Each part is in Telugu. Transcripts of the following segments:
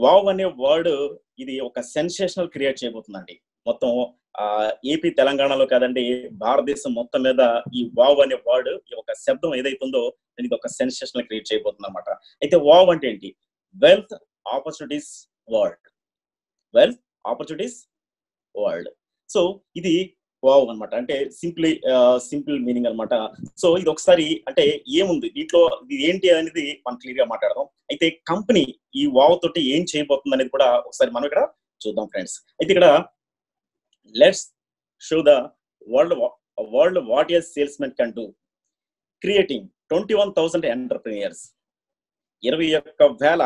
వావ్ అనే వర్డ్ ఇది ఒక సెన్సేషనల్ క్రియేట్ చేయబోతుందండి. మొత్తం ఏపీ తెలంగాణలో కాదండి, భారతదేశం మొత్తం మీద ఈ వావ్ అనే వర్డ్, ఈ ఒక శబ్దం ఏదైతుందో ఇది ఒక సెన్సేషనల్ క్రియేట్ చేయబోతుంది అనమాట. అయితే వావ్ అంటే ఏంటి? Wealth opportunities world. Wealth opportunities world. So ఇది వావ్ అనమాట. అంటే సింపుల్ మీనింగ్ అనమాట. సో ఇది ఒకసారి అంటే ఏముంది దీంట్లో, ఇది ఏంటి అనేది మనం క్లియర్ గా మాట్లాడదాం. అయితే కంపెనీ ఈ వావ్ తోటి ఏం చేయబోతుంది అనేది కూడా ఒకసారి మనం ఇక్కడ చూద్దాం ఫ్రెండ్స్. అయితే ఇక్కడ let's show the world what a salesmen can do, creating 21,000 entrepreneurs. 21,000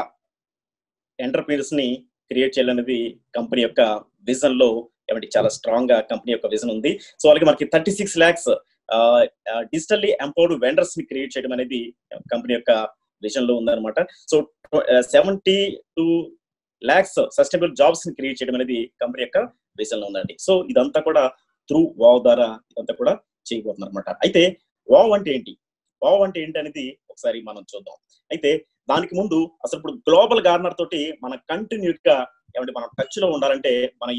entrepreneurs ని క్రియేట్ చేయాలనేది కంపెనీ యొక్క విజన్ లో ఏమంటే చాలా స్ట్రాంగ్ గా కంపెనీ యొక్క విజన్ ఉంది. సో అలాగే మనకి 36 lakhs డిజిటల్లీ ఎంపవర్డ్ వెండర్స్ ని క్రియేట్ చేయడం అనేది కంపెనీ యొక్క విజన్ లో ఉందన్నమాట. సో 72 lakhs సస్టైనబుల్ జాబ్స్ ని క్రియేట్ చేయడం అనేది కంపెనీ యొక్క విజన్ లో ఉందండి. సో ఇదంతా కూడా త్రూ వావ్ ద్వారా ఇదంతా కూడా చేయబోతుంది అనమాట. అయితే వావ్ అంటే ఏంటి, వావ్ అంటే ఏంటి అనేది ఒకసారి మనం చూద్దాం. అయితే దానికి ముందు అసలు ఇప్పుడు గ్లోబల్ గార్నర్ తోటి మన కంటిన్యూట్ గా ఏమంటే మనం టచ్ లో ఉండాలంటే మనం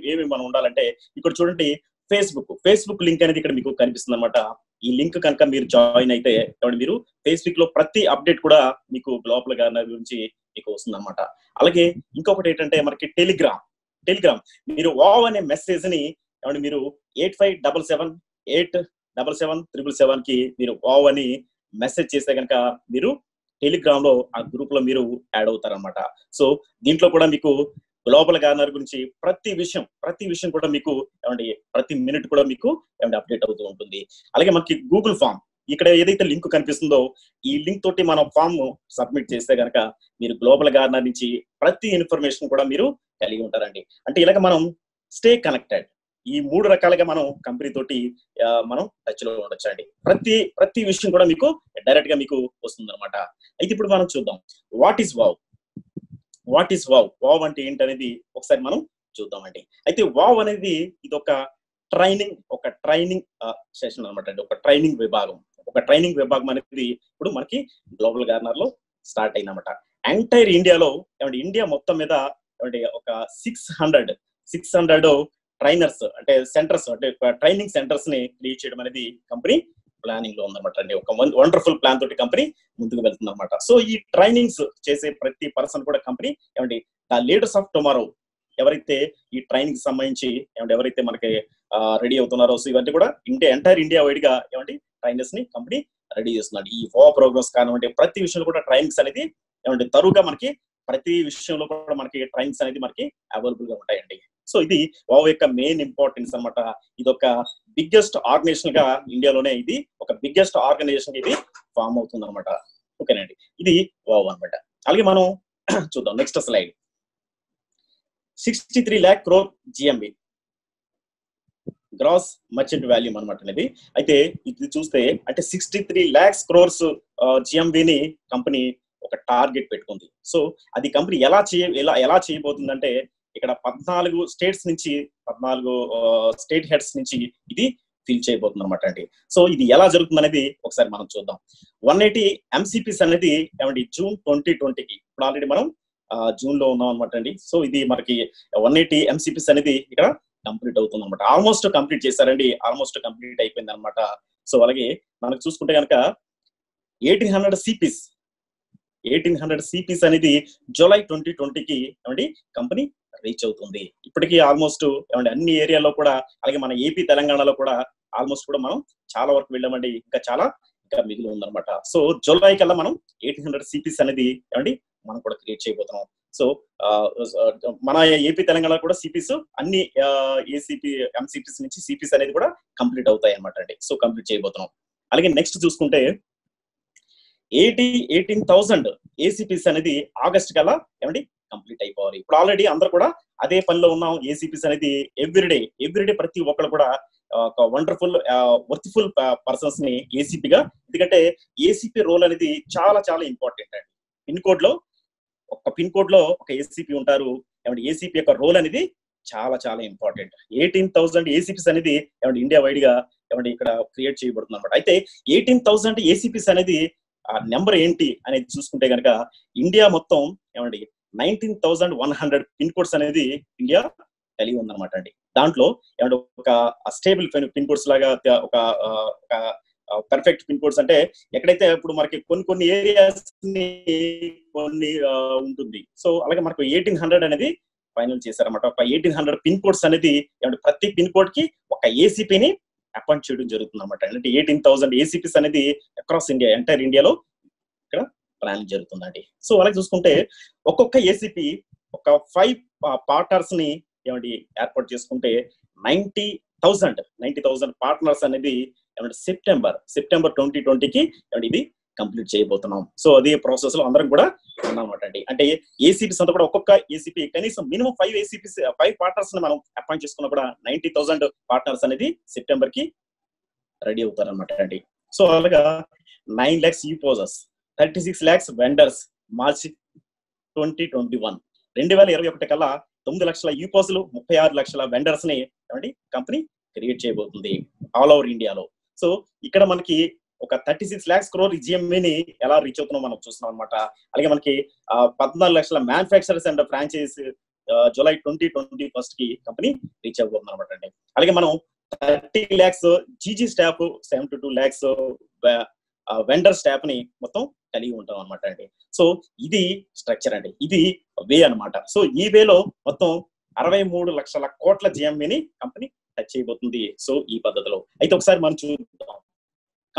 ఏమి మనం ఉండాలంటే ఇక్కడ చూడండి, ఫేస్బుక్ లింక్ అనేది ఇక్కడ మీకు కనిపిస్తుంది అనమాట. ఈ లింక్ కనుక మీరు జాయిన్ అయితే మీరు ఫేస్బుక్ లో ప్రతి అప్డేట్ కూడా మీకు గ్లోబల్ గార్నర్ గురించి మీకు వస్తుంది అనమాట. అలాగే ఇంకొకటి ఏంటంటే మనకి టెలిగ్రామ్ మీరు వావ్ అనే మెసేజ్ ని ఏమంటే మీరు 8577877777 కి మీరు వావ్ అని మెసేజ్ చేస్తే కనుక మీరు టెలిగ్రామ్ లో ఆ గ్రూప్ లో మీరు యాడ్ అవుతారనమాట. సో దీంట్లో కూడా మీకు గ్లోబల్ గార్నర్ గురించి ప్రతి విషయం కూడా మీకు ఏమంటే ప్రతి మినిట్ కూడా మీకు ఏమంటే అప్డేట్ అవుతూ ఉంటుంది. అలాగే మనకి గూగుల్ ఫామ్, ఇక్కడ ఏదైతే లింక్ కనిపిస్తుందో ఈ లింక్ తోటి మనం ఫామ్ సబ్మిట్ చేస్తే కనుక మీరు గ్లోబల్ గార్నర్ నుంచి ప్రతి ఇన్ఫర్మేషన్ కూడా మీరు కలిగి ఉంటారండి. అంటే ఇలాగ మనం స్టే కనెక్టెడ్. ఈ 3 రకాలుగా మనం కంపెనీ తోటి మనం టచ్ లో ఉండొచ్చు అండి. ప్రతి విషయం కూడా మీకు డైరెక్ట్ గా మీకు వస్తుంది అనమాట. అయితే ఇప్పుడు మనం చూద్దాం వాట్ ఈస్ వావ్ వావ్ అంటే ఏంటనేది ఒకసారి మనం చూద్దామండి. అయితే వావ్ అనేది ఇది ఒక ట్రైనింగ్ సెషన్ అనమాట అండి. ఒక ట్రైనింగ్ విభాగం అనేది ఇప్పుడు మనకి గ్లోబల్ గార్నర్ లో స్టార్ట్ అయిందన్నమాట. ఎంటైర్ ఇండియాలో ఏమంటే ఇండియా మొత్తం మీద ఏమంటే ఒక 600 ట్రైనర్స్ అంటే సెంటర్స్ అంటే ట్రైనింగ్ సెంటర్స్ ని క్రియేట్ చేయడం అనేది కంపెనీ ప్లానింగ్ లో ఉందన్నమాట అండి. ఒక వండర్ఫుల్ ప్లాన్ తోటి కంపెనీ ముందుకు వెళ్తుంది అనమాట. సో ఈ ట్రైనింగ్స్ చేసే ప్రతి పర్సన్ కూడా కంపెనీ ఏమండి ద లీడర్స్ ఆఫ్ టుమారో, ఎవరైతే ఈ ట్రైనింగ్ సంబంధించి ఏమంటే ఎవరైతే మనకి రెడీ అవుతున్నారో, సో ఇవన్నీ కూడా ఎంటైర్ ఇండియా వైడ్ గా ఏమంటే ట్రైనర్స్ ని కంపెనీ రెడీ చేస్తున్నాడు. ఈ వావ్ ప్రోగ్రామ్స్ కానివ్వండి ప్రతి విషయంలో కూడా ట్రైనింగ్స్ అనేది ఏమంటే తరువుగా మనకి ప్రతి విషయంలో కూడా మనకి ట్రైనింగ్స్ అనేది మనకి అవైలబుల్ గా ఉంటాయండి. సో ఇది వావ్ యొక్క మెయిన్ ఇంపార్టెన్స్ అనమాట. ఇది ఒక బిగ్గెస్ట్ ఆర్గనైజేషన్ గా ఇండియాలోనే ఇది ఒక బిగ్గెస్ట్ ఆర్గనైజేషన్ ఇది ఫామ్ అవుతుంది అనమాట. ఓకేనండి, ఇది వావ్ అనమాట. అలాగే మనం చూద్దాం next slide. 63 lakh crore GMV, gross merchant volume అనమాట అనేది. అయితే ఇది చూస్తే అంటే 63 lakhs crores జిఎంవిని కంపెనీ ఒక టార్గెట్ పెట్టుకుంది. సో అది కంపెనీ ఎలా చేయబోతుందంటే ఇక్కడ 14 స్టేట్ హెడ్స్ నుంచి ఇది ఫిల్ చేయబోతుంది అనమాట అండి. సో ఇది ఎలా జరుగుతుంది అనేది ఒకసారి మనం చూద్దాం. 180 MCPs అనేది ఏమండి జూన్ 2020కి, ఇప్పుడు ఆల్రెడీ మనం జూన్ లో ఉన్నాం అనమాట అండి. సో ఇది మనకి 180 MCPs అనేది ఇక్కడ కంప్లీట్ అవుతుంది అనమాట. ఆల్మోస్ట్ కంప్లీట్ చేశారండి, ఆల్మోస్ట్ కంప్లీట్ అయిపోయింది అనమాట. సో అలాగే మనకు చూసుకుంటే కనుక 1800 CPs అనేది జూలై 2020కి ఏమండి కంపెనీ రీచ్ అవుతుంది. ఇప్పటికీ ఆల్మోస్ట్ ఏమండి అన్ని ఏరియాలో కూడా, అలాగే మన ఏపీ తెలంగాణలో కూడా ఆల్మోస్ట్ కూడా మనం చాలా వరకు వెళ్ళామండి. ఇంకా మిగిలి ఉందన్నమాట. సో జూలై కల్లా మనం 1800 CPs అనేది ఏమండి మనం కూడా క్రియేట్ చేయబోతున్నాం. సో మన ఏపీ తెలంగాణ కూడా సిపిస్ అన్ని MCPs నుంచి సిపిస్ అనేది కూడా కంప్లీట్ అవుతాయి అనమాట అండి. సో కంప్లీట్ చేయబోతున్నాం. అలాగే నెక్స్ట్ చూసుకుంటే 18,000 ACPs అనేది ఆగస్ట్ కల్లా ఏమండి కంప్లీట్ అయిపోవాలి. ఇప్పుడు ఆల్రెడీ అందరూ కూడా అదే పనిలో ఉన్నాం. ACPs అనేది ఎవ్రీడే ప్రతి ఒక్కరు కూడా ఒక వండర్ఫుల్ వర్త్ఫుల్ పర్సన్స్ ని ఏసీపీగా, ఎందుకంటే ఏసీపీ రోల్ అనేది చాలా ఇంపార్టెంట్ అండి. పిన్ కోడ్ లో ఒక ఏసీపీ ఉంటారు. ఏమంటే ఏసీపీ యొక్క రోల్ అనేది చాలా ఇంపార్టెంట్. 18,000 ACPs అనేది ఏమంటే ఇండియా వైడ్ గా ఏమంటే ఇక్కడ క్రియేట్ చేయబడుతుంది అనమాట. అయితే 18,000 ACPs అనేది ఆ నెంబర్ ఏంటి అనేది చూసుకుంటే కనుక ఇండియా మొత్తం ఏమండి 19,100 పిన్ కోడ్స్ అనేది ఇండియా కలిగి ఉందన్నమాట అండి. దాంట్లో ఏమంటే ఒక స్టేబుల్ పిన్ కోడ్స్ లాగా ఒక పర్ఫెక్ట్ పిన్ కోడ్స్ అంటే ఎక్కడైతే ఇప్పుడు మనకి కొన్ని ఏరియాస్ ని కొన్ని ఉంటుంది. సో అలాగే మనకు 1800 అనేది ఫైనల్ చేశారన్నమాట. ఒక 1800 పిన్ కోడ్స్ అనేది ప్రతి పిన్ కోడ్ కి ఒక ఏసీపీని అపాయింట్ చేయడం జరుగుతుంది అనమాట. అంటే 18,000 ఏసీపీస్ అనేది అక్రాస్ ఇండియా, ఎంటైర్ ఇండియాలో ఇక్కడ ప్లానింగ్ జరుగుతుందండి. సో అలాగే చూసుకుంటే ఒక్కొక్క ఏసీపీ ఒక 5 పార్ట్నర్స్ ని ఏర్పాటు చేసుకుంటే 90,000 పార్ట్నర్స్ అనేది సెప్టెంబర్ 2020కి ఇది కంప్లీట్ చేయబోతున్నాం. సో అదే ప్రాసెస్ లో అందరం కూడా ఉన్నామన్నమాట అండి. అంటే ఏసీపీస్ అంతా కూడా ఒక్కొక్క ఏసీపీ కనీసం మినిమం 5 ఏసీపీస్ 5 పార్ట్నర్స్ ని మనం అపాయింట్ చేసుకున్నా కూడా 90,000 పార్ట్నర్స్ అనేది సెప్టెంబర్ కి రెడీ అవుతారన్నమాట అండి. సో అలాగా 9 lakhs యూపోజర్స్, 36 lakhs వెండర్స్ మార్చి 2021 2021 కల్లా 9 లక్షల యూపోజులు 36 లక్షల వెండర్స్ ని కంపెనీ క్రియేట్ చేయబోతుంది ఆల్ ఓవర్ ఇండియాలో. సో ఇక్కడ మనకి ఒక 36 lakhs crore జిఎంఏని ఎలా రీచ్ అవుతున్నాం మనం చూస్తున్నాం అనమాట. అలాగే మనకి 14 లక్షల మ్యానుఫ్యాక్చరర్స్ అండ్ ఫ్రాంచైజ్ జూలై 2021 కి కంపెనీ రీచ్ అవ్వబోతుంది అనమాట అండి. అలాగే మనం 30 lakhs GG staff, 72 lakhs vendor staff ని మొత్తం కలిగి ఉంటాం అనమాట అండి. సో ఇది స్ట్రక్చర్ అండి, ఇది వే అనమాట. సో ఈ వేలో మొత్తం 63 లక్షల కోట్ల జిఎంఏని కంపెనీ టచ్ చేయబోతుంది. సో ఈ పద్ధతిలో అయితే ఒకసారి మనం చూద్దాం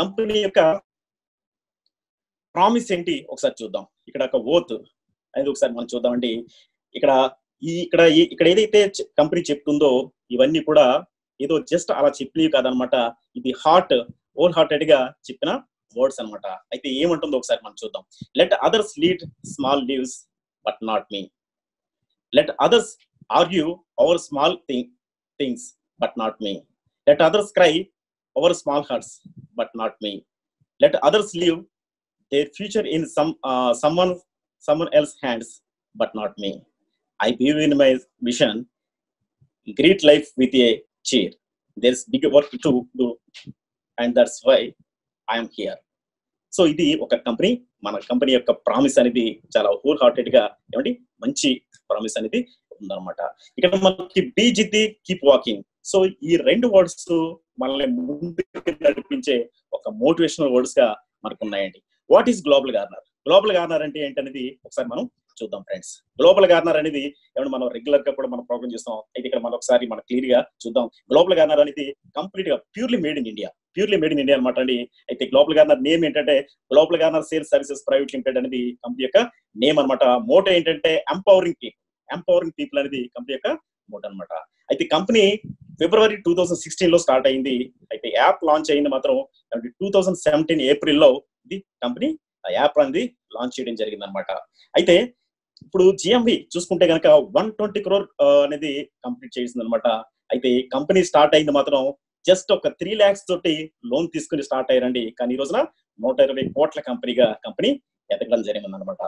కంపెనీ యొక్క ప్రామిస్ ఏంటి ఒకసారి చూద్దాం. ఇక్కడ ఒక ఓత్ అనేది ఒకసారి మనం చూద్దామండి. ఇక్కడ ఏదైతే కంపెనీ చెప్తుందో ఇవన్నీ కూడా ఏదో జస్ట్ అలా చెప్పినవి కాదనమాట. ఇది హోల్ హార్టెడ్ గా చెప్పిన వర్డ్స్ అనమాట. అయితే ఏమంటుందో ఒకసారి మనం చూద్దాం. Let others lead small leaves but not me. Let others argue hour small things but not me. Let others cry hour small hearts but not me. Let others live their future in someone else's hands, but not me. I believe in my vision. Great life with a cheer. There's big work to do, and that's why I am here. So ఇది ఒక మన కంపెనీ యొక్క ప్రామిస్ అనేది చాలా హోల్ హార్టెడ్ గా మంచి ప్రామిస్ అనేది ఉందన్నమాట. ఇక్కడ మనకి బీ జిద్ది కీప్ వాకింగ్. సో ఈ 2 వర్డ్స్ మనల్ని ముందుకు నడిపించే ఒక మోటివేషనల్ వర్డ్స్ గా మనకు ఉన్నాయండి. What is global garner? Global garner అంటే ఏంటనేది ఒకసారి మనం చూద్దాం ఫ్రెండ్స్. గ్లోబల్ గార్నర్ అనేది మనం రెగ్యులర్ గా కూడా మనం ప్రోగ్రామ్ చేస్తాం. అయితే ఇక్కడ మనం ఒకసారి మనం క్లియర్ గా చూద్దాం. గ్లోబల్ గార్నర్ అనేది కంప్లీట్ గా ప్యూర్లీ మేడ్ ఇన్ ఇండియా అనమాట అండి. అయితే గ్లోబల్ గార్నర్ నేమ్ ఏంటంటే global garner sales services private limited అనేది కంపెనీ యొక్క నేమ్ అనమాట. మోటో ఏంటంటే ఎంపవరింగ్ పీపుల్ అనేది కంపెనీ యొక్క మోటో అనమాట. అయితే కంపెనీ ఫిబ్రవరి 2016 లో స్టార్ట్ అయింది. అయితే యాప్ లాంచ్ అయింది మాత్రం 2017 ఏప్రిల్లో ఇది కంపెనీ ఆ యాప్ అనేది లాంచ్ చేయడం జరిగింది అనమాట. అయితే ఇప్పుడు జిఎంవి చూసుకుంటే కనుక 120 crore అనేది కంప్లీట్ చేసింది అనమాట. అయితే కంపెనీ స్టార్ట్ అయింది మాత్రం జస్ట్ ఒక 3 lakhs తోటి లోన్ తీసుకుని స్టార్ట్ అయ్యారండి. కానీ ఈ రోజున 120 కోట్ల కంపెనీగా కంపెనీ ఎదగడం జరిగింది అనమాట.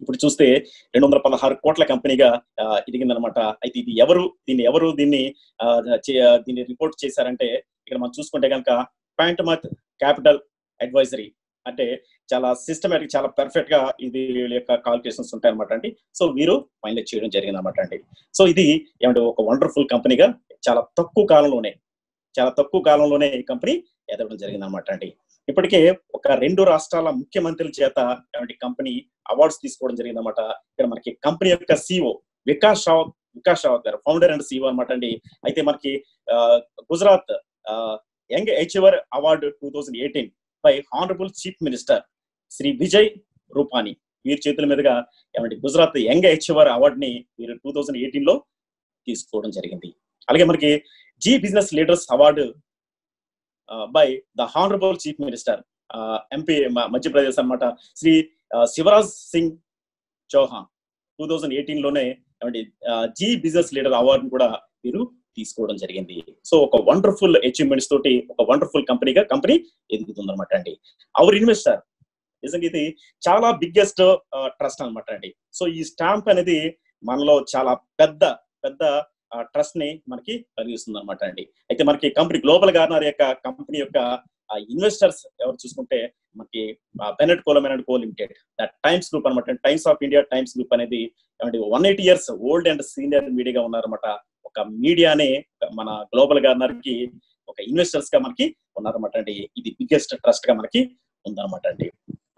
ఇప్పుడు చూస్తే 216 కోట్ల కంపెనీగా ఎదిగిందనమాట. అయితే దీన్ని ఎవరు రిపోర్ట్ చేశారంటే ఇక్కడ మనం చూసుకుంటే కనుక పాయింట్మత్ క్యాపిటల్ అడ్వైజరీ అంటే చాలా సిస్టమేటిక్, చాలా పర్ఫెక్ట్ గా ఇది వీళ్ళ యొక్క కాల్కులేషన్స్ ఉంటాయి అనమాట అండి. సో వీరు ఫైనలైజ్ చేయడం జరిగింది అనమాట అండి. సో ఇది ఒక వండర్ఫుల్ కంపెనీగా చాలా తక్కువ కాలంలోనే ఈ కంపెనీ ఎదగడం జరిగింది అనమాట అండి. ఇప్పటికే ఒక 2 రాష్ట్రాల ముఖ్యమంత్రుల చేత కంపెనీ అవార్డ్స్ తీసుకోవడం జరిగింది అనమాట. ఇక్కడ మనకి కంపెనీ యొక్క సిఇఓ వికాస్ రావత్ గారు ఫౌండర్ అండ్ సిఇఓ అనమాట అండి. అయితే మనకి Gujarat young achiever award 2018 by honourable chief minister Shri Vijay Rupani వీరి చేతుల మీదుగా గుజరాత్ యంగ్ అచీవర్ అవార్డు ని వీరు 2018 లో తీసుకోవడం జరిగింది. అలాగే మనకి Zee business leaders award by the honourable chief minister MP Madhya Pradesh అనమాట శ్రీ శివరాజ్ సింగ్ చౌహాన్ 2018 లోనే జీ బిజినెస్ లీడర్ అవార్డు కూడా వీరు తీసుకోవడం జరిగింది. సో ఒక వండర్ఫుల్ అచీవ్మెంట్స్ తోటి ఒక వండర్ఫుల్ కంపెనీ ఎదుగుతుంది అనమాట అండి. అవర్ ఇన్వెస్టర్ నిజంగా ఇది చాలా బిగ్గెస్ట్ ట్రస్ట్ అనమాట అండి. సో ఈ స్టాంప్ అనేది మనలో చాలా పెద్ద ట్రస్ట్ ని మనకి కలిగిస్తుంది అనమాట అండి. అయితే మనకి కంపెనీ గ్లోబల్ గార్నర్ యొక్క కంపెనీ యొక్క ఇన్వెస్టర్స్ ఎవరు చూసుకుంటే మనకి Bennett Coleman and Co Limited, Times Group అనమాట. Times of India Times Group అనేది 180 years ఓల్డ్ అండ్ సీనియర్ మీడియాగా ఉన్నారన్నమాట. ఒక మీడియానే మన గ్లోబల్ గార్నర్ కి ఒక ఇన్వెస్టర్స్ గా మనకి ఉన్నారన్నమాట అండి. ఇది బిగ్గెస్ట్ ట్రస్ట్ గా మనకి ఉందన్నమాట అండి.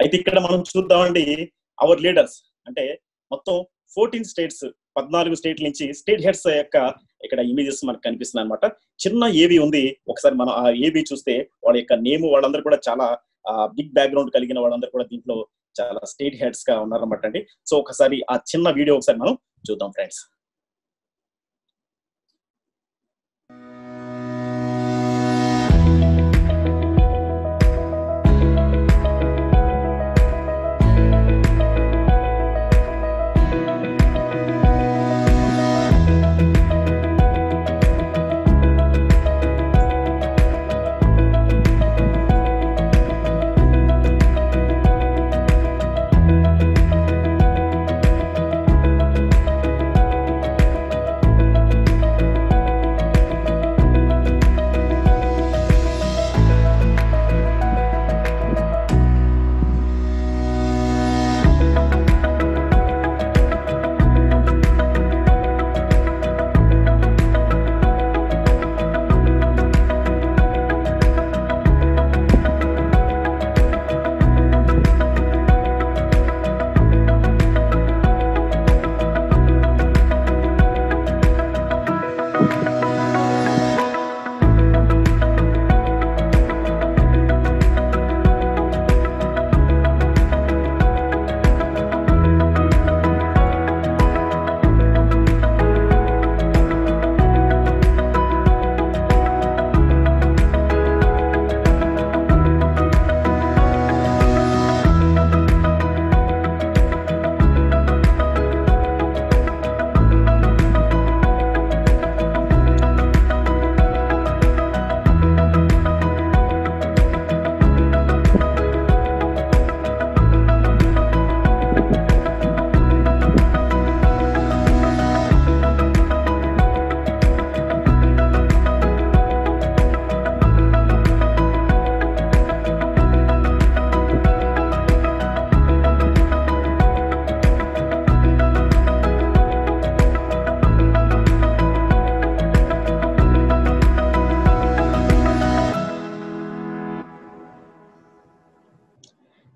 అయితే ఇక్కడ మనం చూద్దామండి అవర్ లీడర్స్ అంటే మొత్తం 14 states 14 స్టేట్ల నుంచి స్టేట్ హెడ్స్ యొక్క ఇక్కడ ఇమేజెస్ మనకు కనిపిస్తున్నాయి అనమాట. చిన్న ఏబీ ఉంది, ఒకసారి మనం ఆ ఏబీ చూస్తే వాళ్ళ యొక్క నేమ్ వాళ్ళందరూ కూడా చాలా బిగ్ బ్యాక్గ్రౌండ్ కలిగిన వాళ్ళందరూ కూడా దీంట్లో చాలా స్టేట్ హెడ్స్ గా ఉన్నారన్నమాట అండి. సో ఒకసారి ఆ చిన్న వీడియో ఒకసారి మనం చూద్దాం ఫ్రెండ్స్.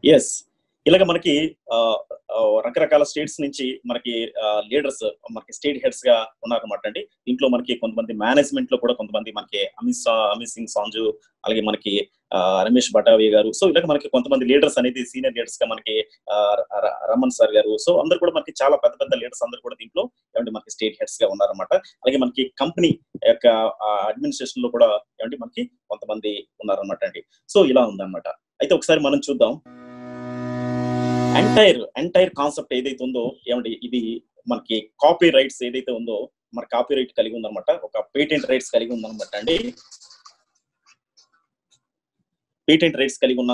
ఎస్, ఇలాగ మనకి రకరకాల స్టేట్స్ నుంచి మనకి లీడర్స్ మనకి స్టేట్ హెడ్స్ గా ఉన్నారన్నమాట అండి. దీంట్లో మనకి కొంతమంది మేనేజ్మెంట్ లో కూడా కొంతమంది మనకి అమిత్ సింగ్ సాంజు, అలాగే మనకి రమేష్ బటావి గారు, సో ఇలాగ మనకి కొంతమంది లీడర్స్ అనేది సీనియర్ లీడర్స్ గా మనకి రమణ్ సార్ గారు, సో అందరు కూడా మనకి చాలా పెద్ద పెద్ద లీడర్స్ అందరు కూడా దీంట్లో ఏమంటే మనకి స్టేట్ హెడ్స్ గా ఉన్నారన్నమాట. అలాగే మనకి కంపెనీ యొక్క అడ్మినిస్ట్రేషన్ లో కూడా ఏమంటే మనకి కొంతమంది ఉన్నారన్నమాట అండి. సో ఇలా ఉందన్నమాట. అయితే ఒకసారి మనం చూద్దాం ఎంటైర్ కాన్సెప్ట్ ఏదైతే ఉందో ఏమండి, ఇది మనకి కాపీ రైట్స్ ఏదైతే ఉందో మన కాపీ రైట్ కలిగి ఉందన్నమాట, ఒక పేటెంట్ రైట్స్ కలిగి ఉందన్నమాట అండి. పేటెంట్ రైట్స్ కలిగి ఉన్న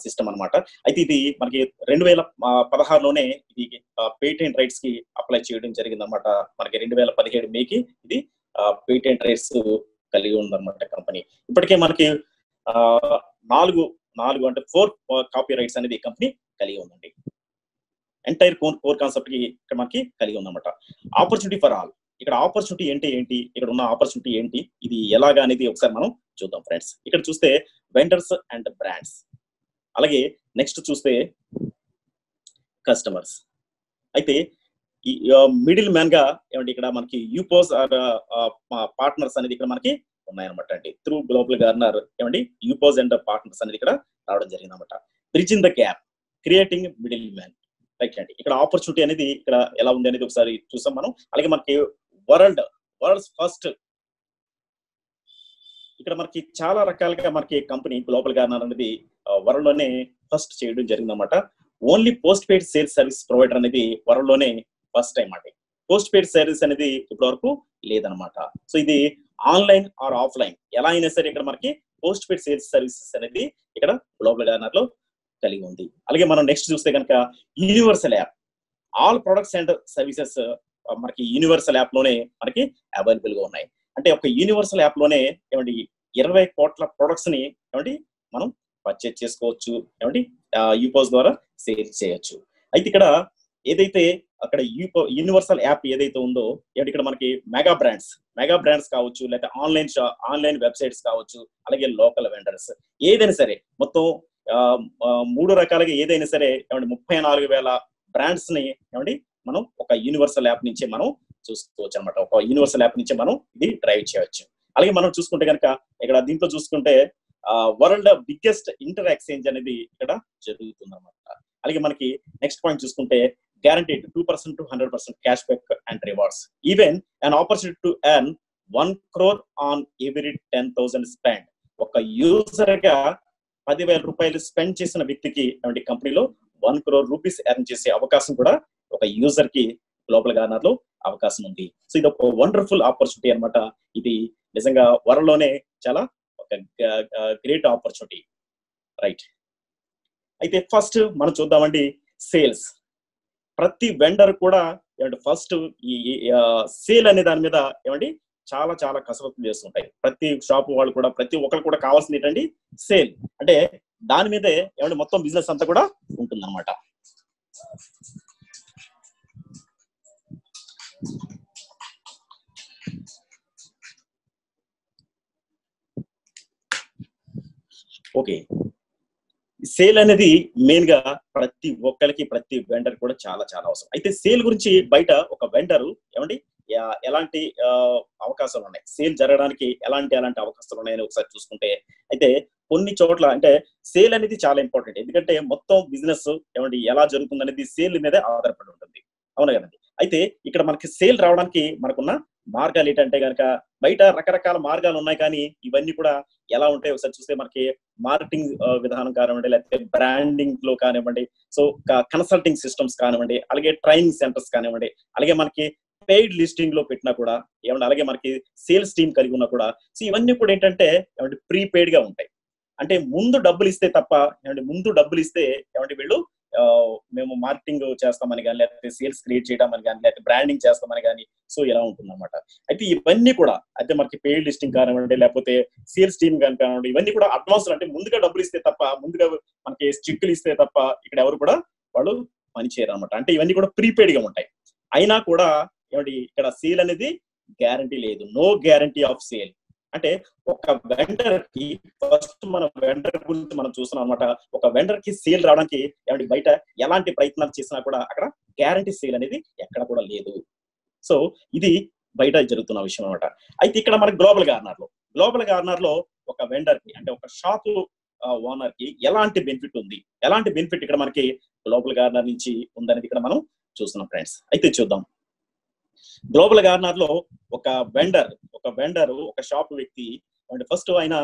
సిస్టమ్ అనమాట. అయితే ఇది మనకి 2016లోనే ఇది పేటెంట్ రైట్స్ కి అప్లై చేయడం జరిగింది అనమాట. మనకి 2017 మేకి ఇది పేటెంట్ రైట్స్ కలిగి ఉందన్నమాట కంపెనీ. ఇప్పటికే మనకి 4 అంటే 4 కాపీ రైట్స్ అనేది కంపెనీ కలిగి ఉందండి. ఎంటైర్ కోర్ కాన్సెప్ట్ కి ఇక్కడ మనకి కలిగి ఉందన్నమాట. ఆపర్చునిటీ ఫర్ ఆల్, ఇక్కడ ఆపర్చునిటీ ఏంటి, ఇక్కడ ఉన్న ఆపర్చునిటీ ఏంటి, ఇది ఎలాగా అనేది ఒకసారి మనం చూద్దాం ఫ్రెండ్స్. ఇక్కడ చూస్తే వెండర్స్ అండ్ బ్రాండ్స్, అలాగే నెక్స్ట్ చూస్తే కస్టమర్స్. అయితే ఈ మిడిల్ మ్యాన్ గా ఏమంటే ఇక్కడ మనకి యూపోస్ ఆర్ పార్ట్నర్స్ అనేది ఇక్కడ మనకి ఉన్నాయన్నమాట అండి. త్రూ గ్లోబల్ గార్నర్ ఏమండి యూపోస్ అండ్ పార్ట్నర్స్ అనేది ఇక్కడ రావడం జరిగింది అనమాట. Bridge in the gap, creating middle man, right అండి. ఇక్కడ ఆపర్చునిటీ అనేది ఇక్కడ ఎలా ఉంది అనేది ఒకసారి చూసాం మనం. అలాగే మనకి వరల్డ్స్ ఫస్ట్, ఇక్కడ మనకి చాలా రకాలుగా మనకి కంపెనీ గ్లోబల్ గార్నర్ అనేది వరల్డ్ లోనే ఫస్ట్ చేయడం జరిగింది అనమాట. Only post paid sales service provider అనేది వరల్డ్ లోనే ఫస్ట్ టైం అండి. పోస్ట్ పెయిడ్ సర్వీస్ అనేది ఇప్పటి వరకు లేదనమాట. సో ఇది ఆన్లైన్ ఆర్ ఆఫ్లైన్ ఎలా అయినా సరే ఇక్కడ మనకి పోస్ట్ పెయిడ్ సేల్స్ సర్వీసెస్ అనేది ఇక్కడ గ్లోబల్ గార్నర్ లో కలిగి ఉంది. అలాగే మనం నెక్స్ట్ చూస్తే కనుక universal app, all products and services మనకి యూనివర్సల్ యాప్ లోనే మనకి అవైలబుల్ గా ఉన్నాయి. అంటే ఒక యూనివర్సల్ యాప్ లోనే ఏమండి 20 కోట్ల ప్రొడక్ట్స్ ని ఏమండి మనం పర్చేజ్ చేసుకోవచ్చు, ఏమండి యూపోస్ ద్వారా సేల్ చేయొచ్చు. అయితే ఇక్కడ ఏదైతే అక్కడ యూనివర్సల్ యాప్ ఏదైతే ఉందో, ఏమంటే ఇక్కడ మనకి మెగా బ్రాండ్స్ కావచ్చు, లేకపోతే ఆన్లైన్ వెబ్సైట్స్ కావచ్చు, అలాగే లోకల్ వెండర్స్ ఏదైనా సరే మొత్తం 3 రకాలుగా ఏదైనా సరే ఏమంటే 34,000 బ్రాండ్స్ ని ఏమండి మనం ఒక యూనివర్సల్ యాప్ నుంచే మనం చూసుకోవచ్చు అనమాట. ఒక యూనివర్సల్ యాప్ నుంచే మనం ఇది డ్రైవ్ చేయవచ్చు. అలాగే మనం చూసుకుంటే కనుక ఇక్కడ దీంట్లో చూసుకుంటే వరల్డ్ బిగ్గెస్ట్ ఇంటర్ ఎక్స్చేంజ్ అనేది ఇక్కడ జరుగుతుంది అనమాట. అలాగే మనకి నెక్స్ట్ పాయింట్ చూసుకుంటే guaranteed 2% to 100% cashback and rewards. Even an opportunity to earn 1 crore on every 10,000 spent. ఒక యూజర్ గా 10,000 రూపాయలు స్పెండ్ చేసిన వ్యక్తికి అంటే కంపెనీలో 1 crore రూపీస్ ఎర్న్ చేసే అవకాశం కూడా ఒక యూజర్ కి గ్లోబల్ గార్నర్ లో అవకాశం ఉంది. సో ఇది ఒక వండర్ఫుల్ ఆపర్చునిటీ అనమాట. ఇది నిజంగా వరల్డ్లోనే చాలా ఒక గ్రేట్ ఆపర్చునిటీ, రైట్. అయితే ఫస్ట్ మనం చూద్దామండి సేల్స్. ప్రతి వెండర్ కూడా ఏమంటే ఫస్ట్ ఈ సేల్ అనే దాని మీద ఏమండి చాలా చాలా కసరత్తు చేస్తుంటాయి. ప్రతి షాప్ వాళ్ళు కూడా ప్రతి ఒక్కరు కూడా కావాల్సింది ఏంటండి సేల్. అంటే దాని మీదే ఏమంటే మొత్తం బిజినెస్ అంతా కూడా ఉంటుంది అనమాట. ఓకే, సేల్ అనేది మెయిన్ గా ప్రతి ఒక్కరికి ప్రతి వెండర్ కూడా చాలా చాలా అవసరం. అయితే సేల్ గురించి బయట ఒక వెండర్ ఏమండి ఎలాంటి అవకాశాలు ఉన్నాయి, సేల్ జరగడానికి ఎలాంటి అవకాశాలు ఉన్నాయని ఒకసారి చూసుకుంటే, అయితే కొన్ని చోట్ల అంటే సేల్ అనేది చాలా ఇంపార్టెంట్. ఎందుకంటే మొత్తం బిజినెస్ ఏమండి ఎలా జరుగుతుంది అనేది సేల్ మీదే ఆధారపడి ఉంటుంది, అవునా కదండి. అయితే ఇక్కడ మనకి సేల్ రావడానికి మనకున్న మార్గాలు ఏంటంటే కనుక బయట రకరకాల మార్గాలు ఉన్నాయి, కానీ ఇవన్నీ కూడా ఎలా ఉంటాయి ఒకసారి చూస్తే మనకి మార్కెటింగ్ విధానం కానివ్వండి, లేకపోతే బ్రాండింగ్ లో కానివ్వండి, సో కన్సల్టింగ్ సిస్టమ్స్ కానివ్వండి, అలాగే ట్రైనింగ్ సెంటర్స్ కానివ్వండి, అలాగే మనకి పెయిడ్ లిస్టింగ్ లో పెట్టినా కూడా ఏమంటే, అలాగే మనకి సేల్స్ టీమ్ కలిగి ఉన్నా కూడా, సో ఇవన్నీ కూడా ఏంటంటే ఏమంటే ప్రీపెయిడ్ గా ఉంటాయి. అంటే ముందు డబ్బులు ఇస్తే తప్ప ఏమంటే వీళ్ళు మేము మార్కెటింగ్ చేస్తామని కానీ, లేకపోతే సేల్స్ క్రియేట్ చేయడం కానీ, లేకపోతే బ్రాండింగ్ చేస్తామని కానీ, సో ఇలా ఉంటుంది అనమాట. అయితే ఇవన్నీ కూడా అయితే మనకి పెయిడ్ లిస్టింగ్ కానివ్వండి, లేకపోతే సేల్స్ టీమ్ కానివ్వండి, ఇవన్నీ కూడా అడ్వాన్స్ అంటే ముందుగా డబ్బులు ఇస్తే తప్ప, ముందుగా మనకి చెక్కులు ఇస్తే తప్ప ఇక్కడ ఎవరు కూడా వాళ్ళు పని చేయరు అనమాట. అంటే ఇవన్నీ కూడా ప్రీపెయిడ్ గా ఉంటాయి. అయినా కూడా ఏమంటే ఇక్కడ సేల్ అనేది గ్యారంటీ లేదు, నో గ్యారంటీ ఆఫ్ సేల్. అంటే ఒక వెండర్ కి ఫస్ట్ మన వెండర్ గురించి మనం చూస్తున్నాం అనమాట. ఒక వెండర్ కి సేల్ రావడానికి ఏమంటే బయట ఎలాంటి ప్రయత్నాలు చేసినా కూడా అక్కడ గ్యారంటీ సేల్ అనేది ఎక్కడ కూడా లేదు. సో ఇది బయట జరుగుతున్న విషయం అనమాట. అయితే ఇక్కడ మనకి గ్లోబల్ గార్నర్ లో ఒక వెండర్ కి అంటే ఒక షాప్ ఓనర్ కి ఎలాంటి బెనిఫిట్ ఉంది, ఎలాంటి బెనిఫిట్ ఇక్కడ మనకి గ్లోబల్ గార్నర్ నుంచి ఉందనేది ఇక్కడ మనం చూస్తున్నాం ఫ్రెండ్స్. అయితే చూద్దాం. గ్లోబల్ గార్నర్ లో ఒక వెండర్ ఒక షాప్ వ్యక్తి అంటే ఫస్ట్ ఆయన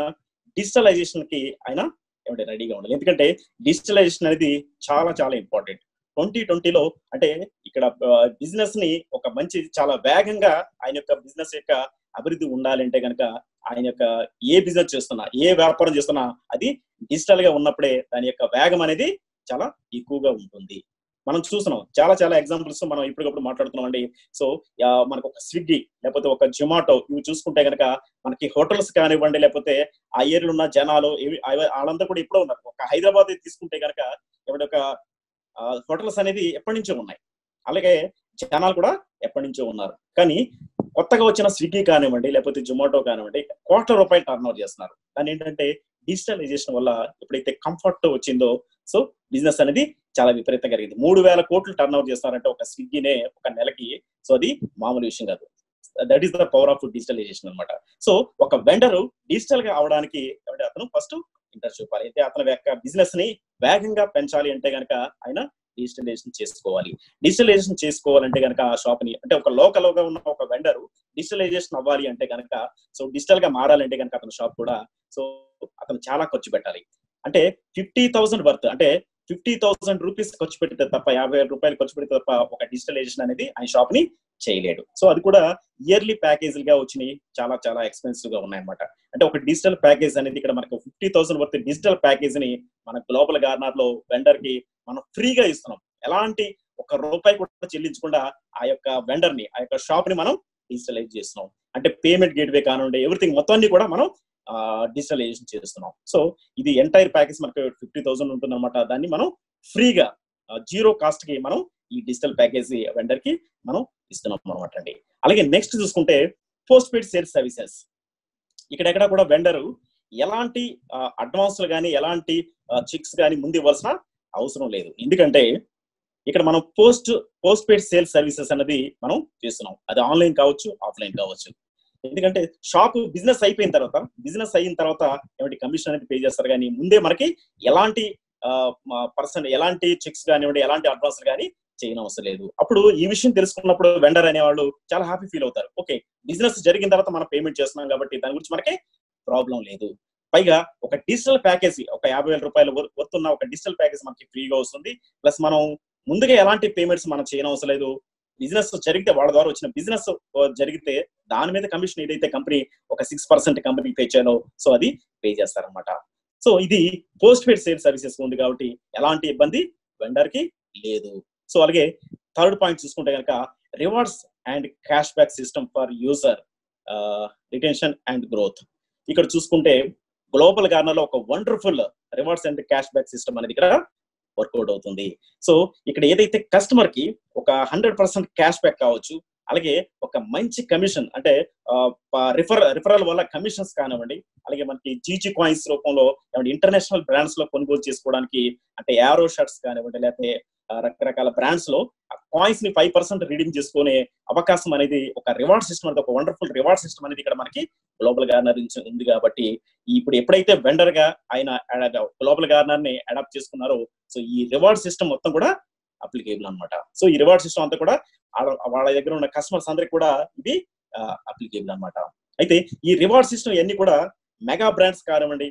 డిజిటలైజేషన్ కి ఆయన ఏమంటే రెడీగా ఉండాలి. ఎందుకంటే డిజిటలైజేషన్ అనేది చాలా చాలా ఇంపార్టెంట్. 2020లో అంటే ఇక్కడ బిజినెస్ ని ఒక మంచి చాలా వేగంగా ఆయన యొక్క బిజినెస్ యొక్క అభివృద్ధి ఉండాలంటే కనుక ఆయన యొక్క ఏ బిజినెస్ చేస్తున్నా, ఏ వ్యాపారం చేస్తున్నా అది డిజిటల్ గా ఉన్నప్పుడే దాని యొక్క వేగం అనేది చాలా ఎక్కువగా ఉంటుంది. మనం చూస్తున్నాం చాలా చాలా ఎగ్జాంపుల్స్ మనం ఇప్పటికప్పుడు మాట్లాడుతున్నాం అండి. సో మనకు ఒక స్విగ్గీ లేకపోతే ఒక జొమాటో ఇవి చూసుకుంటే కనుక మనకి హోటల్స్ కానివ్వండి, లేకపోతే ఆ ఏరియాలో ఉన్న జనాలు వాళ్ళంతా కూడా ఎప్పుడో ఉన్నారు. ఒక హైదరాబాద్ తీసుకుంటే కనుక ఏమంటే ఒక హోటల్స్ అనేది ఎప్పటి నుంచో ఉన్నాయి, అలాగే జనాలు కూడా ఎప్పటి నుంచో ఉన్నారు. కానీ కొత్తగా వచ్చిన స్విగ్గీ కానివ్వండి, లేకపోతే జొమాటో కానివ్వండి కోట్ల రూపాయలు టర్న్ ఓవర్ చేస్తున్నారు. కానీ ఏంటంటే డిజిటలైజేషన్ వల్ల ఎప్పుడైతే కంఫర్ట్ వచ్చిందో సో బిజినెస్ అనేది చాలా విపరీతంగా జరిగింది. 3,000 కోట్లు టర్న్ ఓవర్ చేస్తారంటే ఒక స్విగ్గీనే ఒక నెలకి. సో అది మామూలు విషయం కాదు. That is the power of digitalisation అనమాట. సో ఒక వెండర్ డిజిటల్ గా అవడానికి అతను ఫస్ట్ ఇంట్రెస్ట్ చూపాలి. అయితే అతని యొక్క బిజినెస్ ని వేగంగా పెంచాలి అంటే కనుక ఆయన డిజిటలైజేషన్ చేసుకోవాలంటే కనుక ఆ షాప్ ని అంటే ఒక లోకల్ గా ఉన్న ఒక వెండర్ డిజిటలైజేషన్ అవ్వాలి అంటే కనుక సో డిజిటల్ గా మారాలంటే కనుక అతని షాప్ కూడా సో అతను చాలా ఖర్చు పెట్టాలి. అంటే 50,000 వర్త్ అంటే 50,000 రూపీస్ ఖర్చు పెడితే తప్ప, 50,000 రూపాయలు ఖర్చు పెడితే తప్ప ఒక డిజిటలైజేషన్ అనేది ఆయన షాప్ ని చేయలేడు. సో అది కూడా ఇయర్లీ ప్యాకేజీలుగా వచ్చినాయి, చాలా చాలా ఎక్స్పెన్సివ్ గా ఉన్నాయన్నమాట. అంటే ఒక డిజిటల్ ప్యాకేజ్ అనేది ఇక్కడ మనకు 50,000 వర్త్ డిజిటల్ ప్యాకేజ్ ని మన గ్లోబల్ గార్నర్ లో వెండర్ కి మనం ఫ్రీగా ఇస్తున్నాం. ఎలాంటి ఒక రూపాయి కూడా చెల్లించకుండా ఆ యొక్క వెండర్ ని ఆ యొక్క షాప్ ని మనం డిజిటలైజ్ చేస్తున్నాం. అంటే పేమెంట్ గేట్వే కానివ్వండి, ఎవ్రీథింగ్ మొత్తాన్ని కూడా మనం డిజిటలైజేషన్ చేస్తున్నాం. సో ఇది ఎంటైర్ ప్యాకేజ్ మనకు 50,000 ఉంటుంది అనమాట. దాన్ని మనం ఫ్రీగా జీరో కాస్ట్ కి మనం ఈ డిజిటల్ ప్యాకేజ్ వెండర్ కి మనం ఇస్తున్నాం అనమాట అండి. అలాగే నెక్స్ట్ చూసుకుంటే పోస్ట్ పెయిడ్ సేల్స్ సర్వీసెస్. ఇక్కడెక్కడ కూడా వెండర్ ఎలాంటి అడ్వాన్స్లు కానీ ఎలాంటి చెక్స్ కానీ ముందు ఇవ్వాల్సిన అవసరం లేదు. ఎందుకంటే ఇక్కడ మనం పోస్ట్ పెయిడ్ సేల్స్ సర్వీసెస్ అనేది మనం చేస్తున్నాం. అది ఆన్లైన్ కావచ్చు, ఆఫ్లైన్ కావచ్చు. ఎందుకంటే షాప్ బిజినెస్ అయిన తర్వాత ఏమంటే కమిషన్ అనేది పే చేస్తారు, కానీ ముందే మనకి ఎలాంటి ఎలాంటి చెక్స్ కానివ్వండి, ఎలాంటి అడ్వాన్స్ కానీ చేయడం అవసరం లేదు. అప్పుడు ఈ విషయం తెలుసుకున్నప్పుడు వెండర్ అనేవాళ్ళు చాలా హ్యాపీ ఫీల్ అవుతారు. ఓకే, బిజినెస్ జరిగిన తర్వాత మనం పేమెంట్ చేస్తున్నాం కాబట్టి దాని గురించి మనకి ప్రాబ్లం లేదు. పైగా ఒక డిజిటల్ ప్యాకేజ్, ఒక 50,000 రూపాయలు వర్తున్న ఒక డిజిటల్ ప్యాకేజ్ మనకి ఫ్రీగా వస్తుంది. ప్లస్ మనం ముందుగా ఎలాంటి పేమెంట్స్ మనం చేయడం అవసరం లేదు. బిజినెస్ జరిగితే వాళ్ళ ద్వారా వచ్చిన బిజినెస్ జరిగితే దాని మీద కమిషన్ ఏదైతే కంపెనీ ఒక 6% కంపెనీకి పే చేయాలో సో అది పే చేస్తారనమాట. సో ఇది పోస్ట్ పెయిడ్ సేల్ సర్వీసెస్ ఉంది కాబట్టి ఎలాంటి ఇబ్బంది వెండర్ కి లేదు. సో అలాగే థర్డ్ పాయింట్ చూసుకుంటే కనుక rewards and cash back system for user retention and growth. ఇక్కడ చూసుకుంటే గ్లోబల్ గార్నర్ లో ఒక wonderful rewards and cash back system అనేది ఇక్కడ వర్కౌట్ అవుతుంది. సో ఇక్కడ ఏదైతే కస్టమర్ కి ఒక 100% క్యాష్ బ్యాక్ కావచ్చు, అలాగే ఒక మంచి కమిషన్ అంటే రిఫరల్ వల్ల కమిషన్స్ కానివ్వండి, అలాగే మనకి జీజీ కాయిన్స్ రూపంలో ఇంటర్నేషనల్ బ్రాండ్స్ లో కొనుగోలు చేసుకోవడానికి అంటే యారో షర్ట్స్ కానివ్వండి, లేకపోతే రకరకాల బ్రాండ్స్ లో కాయిన్స్ ని 5% రీడీమ్ చేసుకునే అవకాశం అనేది ఒక రివార్డ్ సిస్టమ్ అనేది, ఒక వండర్ఫుల్ రివార్డ్ సిస్టమ్ అనేది ఇక్కడ మనకి గ్లోబల్ గార్నర్ నుంచి ఉంది. కాబట్టి ఇప్పుడు ఎప్పుడైతే వెండర్ గా ఆయన గ్లోబల్ గార్నర్ ని అడాప్ట్ చేసుకున్నారో సో ఈ రివార్డ్ సిస్టమ్ మొత్తం కూడా అప్లికేబుల్ అనమాట. సో ఈ రివార్డ్ సిస్టమ్ అంతా కూడా వాళ్ళ దగ్గర ఉన్న కస్టమర్స్ అందరికి కూడా ఇది అప్లికేబుల్ అనమాట. అయితే ఈ రివార్డ్ సిస్టమ్ ఇవన్నీ కూడా మెగా బ్రాండ్స్ కానివ్వండి,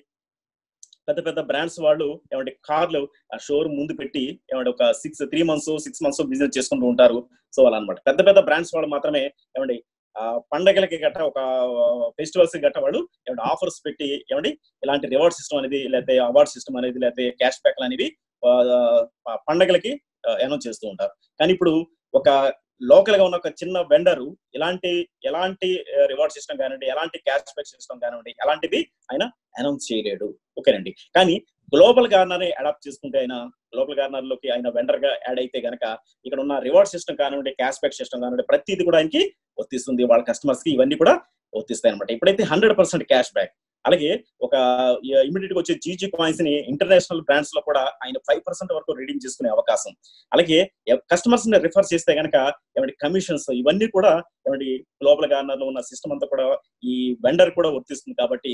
పెద్ద పెద్ద బ్రాండ్స్ వాళ్ళు ఏమంటే కార్లు షోరూమ్ ముందు పెట్టి ఏమంటే ఒక 6 months బిజినెస్ చేసుకుంటూ ఉంటారు. సో అలా అనమాట. పెద్ద పెద్ద బ్రాండ్స్ వాళ్ళు మాత్రమే ఏమండి పండగలకి గట్ట ఒక ఫెస్టివల్స్ గట్ట వాళ్ళు ఏమంటే ఆఫర్స్ పెట్టి ఏమండి ఇలాంటి రివార్డ్ సిస్టమ్ అనేది, లేకపోతే అవార్డ్ సిస్టమ్ అనేది, లేకపోతే క్యాష్ బ్యాక్ అనేవి పండగలకి అనౌన్స్ చేస్తూ ఉంటారు. కానీ ఇప్పుడు ఒక లోకల్ గా ఉన్న ఒక చిన్న వెండర్ ఎలాంటి రివార్డ్ సిస్టమ్ కానివ్వండి, ఎలాంటి క్యాష్ బ్యాక్ సిస్టమ్ కానివ్వండి, అలాంటివి ఆయన అనౌన్స్ చేయలేడు. ఓకేనండి. కానీ గ్లోబల్ గార్నర్ ని అడాప్ట్ చేసుకుంటే ఆయన గ్లోబల్ గార్నర్ లోకి ఆయన వెండర్ గా యాడ్ అయితే గనక ఇక్కడ ఉన్న రివార్డ్ సిస్టమ్ కానివ్వండి, క్యాష్ బ్యాక్ సిస్టమ్ కానివ్వండి, ప్రతిది కూడా ఆయనకి వర్తిస్తుంది. వాళ్ళ కస్టమర్స్ కి ఇవన్నీ కూడా వర్తిస్తాయి అనమాట. ఇప్పుడైతే 100% క్యాష్ బ్యాక్, అలాగే ఒక ఇమీడియట్ గా వచ్చే జీజీ కాయిన్స్ ని ఇంటర్నేషనల్ బ్రాండ్స్ లో కూడా ఆయన 5% వరకు రీడీమ్ చేసుకునే అవకాశం, అలాగే కస్టమర్స్ ని రిఫర్ చేస్తే గనక ఏమంటే కమిషన్స్ ఇవన్నీ కూడా ఏమంటే గ్లోబల్ గార్నర్ లో ఉన్న సిస్టమ్ అంతా కూడా ఈ వెండర్ కూడా వర్తిస్తుంది. కాబట్టి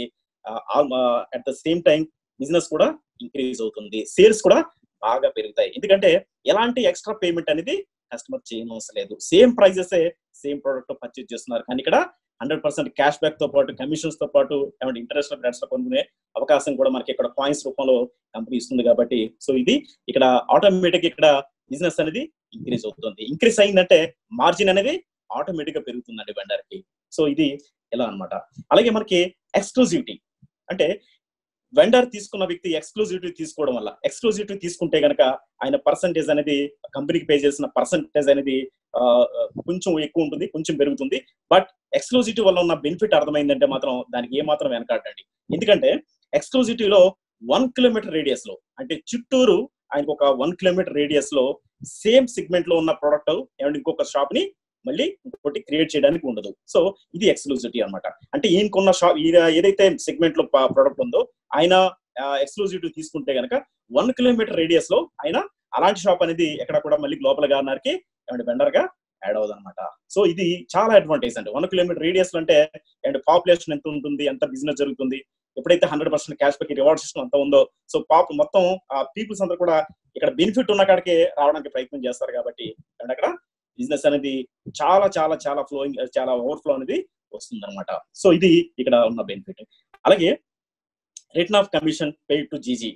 at the same time business కూడా ఇంక్రీజ్ అవుతుంది, సేల్స్ కూడా బాగా పెరుగుతాయి. ఎందుకంటే ఎలాంటి ఎక్స్ట్రా పేమెంట్ అనేది కస్టమర్ చేయనవసరం లేదు. Same prices same product purchase చేస్తున్నారు, కానీ ఇక్కడ 100% క్యాష్ బ్యాక్ తో పాటు కమిషన్స్ తో పాటు ఏమంటే ఇంటర్నేషనల్ బ్రాండ్స్ లో కొనుక్కునే అవకాశం కూడా మనకి ఇక్కడ కాయిన్స్ రూపంలో కంపెనీ ఇస్తుంది. కాబట్టి సో ఇది ఇక్కడ ఆటోమేటిక్ ఇక్కడ బిజినెస్ అనేది ఇంక్రీజ్ అవుతుంది. ఇంక్రీజ్ అయిందంటే మార్జిన్ అనేది ఆటోమేటిక్ గా పెరుగుతుందండి వెండర్ కి. సో ఇది ఎలా అన్నమాట. అలాగే మనకి ఎక్స్క్లూజివిటీ అంటే వెండర్ తీసుకున్న వ్యక్తి ఎక్స్క్లూజివిటీ తీసుకోవడం వల్ల, ఎక్స్క్లూజివిటీ తీసుకుంటే గనక ఆయన పర్సంటేజ్ అనేది కంపెనీకి పే చేసిన పర్సంటేజ్ అనేది కొంచెం ఎక్కువ ఉంటుంది, కొంచెం పెరుగుతుంది. బట్ ఎక్స్క్లూజివిటీ వల్ల ఉన్న బెనిఫిట్ అర్థమైందంటే మాత్రం దానికి ఏమాత్రం వెనకాడండి. ఎందుకంటే ఎక్స్క్లూజివిటీలో 1 kilometer రేడియస్ లో అంటే చుట్టూరు ఆయనకు ఒక 1 kilometer రేడియస్ లో సేమ్ సెగ్మెంట్ లో ఉన్న ప్రోడక్ట్ ఏమంటే ఇంకొక షాప్ ని మళ్ళీ ఇంకొకటి క్రియేట్ చేయడానికి ఉండదు. సో ఇది ఎక్స్క్లూజివిటీ అనమాట. అంటే ఈయనకున్న షాప్ ఏదైతే సెగ్మెంట్ లో ప్రోడక్ట్ ఉందో ఆయన ఎక్స్క్లూజివిటీ తీసుకుంటే గనక 1 kilometer రేడియస్ లో ఆయన అలాంటి షాప్ అనేది ఎక్కడ కూడా మళ్ళీ గ్లోబల్ గార్నర్ కి ఏమంటే వెండర్ గా యాడ్ అవుతుంది అనమాట. సో ఇది చాలా అడ్వాంటేజ్ అండి. 1 kilometer రేడియస్ లో అంటే పాపులేషన్ ఎంత ఉంటుంది, ఎంత బిజినెస్ జరుగుతుంది, ఎప్పుడైతే 100% క్యాష్ బ్యాక్ రివార్డ్ సిస్టమ్ అంతా ఉందో సో మొత్తం పీపుల్స్ అందరూ కూడా ఇక్కడ బెనిఫిట్ ఉన్న కాడికి రావడానికి ప్రయత్నం చేస్తారు. కాబట్టి అక్కడ బిజినెస్ అనేది చాలా చాలా చాలా ఫ్లోయింగ్, చాలా ఓవర్ఫ్లో అనేది వస్తుంది అనమాట. సో ఇది ఇక్కడ ఉన్న బెనిఫిట్. అలాగే return of commission paid to GG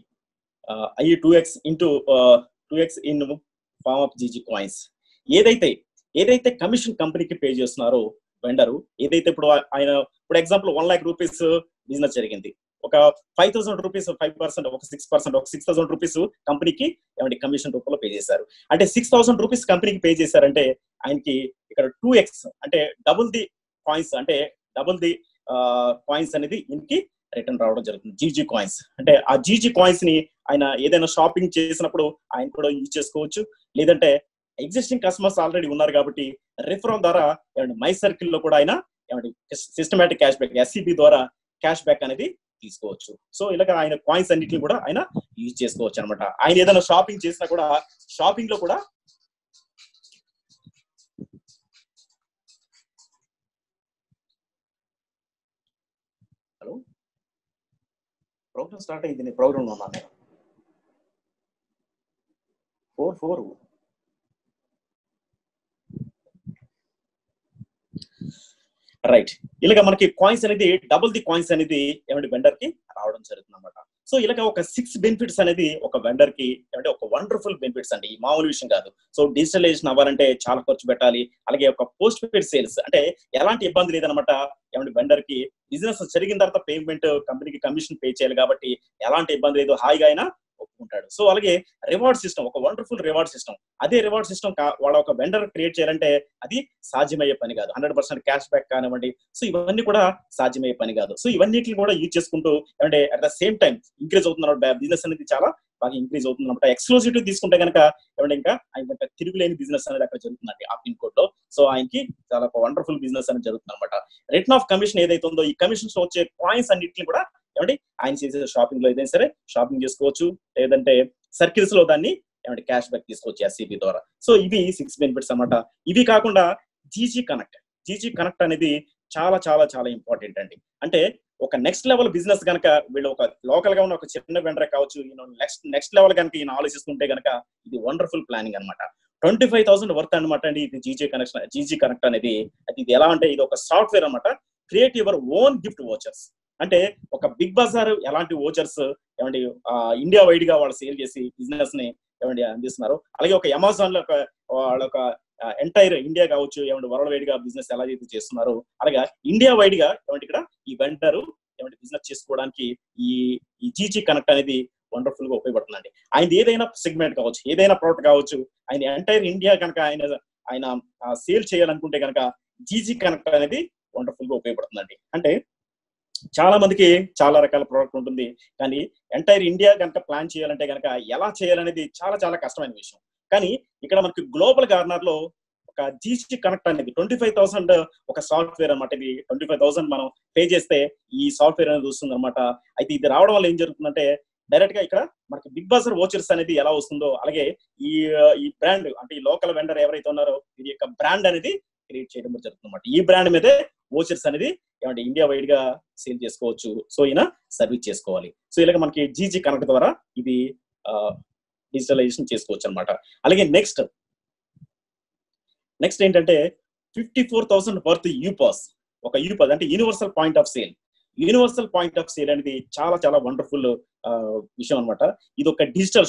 అయ్యి 2x in form of GG coins. ఏదైతే కమిషన్ కంపెనీకి పే చేస్తున్నారో వెండరు, ఏదైతే ఇప్పుడు ఆయన ఇప్పుడు ఎగ్జాంపుల్ 1 lakh రూపీస్ బిజినెస్ జరిగింది, ఒక 5,000 రూపీస్ 5%, ఒక 6%, ఒక 6,000 రూపీస్ కంపెనీకి ఏమంటే కమిషన్ రూపంలో పే చేశారు. అంటే 6,000 రూపీస్ కంపెనీకి పే చేశారంటే ఆయనకి ఇక్కడ 2x అంటే డబుల్ ది కాయిన్స్ అనేది ఇంకి రిటర్న్ రావడం జరుగుతుంది. జీజీ కాయిన్స్ అంటే ఆ జీజీ కాయిన్స్ ని ఆయన ఏదైనా షాపింగ్ చేసినప్పుడు ఆయన కూడా యూజ్ చేసుకోవచ్చు. లేదంటే ఎగ్జిస్టింగ్ కస్టమర్స్ ఆల్రెడీ ఉన్నారు కాబట్టి రిఫరల్ ద్వారా మై సర్కిల్ లో కూడా ఆయన సిస్టమేటిక్ క్యాష్ బ్యాక్ ఎస్సీబీ ద్వారా క్యాష్ బ్యాక్ అనేది తీసుకోవచ్చు. సో ఇలాగ ఆయన కాయిన్స్ అన్నిటిని కూడా ఆయన యూజ్ చేసుకోవచ్చు అనమాట. ఆయన ఏదైనా షాపింగ్ చేసినా కూడా షాపింగ్ లో కూడా హలో ప్రోగ్రామ్ స్టార్ట్ అయింది. నేను ప్రోగ్రామ్ ఉన్నాను నేను 4 రైట్. ఇలాగ మనకి కాయిన్స్ అనేది డబుల్ ది కాయిన్స్ అనేది వెండర్ కి రావడం జరుగుతుంది అనమాట. సో ఇలాగ ఒక 6 బెనిఫిట్స్ అనేది ఒక వెండర్ కి ఒక వండర్ఫుల్ బెనిఫిట్స్ అండి, ఈ మామూలు విషయం కాదు. సో డిజిటలైజేషన్ అవ్వాలంటే చాలా ఖర్చు పెట్టాలి. అలాగే ఒక పోస్ట్ పెయిడ్ సేల్స్ అంటే ఎలాంటి ఇబ్బంది లేదనమాట. వెండర్ కి బిజినెస్ జరిగిన తర్వాత పేమెంట్ కంపెనీకి కమిషన్ పే చేయాలి కాబట్టి ఎలాంటి ఇబ్బంది లేదు, హాయిగా అయినా ఒప్పుకుంటాడు. సో అలాగే రివార్డ్ సిస్టమ్, ఒక వండర్ఫుల్ రివార్డ్ సిస్టమ్. అదే రివార్డ్ సిస్టమ్ వాళ్ళ ఒక వెండర్ క్రియేట్ చేయాలంటే అది సాధ్యమయ్యే పని కాదు. 100% క్యాష్ బ్యాక్ కానివ్వండి, సో ఇవన్నీ కూడా సాధ్యమయ్యే పని కాదు. సో ఇవన్నిటిని కూడా యూజ్ చేసుకుంటూ at the same time increase అవుతున్న బిజినెస్ అనేది చాలా బాగా ఇంక్రీజ్ అవుతుంది అనమాట. ఎక్స్క్లూజివిటీ తీసుకుంటే కనుక ఇంకా ఆయన తిరుగులేని బిజినెస్ అనేది అక్కడ జరుగుతుందండి ఆ పిన్ కోడ్ లో. సో ఆయనకి చాలా వండర్ఫుల్ బిజినెస్ అనేది జరుగుతుంది అనమాట. రిటర్న్ ఆఫ్ కమిషన్ ఏదైతే ఉందో, ఈ కమిషన్స్ వచ్చే కాయిన్స్ అన్నింటిని కూడా ఆయన చేసే షాపింగ్ లో ఏదైనా సరే షాపింగ్ చేసుకోవచ్చు, లేదంటే సర్కిల్స్ లో దాన్ని క్యాష్ బ్యాక్ తీసుకోవచ్చు ఎస్సీబీ ద్వారా. సో ఇవి 6 బెనిఫిట్స్ అనమాట. ఇవి కాకుండా జీజీ కనెక్ట్ అనేది చాలా చాలా చాలా ఇంపార్టెంట్ అండి. అంటే ఒక నెక్స్ట్ లెవెల్ బిజినెస్ కనుక వీళ్ళు ఒక లోకల్ గా ఉన్న ఒక చిన్న వెండర్ కావచ్చు, నెక్స్ట్ లెవెల్ కనుక ఈయన ఆలోచిస్తుంటే కనుక ఇది వండర్ఫుల్ ప్లానింగ్ అనమాట. 25,000 వర్త్ అనమాట అండి ఇది జీజీ కనెక్ట్ అనేది. ఇది ఎలా అంటే ఇది ఒక సాఫ్ట్వేర్ అనమాట. Create your own gift vouchers అంటే ఒక బిగ్ బజార్ ఎలాంటి వోచర్స్ ఇండియా వైడ్ గా వాళ్ళు సేల్ చేసి బిజినెస్ ని అందిస్తున్నారు. అలాగే ఒక అమెజాన్ లో వాళ్ళొక ఎంటైర్ ఇండియా కావచ్చు వరల్డ్ వైడ్ గా బిజినెస్ ఎలా అయితే చేస్తున్నారు, అలాగే ఇండియా వైడ్ గా ఇక్కడ ఈ వెండర్ బిజినెస్ చేసుకోవడానికి ఈ జీజీ కనెక్ట్ అనేది వండర్ఫుల్ గా ఉపయోగపడుతుందండి. ఆయన ఏదైనా సెగ్మెంట్ కావచ్చు, ఏదైనా ప్రోడక్ట్ కావచ్చు, ఆయన ఎంటైర్ ఇండియా కనుక ఆయన సేల్ చేయాలనుకుంటే కనుక జీజీ కనెక్ట్ అనేది వండర్ఫుల్ గా ఉపయోగపడుతుందండి. అంటే చాలా మందికి చాలా రకాల ప్రోడక్ట్ ఉంటుంది, కానీ ఎంటైర్ ఇండియా కనుక ప్లాన్ చేయాలంటే కనుక ఎలా చేయాలనేది చాలా చాలా కష్టమైన విషయం. కానీ ఇక్కడ మనకి గ్లోబల్ కార్నర్ లో ఒక జీసీ కనెక్ట్ అనేది 25,000 ఒక సాఫ్ట్వేర్ అనమాట. ఇది 25,000 మనం పే చేస్తే ఈ సాఫ్ట్వేర్ అనేది వస్తుంది అనమాట. అయితే ఇది రావడం వల్ల ఏం జరుగుతుందంటే డైరెక్ట్ గా ఇక్కడ మనకి బిగ్ బజార్ వోచర్స్ అనేది ఎలా వస్తుందో, అలాగే ఈ బ్రాండ్ అంటే ఈ లోకల్ వెండర్ ఎవరైతే ఉన్నారో ఇది యొక్క బ్రాండ్ అనేది క్రియేట్ చేయడం జరుగుతుంది అనమాట. ఈ బ్రాండ్ మీదే వోచర్స్ అనేది ఇండియా వైడ్ గా సేల్ చేసుకోవచ్చు. సో ఈయన సర్వీస్ చేసుకోవాలి. సో ఇలాగ మనకి జీజీ కనెక్ట్ ద్వారా ఇది డిజిటలైజేషన్ చేసుకోవచ్చు అనమాట. అలాగే నెక్స్ట్ ఏంటంటే 54,000 వర్త్ యూపాస్. ఒక యూపాస్ అంటే యూనివర్సల్ పాయింట్ ఆఫ్ సేల్ అనేది చాలా చాలా వండర్ఫుల్ విషయం అనమాట. ఇది ఒక డిజిటల్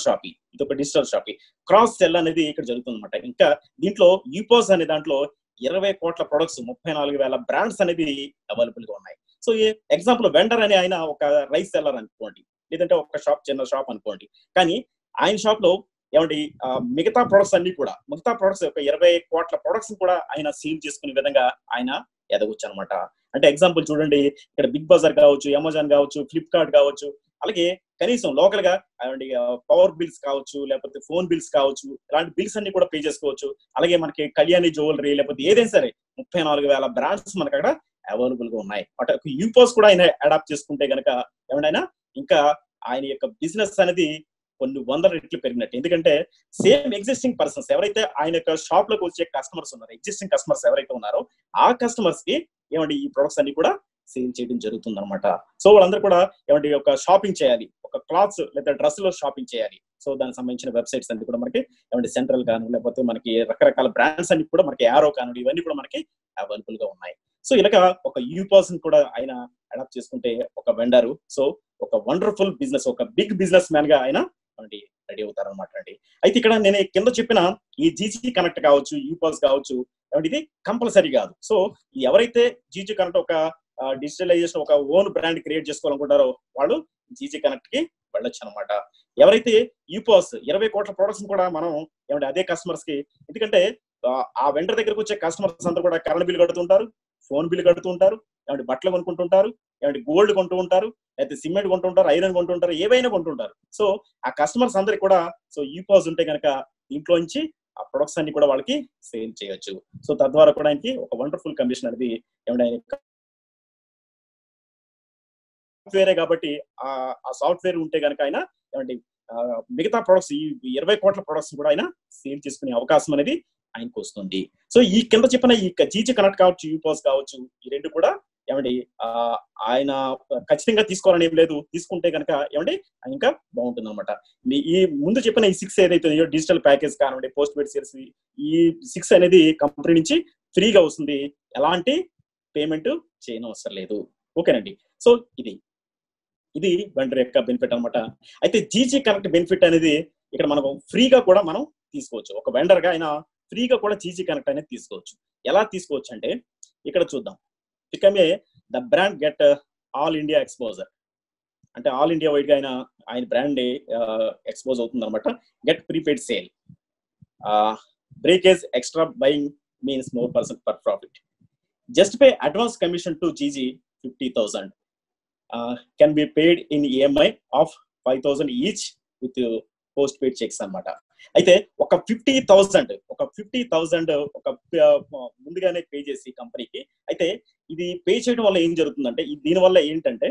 షాపింగ్ క్రాస్ సెల్ అనేది ఇక్కడ జరుగుతుంది అనమాట. ఇంకా దీంట్లో యూపాస్ అనే దాంట్లో 20 కోట్ల ప్రొడక్ట్స్, 34,000 బ్రాండ్స్ అనేది అవైలబుల్ గా ఉన్నాయి. సో ఎగ్జాంపుల్ వెండర్ అని ఆయన ఒక రైస్ సెల్లర్ అనుకోండి, లేదంటే ఒక చిన్న షాప్ అనుకోండి. కానీ ఆయన షాప్ లో మిగతా ప్రొడక్ట్స్ ఒక 20 కోట్ల ప్రొడక్ట్స్ కూడా ఆయన సేల్ చేసుకునే విధంగా ఆయన ఎదగొచ్చు అనమాట. అంటే ఎగ్జాంపుల్ చూడండి, ఇక్కడ బిగ్ బజార్ కావచ్చు, అమెజాన్ కావచ్చు, ఫ్లిప్కార్ట్ కావచ్చు, అలాగే కనీసం లోకల్ గా పవర్ బిల్స్ కావచ్చు, లేకపోతే ఫోన్ బిల్స్ కావచ్చు, ఇలాంటి బిల్స్ అన్ని కూడా పే చేసుకోవచ్చు. అలాగే మనకి కళ్యాణి జ్యువెలరీ లేకపోతే ఏదైనా సరే 34,000 బ్రాండ్స్ మనకు అక్కడ అవైలబుల్ గా ఉన్నాయి. అంటే యూపోస్ కూడా ఆయన అడాప్ట్ చేసుకుంటే కనుక ఇంకా ఆయన యొక్క బిజినెస్ అనేది కొన్ని 100 రెట్లు పెరిగినట్టు. ఎందుకంటే సేమ్ ఎగ్జిస్టింగ్ పర్సన్స్ ఎవరైతే ఆయన యొక్క షాప్ లోకి వచ్చే కస్టమర్స్ ఉన్నారో, ఎగ్జిస్టింగ్ కస్టమర్స్ ఎవరైతే ఉన్నారో ఆ కస్టమర్స్ కి ఈ ప్రొడక్ట్స్ అన్ని కూడా సేల్ చేయడం జరుగుతుంది అనమాట. సో వాళ్ళందరూ కూడా ఒక షాపింగ్ చేయాలి, ఒక క్లాత్స్ లేదా డ్రెస్ లో షాపింగ్ చేయాలి. సో దానికి సంబంధించిన వెబ్సైట్స్ అన్ని కూడా మనకి సెంట్రల్ కాను, లేకపోతే మనకి రకరకాల బ్రాండ్స్ అన్ని కూడా మనకి యారో కాను, ఇవన్నీ కూడా మనకి అవైలబుల్ గా ఉన్నాయి. సో ఇలాగ ఒక యూపాస్ కూడా ఆయన అడాప్ట్ చేసుకుంటే ఒక వెండర్, సో ఒక వండర్ఫుల్ బిజినెస్, ఒక బిగ్ బిజినెస్ మ్యాన్ గా ఆయన రెడీ అవుతారు అనమాట అండి. అయితే ఇక్కడ నేను కింద చెప్పిన ఈ జీజీ కనెక్ట్ కావచ్చు, యూపాస్ కావచ్చు, ఇది కంపల్సరీ కాదు. సో ఎవరైతే జీజీ కనెక్ట్ ఒక డిజిటలైజేషన్ ఒక ఓన్ బ్రాండ్ క్రియేట్ చేసుకోవాలనుకుంటారో వాళ్ళు జీజీ కనెక్ట్ కి వెళ్ళొచ్చు అనమాట. ఎవరైతే యూపాస్ 20 కోట్ల ప్రొడక్ట్స్ కూడా మనం అదే కస్టమర్స్ కి, ఎందుకంటే ఆ వెండర్ దగ్గరకు వచ్చే కస్టమర్స్ అందరూ కూడా కరెంట్ బిల్ కడుతుంటారు, ఫోన్ బిల్ కడుతుంటారు, బట్టలు కొనుక్కుంటుంటారు, ఏమంటే గోల్డ్ కొంటూ ఉంటారు, లేకపోతే సిమెంట్ కొంటూ ఉంటారు, ఐరన్ కొంటూ ఉంటారు, ఏవైనా కొంటుంటారు. సో ఆ కస్టమర్స్ అందరికి కూడా సో యూపాస్ ఉంటే కనుక ఇంట్లోంచి ఆ ప్రొడక్ట్స్ అన్ని కూడా వాళ్ళకి సేల్ చేయొచ్చు. సో తద్వారా కూడా ఆయనకి ఒక వండర్ఫుల్ కమిషన్ అనేది ఏమంటే సాఫ్ట్వేరే కాబట్టి ఆ సాఫ్ట్వేర్ ఉంటే కనుక ఆయన ఏమంటే మిగతా ప్రొడక్ట్స్ ఈ 20 కోట్ల ప్రొడక్ట్స్ కూడా ఆయన సేల్ చేసుకునే అవకాశం అనేది ఆయనకు వస్తుంది. సో ఈ కింద చెప్పిన ఈ జీజీ కనెక్ట్ కావచ్చు, యూపాస్ కావచ్చు, ఈ రెండు కూడా ఏమండి ఆయన ఖచ్చితంగా తీసుకోవాలని ఏం లేదు. తీసుకుంటే కనుక ఏమండి ఇంకా బాగుంటుంది అనమాట. ఈ ముందు చెప్పిన ఈ 6 ఏదైతే డిజిటల్ ప్యాకేజ్ కానివ్వండి, పోస్ట్ పెయిడ్ సేల్స్, ఈ 6 అనేది కంపెనీ నుంచి ఫ్రీగా వస్తుంది. ఎలాంటి పేమెంట్ చేయడం అవసరం లేదు. ఓకేనండి. సో ఇది వెండర్ యొక్క బెనిఫిట్ అనమాట. అయితే జీజీ కనెక్ట్ బెనిఫిట్ అనేది ఇక్కడ మనకు ఫ్రీగా కూడా మనం తీసుకోవచ్చు. ఒక వెండర్ గా ఆయన ఫ్రీగా కూడా జీజీ కనెక్ట్ అనేది తీసుకోవచ్చు. ఎలా తీసుకోవచ్చు అంటే ఇక్కడ చూద్దాం. Become the brand get all India exposure, అంటే ఆల్ ఇండియా వైడ్ గా ఆయన బ్రాండ్ ఎక్స్పోజ్ అవుతుంది అనమాట. Get prepaid sale, breakage extra buying means more % per profit. Just pay advance commission to GG 50,000. Can be paid in EMI of 5,000 each with post paid checks అనమాట. అయితే ఒక 50,000 ఒక ముందుగానే పే చేసి కంపెనీకి, అయితే ఇది పే చేయడం వల్ల ఏం జరుగుతుందంటే దీని వల్ల ఏంటంటే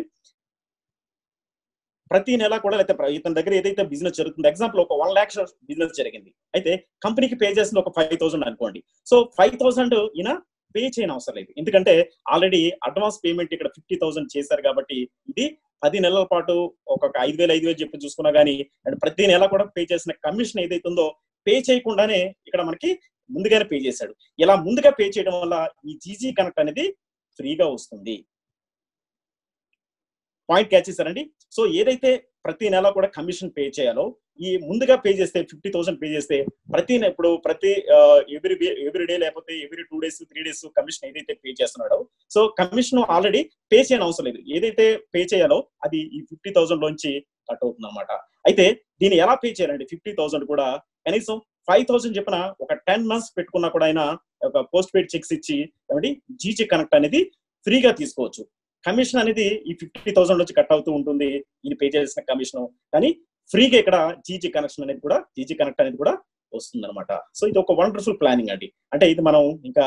ప్రతి నెల కూడా లేకపోతే ఇతని దగ్గర ఏదైతే బిజినెస్ జరుగుతుందో, ఎగ్జాంపుల్ ఒక 1 lakh బిజినెస్ జరిగింది, అయితే కంపెనీకి పే చేసింది ఒక 5,000 అనుకోండి. సో 5,000 ఈయన పే చేయని అవసరం లేదు, ఎందుకంటే ఆల్రెడీ అడ్వాన్స్ పేమెంట్ ఇక్కడ 50,000 చేశారు కాబట్టి ఇది 10 నెలల పాటు ఒక 5,000 చెప్పి చూసుకున్నా గానీ అండ్ ప్రతి నెల కూడా పే చేసిన కమిషన్ ఏదైతే ఉందో పే చేయకుండానే ఇక్కడ మనకి ముందుగానే పే చేశాడు. ఇలా ముందుగా పే చేయడం వల్ల ఈ జీజీ కనెక్ట్ అనేది ఫ్రీగా వస్తుంది. పాయింట్ క్యాచ్ చేశారండి. సో ఏదైతే ప్రతి నెల కూడా కమిషన్ పే చేయాలో ఈ ముందుగా పే చేస్తే 50,000 పే చేస్తే ప్రతి ఎవ్రీ డే లేకపోతే ఎవ్రీ 2 days 3 days కమిషన్ ఏదైతే పే చేస్తున్నాడో సో కమిషన్ ఆల్రెడీ పే చేయని అవసరం లేదు. ఏదైతే పే చేయాలో అది ఈ 50,000 లోంచి కట్ అవుతుంది అనమాట. అయితే దీన్ని ఎలా పే చేయాలండి? 50,000 కూడా కనీసం 5,000 చెప్పిన ఒక 10 months పెట్టుకున్నా కూడా ఆయన ఒక పోస్ట్ పెయిడ్ చెక్స్ ఇచ్చి ఏమండి జీజీ కనెక్ట్ అనేది ఫ్రీగా తీసుకోవచ్చు. కమిషన్ అనేది ఈ 50,000 నుంచి కట్ అవుతూ ఉంటుంది, ఇది పే చేసిన కమిషన్, కానీ ఫ్రీగా ఇక్కడ జీజీ కనెక్ట్ అనేది కూడా వస్తుంది అనమాట. సో ఇది ఒక వండర్ఫుల్ ప్లానింగ్ అండి. అంటే ఇది మనం ఇంకా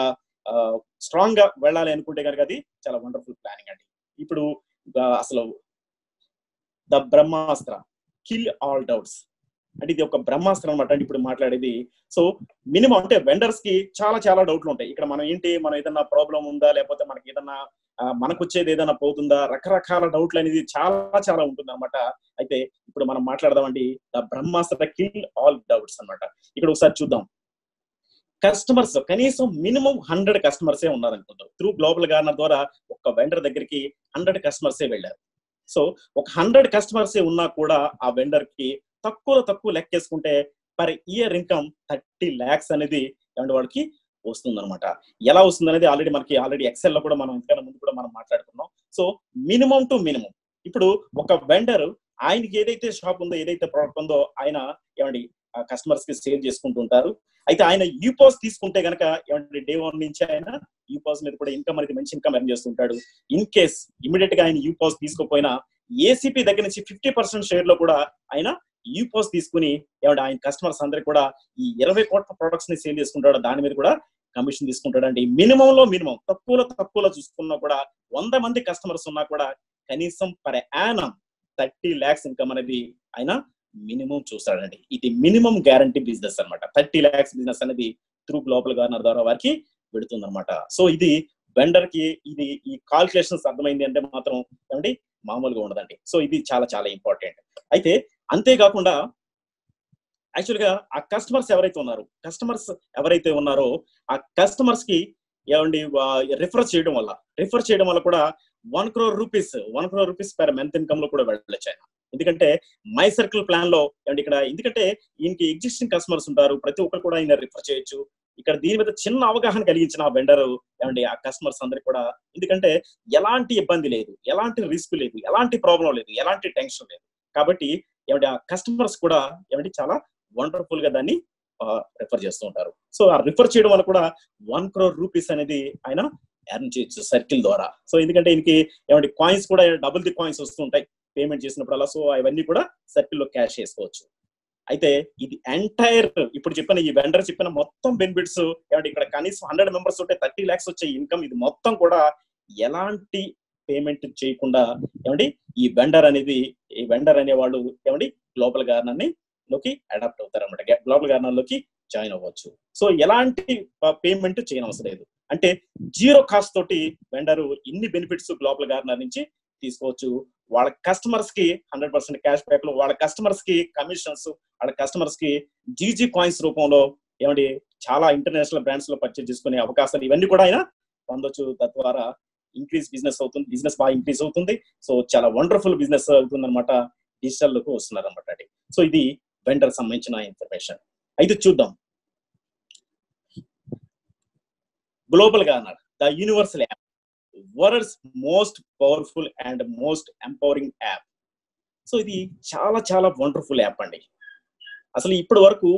స్ట్రాంగ్ గా వెళ్ళాలి అనుకుంటే కనుక అది చాలా వండర్ఫుల్ ప్లానింగ్ అండి. ఇప్పుడు అసలు the Brahmastra kill all doubts అంటే ఇది ఒక బ్రహ్మాస్త్రం అనమాట అండి ఇప్పుడు మాట్లాడేది. సో మినిమం అంటే వెండర్స్ కి చాలా డౌట్లు ఉంటాయి. ఇక్కడ మనం ఏదైనా ప్రాబ్లం ఉందా, లేకపోతే మనకి ఏదన్నా మనకు వచ్చేది ఏదైనా పోతుందా, రకరకాల డౌట్లు అనేది చాలా ఉంటుంది అనమాట. అయితే ఇప్పుడు మనం మాట్లాడదామండి the Brahmastra kill all doubts అనమాట. ఇక్కడ ఒకసారి చూద్దాం. కస్టమర్స్ కనీసం మినిమం 100 కస్టమర్సే ఉన్నారనుకుంటారు. త్రూ గ్లోబల్ గార్నర్ ద్వారా ఒక వెండర్ దగ్గరికి 100 కస్టమర్సే వెళ్ళారు. సో ఒక 100 కస్టమర్సే ఉన్నా కూడా ఆ వెండర్ కి తక్కువ లెక్కేసుకుంటే పర్ ఇయర్ ఇన్కమ్ 30 lakhs అనేది ఏమంటే వాడికి వస్తుంది అనమాట. ఎలా వస్తుంది అనేది ఆల్రెడీ ఎక్సెల్ లో కూడా మనం ఇంతకన్నా ముందు కూడా మనం మాట్లాడుకున్నాం. సో మినిమం టు మినిమం ఇప్పుడు ఒక వెండర్ ఆయనకి ఏదైతే షాప్ ఉందో, ఏదైతే ప్రోడక్ట్ ఉందో ఆయన ఏమండి కస్టమర్స్ కి సేల్ చేసుకుంటూ ఉంటారు. అయితే ఆయన యూపాస్ తీసుకుంటే కనుక ఏమంటే డే 1 నుంచి ఆయన యూపాస్ మీద కూడా ఇన్కమ్ అనేది మంచి ఇన్కమ్ ఎర్న్ చేస్తుంటాడు. ఇన్ కేస్ ఇమీడియట్ గా ఆయన యూపాస్ తీసుకోపోయినా ఏసీపీ దగ్గర నుంచి 50% షేర్ లో కూడా ఆయన యూపాస్ తీసుకుని ఏమంటే ఆయన కస్టమర్స్ అందరికి కూడా ఈ 20 కోట్ల ప్రొడక్ట్స్ ని సేల్ చేసుకుంటాడు, దాని మీద కూడా కమిషన్ తీసుకుంటాడు. అంటే మినిమం తక్కువలో చూసుకున్నా కూడా 100 మంది కస్టమర్స్ ఉన్నా కూడా కనీసం పర్ యానం 30 lakhs ఇన్కమ్ అనేది ఆయన మినిమం చూస్తాడండి. ఇది మినిమం గ్యారంటీ బిజినెస్ అనమాట. 30 lakhs బిజినెస్ అనేది త్రూ గ్లోబల్ గార్నర్ ద్వారా వారికి పెడుతుంది అనమాట. సో ఇది వెండర్ కి ఈ కాల్కులేషన్స్ అర్థమైంది అంటే మాత్రం ఏమండి మామూలుగా ఉండదండి. సో ఇది చాలా ఇంపార్టెంట్. అయితే అంతేకాకుండా యాక్చువల్ గా ఆ కస్టమర్స్ ఎవరైతే ఉన్నారో ఆ కస్టమర్స్ కి ఏమండి రిఫర్ చేయడం వల్ల కూడా 1 crore rupees per month income లో కూడా వెళ్ళొచ్చు ఆయన. ఎందుకంటే మై సర్కిల్ ప్లాన్ లో ఇక్కడ ఎందుకంటే ఈయనకి ఎగ్జిస్టింగ్ కస్టమర్స్ ఉంటారు, ప్రతి ఒక్కరు కూడా ఆయన రిఫర్ చేయొచ్చు. ఇక్కడ దీని మీద చిన్న అవగాహన కలిగించిన ఆ వెండర్ ఏమండి ఆ కస్టమర్స్ అందరికి కూడా, ఎందుకంటే ఎలాంటి ఇబ్బంది లేదు, ఎలాంటి రిస్క్ లేదు, ఎలాంటి ప్రాబ్లం లేదు, ఎలాంటి టెన్షన్ లేదు. కాబట్టి ఏమంటే ఆ కస్టమర్స్ కూడా ఏమంటే చాలా వండర్ఫుల్ గా దాన్ని రిఫర్ చేస్తూ ఉంటారు. సో ఆ రిఫర్ చేయడం వల్ల కూడా 1 crore rupees అనేది ఆయన ఎర్న్ చేయొచ్చు సర్కిల్ ద్వారా. సో ఎందుకంటే దీనికి ఏమంటే కాయిన్స్ కూడా డబుల్ ది కాయిన్స్ వస్తుంటాయి పేమెంట్ చేసినప్పుడు అలా. సో అవన్నీ కూడా సర్కిల్లో క్యాష్ చేసుకోవచ్చు. అయితే ఇది ఎంటైర్ ఇప్పుడు చెప్పిన ఈ వెండర్ చెప్పిన మొత్తం బెనిఫిట్స్ ఏమంటే ఇక్కడ కనీసం 100 మెంబర్స్ ఉంటే 30 lakhs వచ్చే ఇన్కమ్ ఇది మొత్తం కూడా ఎలాంటి పేమెంట్ చేయకుండా ఏమండి ఈ వెండర్ అనేవాళ్ళు ఏమండి గ్లోబల్ గార్నర్ లోకి అడాప్ట్ అవుతారు అనమాట. గ్లోబల్ గార్నర్ లోకి జాయిన్ అవ్వచ్చు. సో ఎలాంటి పేమెంట్ చేయనవసరం లేదు. అంటే జీరో కాస్ట్ తోటి వెండర్ ఇన్ని బెనిఫిట్స్ గ్లోబల్ గార్నర్ నుంచి తీసుకోవచ్చు. వాళ్ళ కస్టమర్స్ కి 100% క్యాష్ బ్యాక్ లో, వాళ్ళ కస్టమర్స్ కి కమిషన్స్, వాళ్ళ కస్టమర్స్ కి జీజీ కాయిన్స్ రూపంలో ఏమండి చాలా ఇంటర్నేషనల్ బ్రాండ్స్ లో పర్చేజ్ చేసుకునే అవకాశాలు ఇవన్నీ కూడా ఆయన పొందొచ్చు. తద్వారా బిజినెస్ అవుతుంది, బిజినెస్ బాగా ఇంక్రీజ్ అవుతుంది. సో చాలా వండర్ఫుల్ బిజినెస్ అవుతుంది అనమాట. డిజిటల్ లోకి వస్తున్నారు అనమాట అది. సో ఇది వెండర్ సంబంధించిన ఇన్ఫర్మేషన్. అయితే చూద్దాం global garner the universal app, world's most powerful and most empowering app. So ఇది చాలా చాలా వండర్ఫుల్ యాప్ అండి. అసలు ఇప్పటి వరకు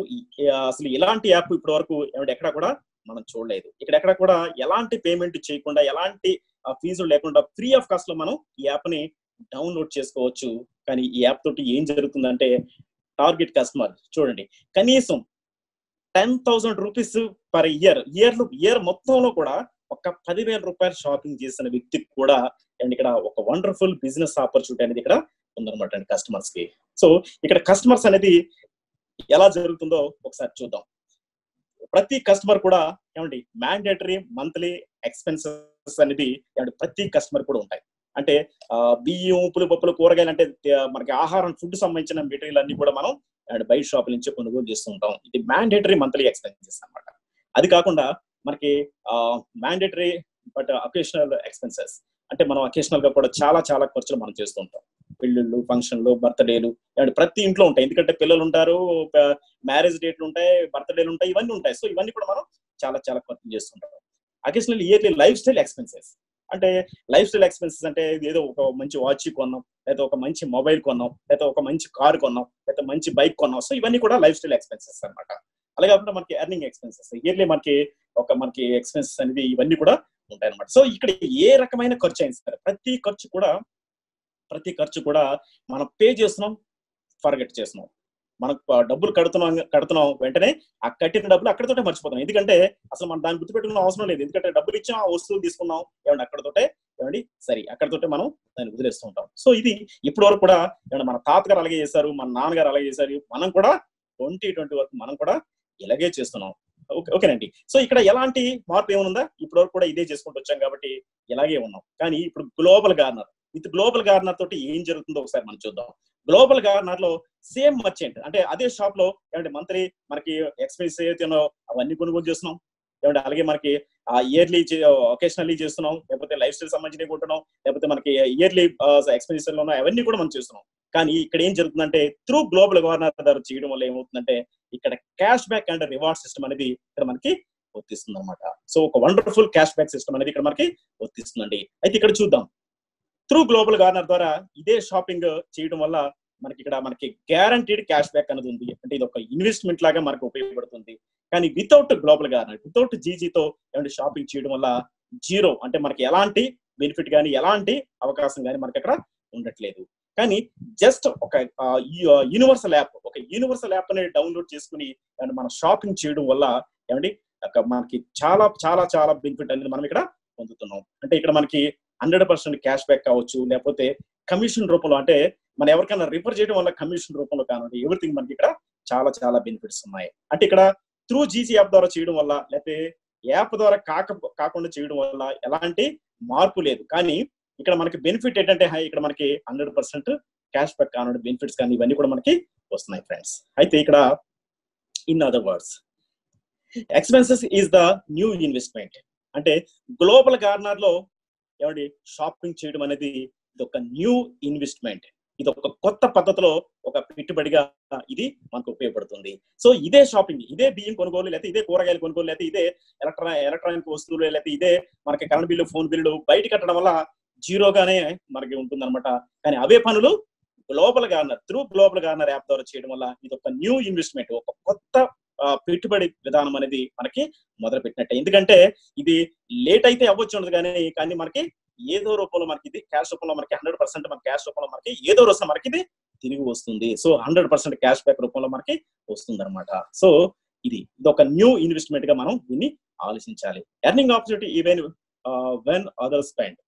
అసలు ఇలాంటి యాప్ ఇప్పటి వరకు ఎక్కడ కూడా మనం చూడలేదు. ఎక్కడ కూడా ఎలాంటి పేమెంట్ చేయకుండా, ఎలాంటి ఫీజులు లేకుండా ఫ్రీ ఆఫ్ కాస్ట్ లో మనం ఈ యాప్ ని డౌన్లోడ్ చేసుకోవచ్చు. కానీ ఈ యాప్ తోటి ఏం జరుగుతుందంటే టార్గెట్ కస్టమర్ చూడండి కనీసం 10,000 రూపీస్ పర్ ఇయర్ మొత్తంలో కూడా ఒక 10,000 రూపాయలు షాపింగ్ చేసిన వ్యక్తికి కూడా అండ్ ఇక్కడ ఒక వండర్ఫుల్ బిజినెస్ ఆపర్చునిటీ అనేది ఇక్కడ ఉందన్నమాట అండి కస్టమర్స్ కి. సో ఇక్కడ కస్టమర్స్ అనేది ఎలా జరుగుతుందో ఒకసారి చూద్దాం. ప్రతి కస్టమర్ కూడా ఏమండి మ్యాండేటరీ మంత్లీ ఎక్స్పెన్సెస్ అనేది ఏమంటే ప్రతి కస్టమర్ కూడా ఉంటాయి. అంటే బియ్యం, ఉప్పులు, పప్పులు, కూరగాయలు అంటే మనకి ఆహారం ఫుడ్ సంబంధించిన మెటీరియల్ అన్ని కూడా మనం బయట షాపుల నుంచి కొనుగోలు చేస్తూ ఉంటాం. ఇది మ్యాండేటరీ మంత్లీ ఎక్స్పెన్సెస్ అన్నమాట. అది కాకుండా మనకి మ్యాండేటరీ బట్ అకేషనల్ ఎక్స్పెన్సెస్ అంటే మనం అకేషనల్ గా కూడా చాలా చాలా ఖర్చులు మనం చేస్తూ ఉంటాం. పెళ్ళిళ్ళు, ఫంక్షన్లు, బర్త్డేలు ప్రతి ఇంట్లో ఉంటాయి. ఎందుకంటే పిల్లలు ఉంటారు, మ్యారేజ్ డేట్లు ఉంటాయి, బర్త్డేలు ఉంటాయి, ఇవన్నీ ఉంటాయి. సో ఇవన్నీ కూడా మనం చాలా చాలా ఖర్చులు చేస్తుంటాం. Occasional yearly life style expenses అంటే లైఫ్ స్టైల్ ఎక్స్పెన్సెస్ అంటే ఏదో ఒక మంచి వాచ్ కొన్నాం, లేదా ఒక మంచి మొబైల్ కొన్నాం, లేదా ఒక మంచి కార్ కొన్నాం, లేదా మంచి బైక్ కొన్నాం. సో ఇవన్నీ కూడా లైఫ్ స్టైల్ ఎక్స్పెన్సెస్ అనమాట. అలాగే కాకుండా మనకి ఎర్నింగ్ ఎక్స్పెన్సెస్ ఇయర్లీ మనకి ఎక్స్పెన్సెస్ అనేది ఇవన్నీ కూడా ఉంటాయి అనమాట. సో ఇక్కడ ఏ రకమైన ఖర్చు అయినా సరే ప్రతి ఖర్చు కూడా మనం పే చేస్తున్నాం, ఫర్గెట్ చేస్తున్నాం. మనకు డబ్బులు కడుతున్నాం వెంటనే ఆ కట్టిన డబ్బులు అక్కడతోటే మర్చిపోతాం. ఎందుకంటే అసలు మనం దాన్ని గుర్తుపెట్టుకున్న అవసరం లేదు. ఎందుకంటే డబ్బులు ఇచ్చాం, ఆ వస్తువులు తీసుకున్నాం, అక్కడతోటే అక్కడతోటే మనం దాన్ని వదిలేస్తూ ఉంటాం. సో ఇది ఇప్పటి వరకు కూడా మన తాతగారు అలాగే చేశారు, మన నాన్నగారు అలాగే చేశారు, మనం కూడా 2020 వరకు మనం కూడా ఇలాగే చేస్తున్నాం. ఓకేనండి. సో ఇక్కడ ఎలాంటి మార్పు ఏముందా? ఇప్పటి వరకు కూడా ఇదే చేసుకుంటూ వచ్చాం కాబట్టి ఇలాగే ఉన్నాం. కానీ ఇప్పుడు గ్లోబల్ గార్నర్ తోటి ఏం జరుగుతుందో ఒకసారి మనం చూద్దాం. గ్లోబల్ గార్నర్ లో సేమ్ మర్చెంట్ అంటే అదే షాప్ లో మంత్లీ మనకి ఎక్స్పెన్స్ ఏదైతే అవన్నీ కొనుగోలు చేస్తున్నాం. అలాగే మనకి ఇయర్లీ ఒకేషనల్లీ చేస్తున్నాం, లేకపోతే లైఫ్ స్టైల్ సంబంధించి కొంటున్నాం, లేకపోతే మనకి ఇయర్లీ ఎక్స్పెన్సెస్ లో అవన్నీ కూడా మనం చేస్తున్నాం. కానీ ఇక్కడ ఏం జరుగుతుందంటే త్రూ గ్లోబల్ గార్నర్ ద్వారా చేయడం వల్ల ఏమవుతుందంటే ఇక్కడ cash back and reward system అనేది ఇక్కడ మనకి వర్తిస్తుంది అనమాట. సో ఒక వండర్ఫుల్ క్యాష్ బ్యాక్ సిస్టమ్ అనేది ఇక్కడ మనకి వర్తిస్తుందండి. అయితే ఇక్కడ చూద్దాం త్రూ గ్లోబల్ గార్నర్ ద్వారా ఇదే షాపింగ్ చేయడం వల్ల మనకి గ్యారంటీడ్ క్యాష్ బ్యాక్ అనేది ఉంది. అంటే ఇది ఒక ఇన్వెస్ట్మెంట్ లాగా మనకు ఉపయోగపడుతుంది. కానీ వితౌట్ గ్లోబల్ గార్నర్, వితౌట్ జీజీతో షాపింగ్ చేయడం వల్ల జీరో అంటే మనకి ఎలాంటి బెనిఫిట్ కానీ ఎలాంటి అవకాశం కానీ మనకి అక్కడ ఉండట్లేదు. కానీ జస్ట్ ఒక యూనివర్సల్ యాప్ అనేది డౌన్లోడ్ చేసుకుని మనం షాపింగ్ చేయడం వల్ల మనకి చాలా చాలా చాలా బెనిఫిట్ అనేది మనం ఇక్కడ పొందుతున్నాం. అంటే ఇక్కడ మనకి 100% క్యాష్ బ్యాక్ కావచ్చు, లేకపోతే కమిషన్ రూపంలో అంటే మనం ఎవరికైనా రిఫర్ చేయడం వల్ల కమిషన్ రూపంలో కానివ్వండి, ఎవ్రీథింగ్ మనకి ఇక్కడ చాలా చాలా బెనిఫిట్స్ ఉన్నాయి. అంటే ఇక్కడ త్రూ జీసీ యాప్ ద్వారా చేయడం వల్ల లేకపోతే యాప్ ద్వారా కాకుండా చేయడం వల్ల ఎలాంటి మార్పు లేదు. కానీ ఇక్కడ మనకి బెనిఫిట్ ఏంటంటే ఇక్కడ మనకి 100% క్యాష్ బ్యాక్ కానివ్వండి, బెనిఫిట్స్ కానీ ఇవన్నీ కూడా మనకి వస్తున్నాయి ఫ్రెండ్స్. అయితే ఇక్కడ in other words expenses is the new investment. అంటే గ్లోబల్ గార్నర్ లో షాపింగ్ చేయడం అనేది ఇది ఒక న్యూ ఇన్వెస్ట్మెంట్. ఇది ఒక కొత్త పద్ధతిలో ఒక పెట్టుబడిగా ఇది మనకు ఉపయోగపడుతుంది. సో ఇదే షాపింగ్, ఇదే బియ్యం కొనుగోలు, లేకపోతే ఇదే కూరగాయలు కొనుగోలు, లేకపోతే ఇదే ఎలక్ట్రానిక్ వస్తువులు, లేకపోతే ఇదే మనకి కరెంట్ బిల్లు, ఫోన్ బిల్లు బయట కట్టడం వల్ల జీరోగానే మనకి ఉంటుంది అనమాట. కానీ అవే పనులు త్రూ గ్లోబల్ గార్నర్ యాప్ ద్వారా చేయడం వల్ల ఇది ఒక న్యూ ఇన్వెస్ట్మెంట్, ఒక కొత్త పెట్టుబడి విధానం అనేది మనకి మొదలు పెట్టినట్టే. ఎందుకంటే ఇది లేట్ అయితే అవ్వచ్చు ఉండదు కానీ మనకి ఏదో రూపంలో మనకి ఇది క్యాష్ రూపంలో మనకి 100% మన క్యాష్ రూపంలో మనకి ఏదో రోజున మనకి ఇది తిరిగి వస్తుంది. సో 100% క్యాష్ బ్యాక్ రూపంలో మనకి వస్తుంది అనమాట. సో ఇది ఒక న్యూ ఇన్వెస్ట్మెంట్ గా మనం దీన్ని ఆలోచించాలి. Earning opportunity even when other spend.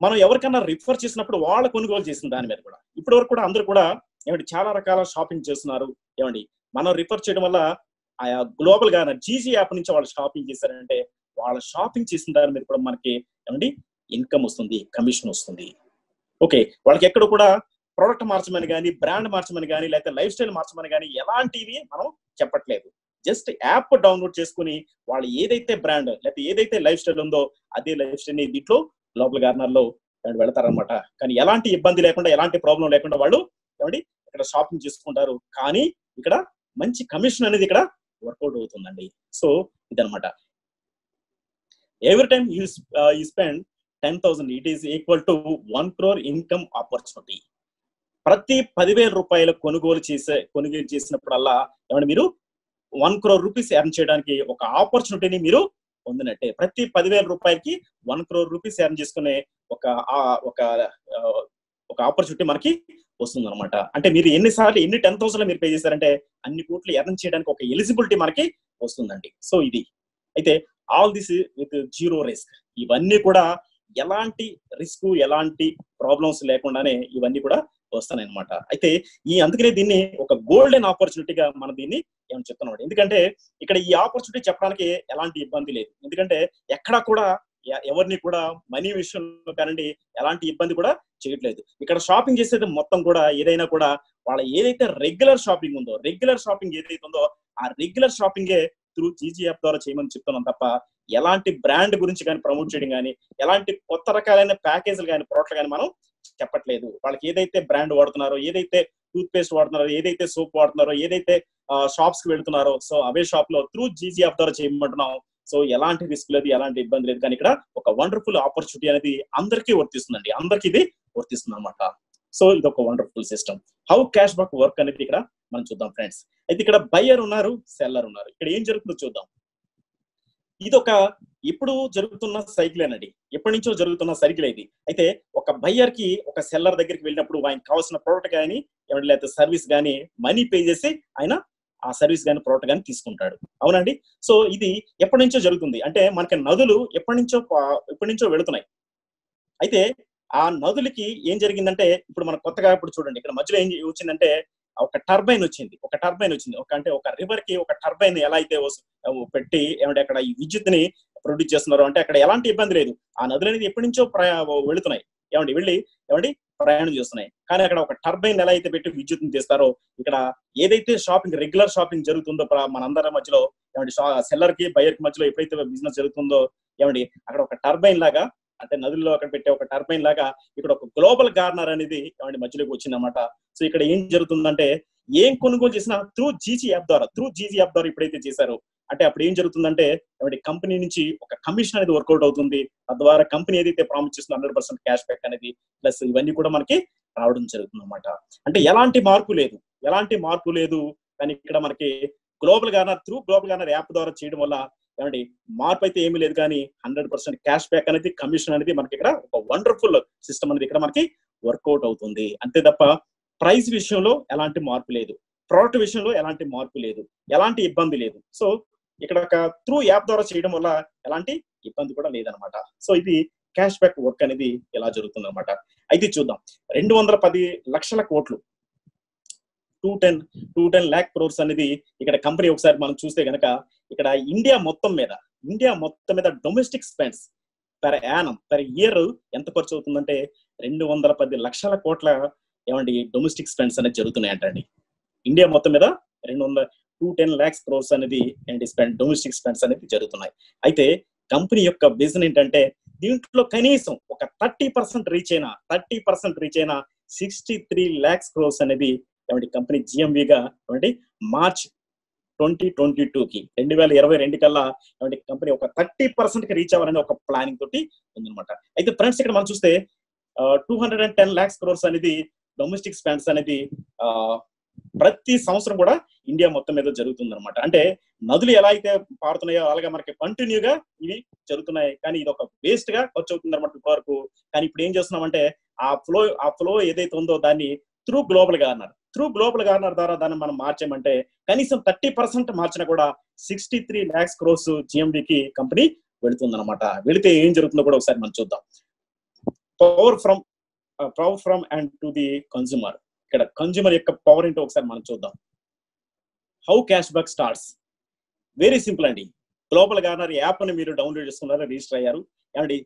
మనం ఎవరికన్నా రిఫర్ చేసినప్పుడు వాళ్ళ కొనుగోలు చేసిన దాని మీద కూడా ఇప్పటి వరకు కూడా అందరూ కూడా ఏమంటే చాలా రకాల షాపింగ్ చేస్తున్నారు. ఏమండి మనం రిఫర్ చేయడం వల్ల ఆయా గ్లోబల్ గా జీజీ యాప్ నుంచి వాళ్ళు షాపింగ్ చేశారంటే వాళ్ళ షాపింగ్ చేసిన దాని మీద కూడా మనకి ఏమండి ఇన్కమ్ వస్తుంది, కమిషన్ వస్తుంది. ఓకే, వాళ్ళకి ఎక్కడ కూడా ప్రోడక్ట్ మార్చమని కానీ, బ్రాండ్ మార్చమని కానీ, లేకపోతే లైఫ్ స్టైల్ మార్చమని కానీ ఎలాంటివి మనం చెప్పట్లేదు. జస్ట్ యాప్ డౌన్లోడ్ చేసుకుని వాళ్ళు ఏదైతే బ్రాండ్ లేకపోతే ఏదైతే లైఫ్ స్టైల్ ఉందో అదే లైఫ్ స్టైల్ ని దీంట్లో గ్లోబల్ గార్నర్ లో వెళతారనమాట. కానీ ఎలాంటి ఇబ్బంది లేకుండా, ఎలాంటి ప్రాబ్లం లేకుండా వాళ్ళు ఏమండి ఇక్కడ షాపింగ్ చేసుకుంటారు. కానీ ఇక్కడ మంచి కమిషన్ అనేది ఇక్కడ వర్కౌట్ అవుతుందండి. సో ఇదనమాట. Every time you spend 10,000 it is equal to 1 crore income opportunity. ప్రతి 10,000 రూపాయల కొనుగోలు చేసినప్పుడల్లా ఏమంటే మీరు 1 crore రూపీస్ ఎర్న్ చేయడానికి ఒక ఆపర్చునిటీని మీరు పొందినట్టే. ప్రతి 10,000 రూపాయలకి 1 crore రూపీస్ ఎర్న్ చేసుకునే ఒక ఆపర్చునిటీ మనకి వస్తుంది అనమాట. అంటే మీరు ఎన్ని 10,000 మీరు పే చేశారంటే అన్ని కోట్లు ఎర్న్ చేయడానికి ఒక ఎలిజిబిలిటీ మనకి వస్తుందండి. సో ఇది అయితే all this with zero risk. ఇవన్నీ కూడా ఎలాంటి రిస్క్, ఎలాంటి ప్రాబ్లమ్స్ లేకుండానే ఇవన్నీ కూడా వస్తాయి అనమాట. అయితే అందుకనే దీన్ని ఒక గోల్డెన్ ఆపర్చునిటీగా మనం దీన్ని ఏమని చెప్తున్నాం. ఎందుకంటే ఇక్కడ ఈ ఆపర్చునిటీ చెప్పడానికి ఎలాంటి ఇబ్బంది లేదు. ఎందుకంటే ఎక్కడా కూడా ఎవరిని కూడా మనీ విషయంలో కానండి ఎలాంటి ఇబ్బంది కూడా చేయట్లేదు. ఇక్కడ షాపింగ్ చేసేది మొత్తం కూడా ఏదైనా కూడా వాళ్ళ ఏదైతే రెగ్యులర్ షాపింగ్ ఉందో, రెగ్యులర్ షాపింగ్ ఏదైతే ఉందో ఆ రెగ్యులర్ షాపింగే త్రూ జీజీ యాప్ ద్వారా చేయమని చెప్తున్నాం తప్ప ఎలాంటి బ్రాండ్ గురించి కానీ ప్రమోట్ చేయడం కానీ, ఎలాంటి కొత్త రకాలైన ప్యాకేజీలు కానీ, ప్రోడక్ట్లు కానీ మనం చెప్పట్లేదు. వాళ్ళకి ఏదైతే బ్రాండ్ వాడుతున్నారో, ఏదైతే టూత్ పేస్ట్ వాడుతున్నారో, ఏదైతే సోప్ వాడుతున్నారో, ఏదైతే షాప్స్ కి వెళ్తున్నారో సో అవే షాప్ లో త్రూ జీజీ యాప్ ద్వారా చేయమంటున్నాం. సో ఎలాంటి రిస్క్ లేదు, ఎలాంటి ఇబ్బంది లేదు. కానీ ఇక్కడ ఒక వండర్ఫుల్ ఆపర్చునిటీ అనేది అందరికీ వర్తిస్తుందండి. అందరికీ ఇది వర్తిస్తుంది అనమాట. సో ఇది ఒక wonderful system. How cash back work అనేది ఇక్కడ మనం చూద్దాం ఫ్రెండ్స్. అయితే ఇక్కడ బయ్యర్ ఉన్నారు, సెల్లర్ ఉన్నారు. ఇక్కడ ఏం జరుగుతుందో చూద్దాం. ఇది ఇప్పుడు జరుగుతున్న సైకిల్ అండి. ఎప్పటి నుంచో జరుగుతున్న సైకిల్ ఇది. అయితే ఒక బయ్యర్ కి ఒక సెల్లర్ దగ్గరికి వెళ్ళినప్పుడు ఆయనకు కావాల్సిన ప్రోడక్ట్ కానీ లేకపోతే సర్వీస్ కానీ మనీ పే చేసి ఆయన ఆ సర్వీస్ కానీ ప్రోడక్ట్ కానీ తీసుకుంటాడు. అవునండి. సో ఇది ఎప్పటి నుంచో జరుగుతుంది. అంటే మనకి నదులు ఎప్పటి నుంచో వెళుతున్నాయి. అయితే ఆ నదులకి ఏం జరిగిందంటే ఇప్పుడు మన కొత్తగా ఇప్పుడు చూడండి ఇక్కడ మధ్యలో ఏం వచ్చిందంటే ఒక టర్బైన్ వచ్చింది. అంటే ఒక రివర్ కి ఒక టర్బైన్ ఎలా అయితే పెట్టి ఏమంటే అక్కడ ఈ విద్యుత్ ని ప్రొడ్యూస్ చేస్తున్నారు. అంటే అక్కడ ఎలాంటి ఇబ్బంది లేదు. ఆ నదులు అనేది ఎప్పటి నుంచో వెళుతున్నాయి. వెళ్ళి ప్రయాణం చేస్తున్నాయి. కానీ అక్కడ ఒక టర్బైన్ ఎలా అయితే పెట్టి విద్యుత్ ని తీస్తారో ఇక్కడ ఏదైతే షాపింగ్ రెగ్యులర్ షాపింగ్ జరుగుతుందో మనందరి మధ్యలో సెల్లర్ కి బయర్ కి మధ్యలో ఎప్పుడైతే బిజినెస్ జరుగుతుందో అక్కడ ఒక టర్బైన్ లాగా అంటే నదుల్లో అక్కడ పెట్టే ఒక టర్బైన్ లాగా ఇక్కడ ఒక గ్లోబల్ గార్నర్ అనేది మధ్యలోకి వచ్చిందన్నమాట. సో ఇక్కడ ఏం జరుగుతుందంటే ఏం కొనుగోలు చేసినా త్రూ జీజీ యాప్ ద్వారా ఎప్పుడైతే చేశారో అంటే అప్పుడు ఏం జరుగుతుందంటే కంపెనీ నుంచి ఒక కమిషన్ అనేది వర్కౌట్ అవుతుంది. తద్వారా కంపెనీ ఏదైతే ప్రామిస్ చేస్తుందో 100% క్యాష్ బ్యాక్ అనేది ప్లస్ ఇవన్నీ కూడా మనకి రావడం జరుగుతుంది అన్నమాట. అంటే ఎలాంటి మార్పు లేదు. కానీ ఇక్కడ మనకి గ్లోబల్ గార్నర్ యాప్ ద్వారా చేయడం వల్ల మార్పు అయితే ఏమీ లేదు. కానీ 100% క్యాష్ బ్యాక్ అనేది, కమిషన్ అనేది మనకి ఇక్కడ ఒక వండర్ఫుల్ సిస్టమ్ అనేది ఇక్కడ మనకి వర్కౌట్ అవుతుంది. అంతే తప్ప ప్రైస్ విషయంలో ఎలాంటి మార్పు లేదు, ప్రోడక్ట్ విషయంలో ఎలాంటి మార్పు లేదు, ఎలాంటి ఇబ్బంది లేదు. సో ఇక్కడ ఒక త్రూ యాప్ ద్వారా చేయడం వల్ల ఎలాంటి ఇబ్బంది కూడా లేదనమాట. సో ఇది క్యాష్ బ్యాక్ వర్క్ అనేది ఎలా జరుగుతుంది అనమాట. అయితే చూద్దాం. 210 లక్షల కోట్లు 210 lakh crores అనేది ఇక్కడ కంపెనీ ఒకసారి మనం చూస్తే గనక ఇక్కడ ఇండియా మొత్తం మీద డొమెస్టిక్ స్పెండ్స్ పర్ ఇయర్ ఎంత ఖర్చు అవుతుందంటే 210 లక్షల కోట్ల డొమెస్టిక్ స్పెండ్స్ అనేది జరుగుతున్నాయి అంటండి. ఇండియా మొత్తం మీద 210 lakhs crores అనేది డొమెస్టిక్ స్పెండ్స్ అనేది జరుగుతున్నాయి. అయితే కంపెనీ యొక్క విజన్ ఏంటంటే దీంట్లో కనీసం ఒక 30% రీచ్ అయినా 63 lakhs crores అనేది కంపెనీ జిఎంవిగా మార్చ్ 2022కి 2022 కల్లా కంపెనీ ఒక 30% కి రీచ్ అవ్వాలని ఒక ప్లానింగ్ తోటి ఉందన్నమాట. అయితే ఫ్రెండ్స్ ఇక్కడ మనం చూస్తే 210 lakhs crores అనేది డొమెస్టిక్ స్పెండ్స్ అనేది ప్రతి సంవత్సరం కూడా ఇండియా మొత్తం మీద జరుగుతుంది అనమాట. అంటే నదులు ఎలా అయితే పారుతున్నాయో అలాగే మనకి కంటిన్యూగా ఇవి జరుగుతున్నాయి. కానీ ఇది ఒక వేస్ట్ గా ఖర్చు అవుతుంది అనమాట ఇప్పటివరకు. కానీ ఇప్పుడు ఏం చేస్తున్నామంటే ఆ ఫ్లో ఏదైతే ఉందో దాన్ని త్రూ గ్లోబల్ గార్నర్ ద్వారా దాన్ని మనం మార్చామంటే కనీసం 30% మార్చినా కూడా 63 lakhs crores జిఎండికి కంపెనీ వెళుతుంది అనమాట. వెళితే ఏం జరుగుతుందో కూడా ఒకసారి మనం చూద్దాం. Power from and to the consumer. ఇక్కడ కన్స్యూమర్ యొక్క పవర్ ఏంటో ఒకసారి మనం చూద్దాం. How cash back starts. Very simple అండి. గ్లోబల్ గార్నర్ యాప్ ని మీరు డౌన్లోడ్ చేసుకున్నారు, రిజిస్టర్ అయ్యారు. ఏమండి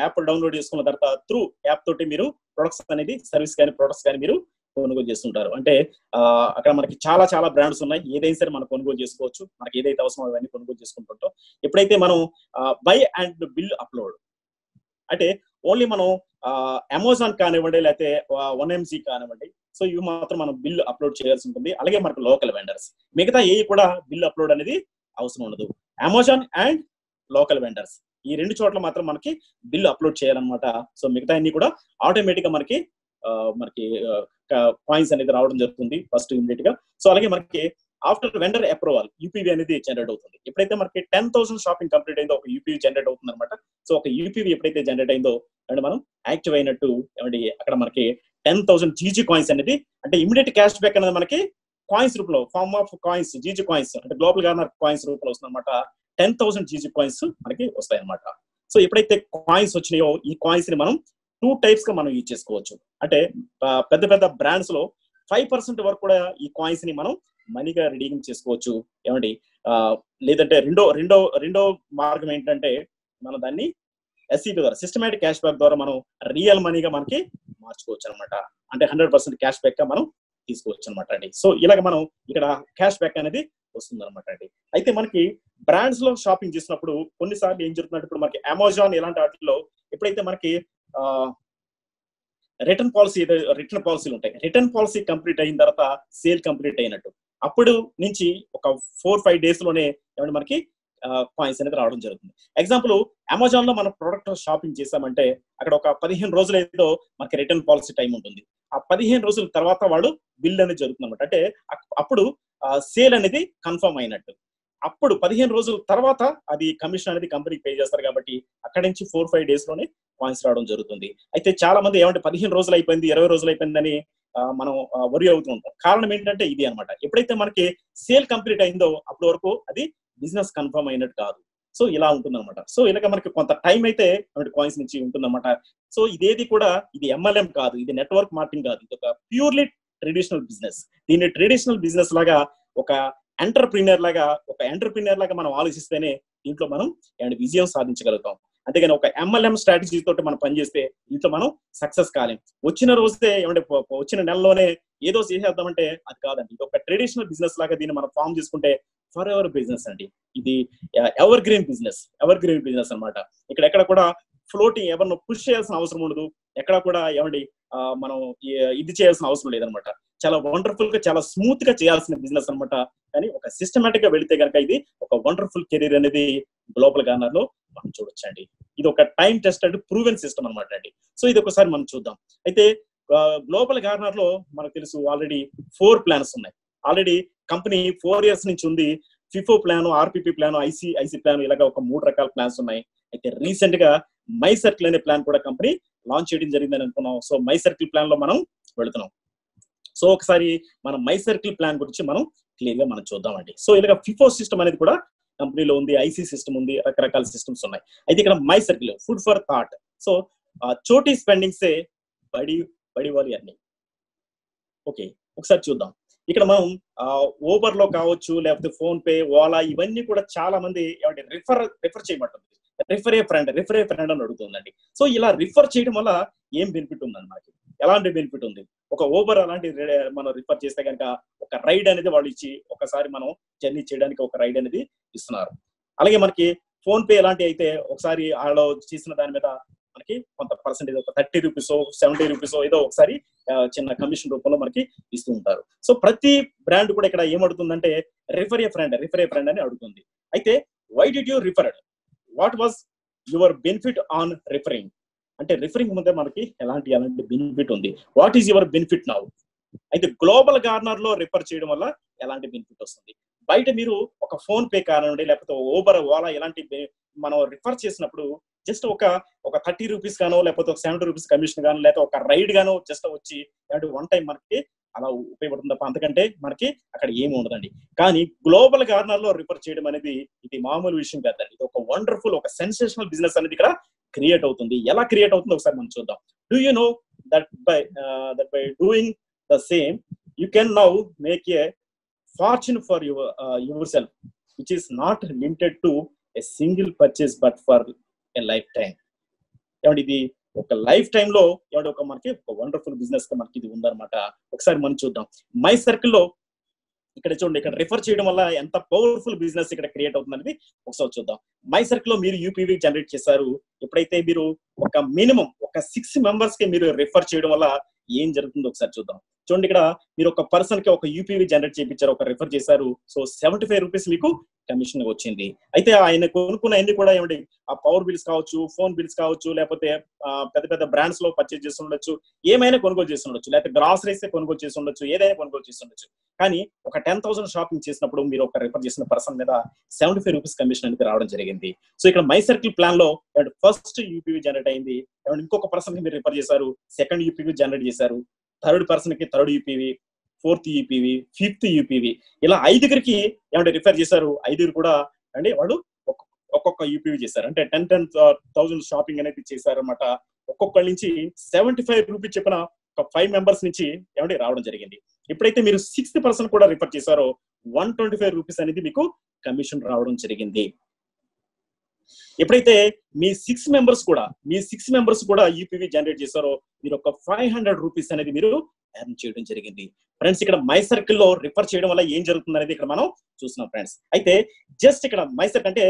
యాప్ డౌన్లోడ్ చేసుకున్న తర్వాత త్రూ యాప్ తోటి మీరు ప్రొడక్ట్స్ అనేది సర్వీస్ కానీ ప్రొడక్ట్స్ కానీ మీరు కొనుగోలు చేస్తుంటారు. అంటే అక్కడ మనకి చాలా చాలా బ్రాండ్స్ ఉన్నాయి. ఏదైనా సరే మనం కొనుగోలు చేసుకోవచ్చు. మనకి ఏదైతే అవసరమో అవన్నీ కొనుగోలు చేసుకుంటుంటాం. ఎప్పుడైతే మనం బై అండ్ బిల్ అప్లోడ్ అంటే ఓన్లీ మనం అమెజాన్ కానివ్వండి, లేకపోతే 1mg కానివ్వండి, సో ఇవి మాత్రం మనం బిల్ అప్లోడ్ చేయాల్సి ఉంటుంది. అలాగే మనకు లోకల్ వెండర్స్, మిగతా ఏ కూడా బిల్ అప్లోడ్ అనేది అవసరం ఉండదు. అమెజాన్ అండ్ లోకల్ వెండర్స్ ఈ రెండు చోట్ల మాత్రం మనకి బిల్ అప్లోడ్ చేయాలన్నమాట. సో మిగతా అన్ని కూడా ఆటోమేటిక్ గా మనకి కాయిన్స్ అనేది రావడం జరుగుతుంది ఫస్ట్ ఇమీడియట్ గా. సో అలాగే మనకి ఆఫ్టర్ వెండర్ అప్రూవల్ యూపీవీ అనేది జనరేట్ అవుతుంది. ఎప్పుడైతే మనకి 10,000 షాపింగ్ కంప్లీట్ అయిందో ఒక యూపీవీ జనరేట్ అవుతుంది అనమాట. సో ఒక యూపీవీ ఎప్పుడైతే జనరేట్ అయిందో అండ్ మనం యాక్టివ్ అయినట్టు ఏమండి అక్కడ మనకి 10,000 జీజీ కాయిన్స్ అనేది అంటే ఇమీడియట్ క్యాష్ బ్యాక్ అనేది మనకి కాయిన్స్ రూపంలో form of coins GG coins అంటే గ్లోబల్ గార్నర్ కాయిన్స్ రూపంలో వస్తుంది అనమాట. 10,000 జీజీ కాయిన్స్ మనకి వస్తాయి అనమాట. సో ఎప్పుడైతే కాయిన్స్ వచ్చినాయో ఈ కాయిన్స్ ని మనం 2 types గా మనం యూజ్ చేసుకోవచ్చు. అంటే పెద్ద పెద్ద బ్రాండ్స్ లో 5% వరకు కూడా ఈ కాయిన్స్ ని మనం మనీగా రిడీమ్ చేసుకోవచ్చు. ఏమండి లేదంటే రెండో మార్గం ఏంటంటే మనం దాన్ని ఎస్ఈపీ ద్వారా సిస్టమేటిక్ క్యాష్ బ్యాక్ ద్వారా మనం రియల్ మనీగా మనకి మార్చుకోవచ్చు అనమాట. అంటే 100% క్యాష్ బ్యాక్ గా మనం తీసుకోవచ్చు అనమాట అండి. సో ఇలాగ మనం ఇక్కడ క్యాష్ బ్యాక్ అనేది వస్తుంది అనమాట అండి. అయితే మనకి బ్రాండ్స్ లో షాపింగ్ చేసినప్పుడు కొన్నిసార్లు ఏం జరుగుతుందంటే ఇప్పుడు మనకి అమెజాన్ ఇలాంటి వాటిల్లో ఎప్పుడైతే మనకి రిటర్న్ పాలసీలు ఉంటాయి. రిటర్న్ పాలసీ కంప్లీట్ అయిన తర్వాత సేల్ కంప్లీట్ అయినట్టు అప్పుడు నుంచి ఒక 4-5 days లోనే ఏమంటే మనకి కాయిన్స్ అనేది రావడం జరుగుతుంది. ఎగ్జాంపుల్ అమెజాన్ లో మనం ప్రొడక్ట్ షాపింగ్ చేసామంటే అక్కడ ఒక 15 రోజులు ఏదో మనకి రిటర్న్ పాలసీ టైం ఉంటుంది. ఆ 15 రోజుల తర్వాత వాళ్ళు బిల్ అనేది జరుగుతుంది అనమాట. అంటే అప్పుడు సేల్ అనేది కన్ఫర్మ్ అయినట్టు. అప్పుడు 15 రోజుల తర్వాత అది కమిషన్ అనేది కంపెనీకి పే చేస్తారు కాబట్టి అక్కడి నుంచి 4-5 days లోనే కాయిన్స్ రావడం జరుగుతుంది. అయితే చాలా మంది ఏమంటే 15 రోజులు అయిపోయింది 20 రోజులు అయిపోయిందని మనం వరి అవుతూ ఉంటాం. కారణం ఏంటంటే ఇది అనమాట. ఎప్పుడైతే మనకి సేల్ కంప్లీట్ అయిందో అప్పటి వరకు అది బిజినెస్ కన్ఫర్మ్ అయినట్టు కాదు. సో ఇలా ఉంటుంది అనమాట. సో ఇలాగ మనకి కొంత టైం అయితే కాయిన్స్ నుంచి ఉంటుందన్నమాట. సో ఇదేది కూడా ఇది ఎంఎల్ఎం కాదు, ఇది నెట్వర్క్ మార్కెటింగ్ కాదు, ఇది ఒక ప్యూర్లీ ట్రెడిషనల్ బిజినెస్. దీన్ని ట్రెడిషనల్ బిజినెస్ లాగా ఒక ఎంటర్ప్రీనియర్ లాగా మనం ఆలోచిస్తేనే దీంట్లో మనం విజయం సాధించగలుగుతాం. అంతేగాని ఒక ఎంఎల్ఎం స్ట్రాటజీ తోటి మనం పనిచేస్తే దీంట్లో మనం సక్సెస్ కాలేం. వచ్చిన రోజే వచ్చిన నెలలోనే ఏదో చేసేద్దామంటే అది కాదండి. ఇది ఒక ట్రెడిషనల్ బిజినెస్ లాగా దీన్ని మనం ఫామ్ చేసుకుంటే ఫర్ ఎవర్ బిజినెస్ అండి. ఇది ఎవర్ గ్రీన్ బిజినెస్ అనమాట. ఎక్కడ కూడా ఫ్లోటింగ్ ఎవరిని పుష్ చేయాల్సిన అవసరం ఉండదు. ఎక్కడ కూడా మనం ఇది చేయాల్సిన అవసరం లేదనమాట. చాలా వండర్ఫుల్ గా చాలా స్మూత్ గా చేయాల్సిన బిజినెస్ అనమాట. కానీ ఒక సిస్టమేటిక్ గా వెళితే కనుక ఇది ఒక వండర్ఫుల్ కెరీర్ అనేది గ్లోబల్ గార్నర్ లో మనం చూడొచ్చండి. ఇది ఒక టైం టెస్టెడ్ ప్రూవెన్ సిస్టమ్ అనమాట అండి. సో ఇది ఒకసారి మనం చూద్దాం. అయితే గ్లోబల్ గార్నర్ లో మనకు తెలుసు ఆల్రెడీ 4 plans ఉన్నాయి. ఆల్రెడీ కంపెనీ 4 years నుంచి ఉంది. FIFO plan, RPP plan, IC plan ఇలాగా ఒక 3 రకాల ప్లాన్స్ ఉన్నాయి. అయితే రీసెంట్ గా మై సర్కిల్ అనే ప్లాన్ కూడా కంపెనీ లాంచ్ చేయడం జరిగిందని అనుకున్నాం. సో మై సర్కిల్ ప్లాన్ లో మనం వెళుతున్నాం. సో ఒకసారి మనం మై సర్కిల్ ప్లాన్ గురించి మనం క్లియర్ గా మనం చూద్దామండి. సో ఇలాగ ఫిఫో సిస్టమ్ అనేది కూడా కంపెనీలో ఉంది, ఐసీ సిస్టమ్ ఉంది, రకరకాల సిస్టమ్స్ ఉన్నాయి. అయితే ఇక్కడ my circle food for thought. So చోటీ స్పెండింగ్సే బడి వారి అన్ని. ఓకే ఒకసారి చూద్దాం. ఇక్కడ మనం ఓబర్ లో కావచ్చు, లేకపోతే ఫోన్ పే, ఓలా ఇవన్నీ కూడా చాలా మంది రిఫర్ చేయమంటుంది. రిఫర్ ఏ ఫ్రెండ్ అని అడుగుతుందండి. సో ఇలా రిఫర్ చేయడం వల్ల ఏం బెనిఫిట్ ఉందండి మనకి? ఎలాంటి బెనిఫిట్ ఉంది? ఒక ఓబర్ అలాంటి మనం రిఫర్ చేస్తే కనుక ఒక రైడ్ అనేది వాళ్ళు ఇచ్చి ఒకసారి మనం జర్నీ చేయడానికి ఒక రైడ్ అనేది ఇస్తున్నారు. అలాగే మనకి ఫోన్ పే ఎలాంటి అయితే ఒకసారి వాళ్ళు చేసిన దాని మీద మనకి కొంత పర్సెంటేజ్ ఒక 30 rupees 70 rupees ఏదో ఒకసారి చిన్న కమిషన్ రూపంలో మనకి ఇస్తూ ఉంటారు. సో ప్రతి బ్రాండ్ కూడా ఇక్కడ ఏమడుతుందంటే రిఫర్ ఏ ఫ్రెండ్ అని అడుగుతుంది. అయితే why did you referred? What was your benefit on referring? అంటే రిఫరింగ్ ముందే మనకి ఎలాంటి బెనిఫిట్ ఉంది. What is your benefit now? అయితే గ్లోబల్ గార్నర్ లో రిఫర్ చేయడం వల్ల ఎలాంటి బెనిఫిట్ వస్తుంది? బయట మీరు ఒక ఫోన్ పే కానివ్వండి, లేకపోతే ఊబర్, ఓలా ఇలాంటి మనం రిఫర్ చేసినప్పుడు జస్ట్ ఒక 30 రూపీస్ గానో, లేకపోతే ఒక 70 రూపీస్ కమిషన్ గానో, లేకపోతే ఒక రైడ్ గానో జస్ట్ వచ్చి వన్ టైం మనకి అలా ఉపయోగపడుతుంది తప్ప అంతకంటే మనకి అక్కడ ఏమి ఉండదండి. కానీ గ్లోబల్ గార్నర్ లో రిఫర్ చేయడం అనేది ఇది మామూలు విషయం కాదండి. ఇది ఒక వండర్ఫుల్, ఒక సెన్సేషనల్ బిజినెస్ అనేది ఇక్కడ క్రియేట్ అవుతుంది. ఎలా క్రియేట్ అవుతుందో ఒకసారి మనం చూద్దాం. Do you know that by doing the same you can now make a fortune for yourself, which is not limited to a single purchase but for a lifetime. ఇది ఒక లైఫ్ టైమ్ లో ఒక మనకి ఒక వండర్ఫుల్ బిజినెస్ గా మనకి ఇది ఉందన్నమాట. ఒకసారి మనం చూద్దాం. మై సర్కిల్ లో ఇక్కడ చూడండి, ఇక్కడ రిఫర్ చేయడం వల్ల ఎంత పవర్ఫుల్ బిజినెస్ ఇక్కడ క్రియేట్ అవుతుంది అనేది ఒకసారి చూద్దాం. మై సర్కిల్ లో మీరు యూపీవీ జనరేట్ చేశారు. ఎప్పుడైతే మీరు ఒక మినిమం ఒక 6 మెంబర్స్ కి మీరు రిఫర్ చేయడం వల్ల ఏం జరుగుతుందో ఒకసారి చూద్దాం. చూడండి, ఇక్కడ మీరు ఒక పర్సన్ కి ఒక యూపీవీ జనరేట్ చేయించారు, ఒక రిఫర్ చేశారు. సో 75 రూపీస్ మీకు కమిషన్ వచ్చింది. అయితే ఆయన కొనుక్కున్న అన్ని కూడా ఏమండి, ఆ పవర్ బిల్స్ కావచ్చు, ఫోన్ బిల్స్ కావచ్చు, లేకపోతే పెద్ద పెద్ద బ్రాండ్స్ లో పర్చేజ్ చేసి ఉండొచ్చు, ఏమైనా కొనుగోలు చేసి ఉండొచ్చు, లేకపోతే గ్రాసరీస్ కొనుగోలు చేసి ఉండొచ్చు, ఏదైనా కొనుగోలు చేసి ఉండొచ్చు. కానీ ఒక 10,000 షాపింగ్ చేసినప్పుడు మీరు ఒక రిఫర్ చేసిన పర్సన్ మీద 75 రూపీస్ కమిషన్ అనేది రావడం జరిగింది. సో ఇక్కడ మై సర్కిల్ ప్లాన్ లో ఫస్ట్ యూపీవీ జనరేట్ అయింది. ఇంకొక పర్సన్ కి మీరు రిఫర్ చేశారు, సెకండ్ యూపీవీ జనరేట్ చేశారు, థర్డ్ పర్సన్ కి third UPV, fourth UPV, fifth UPV, ఇలా 5గురికి రిఫర్ చేశారు. 5గురు కూడా వాళ్ళు ఒక్కొక్క యూపీవీ చేశారు. అంటే 10,000 షాపింగ్ అనేది చేశారు అనమాట. ఒక్కొక్కరి నుంచి 75 రూపీస్ చెప్పిన ఒక 5 మెంబర్స్ నుంచి రావడం జరిగింది. ఎప్పుడైతే మీరు 6th పర్సన్ కూడా రిఫర్ చేశారో 125 రూపీస్ అనేది మీకు కమిషన్ రావడం జరిగింది. ఎప్పుడైతే మీ 6 మెంబర్స్ కూడా యూపీవీ జనరేట్ చేశారో మీరు ఒక 500 రూపీస్ అనేది మీరు ఎర్న్ చేయడం జరిగింది. ఫ్రెండ్స్, ఇక్కడ మై సర్కిల్ లో రిఫర్ చేయడం వల్ల ఏం జరుగుతుంది అనేది ఇక్కడ మనం చూస్తున్నాం ఫ్రెండ్స్. అయితే జస్ట్ ఇక్కడ మై సర్కిల్ అంటే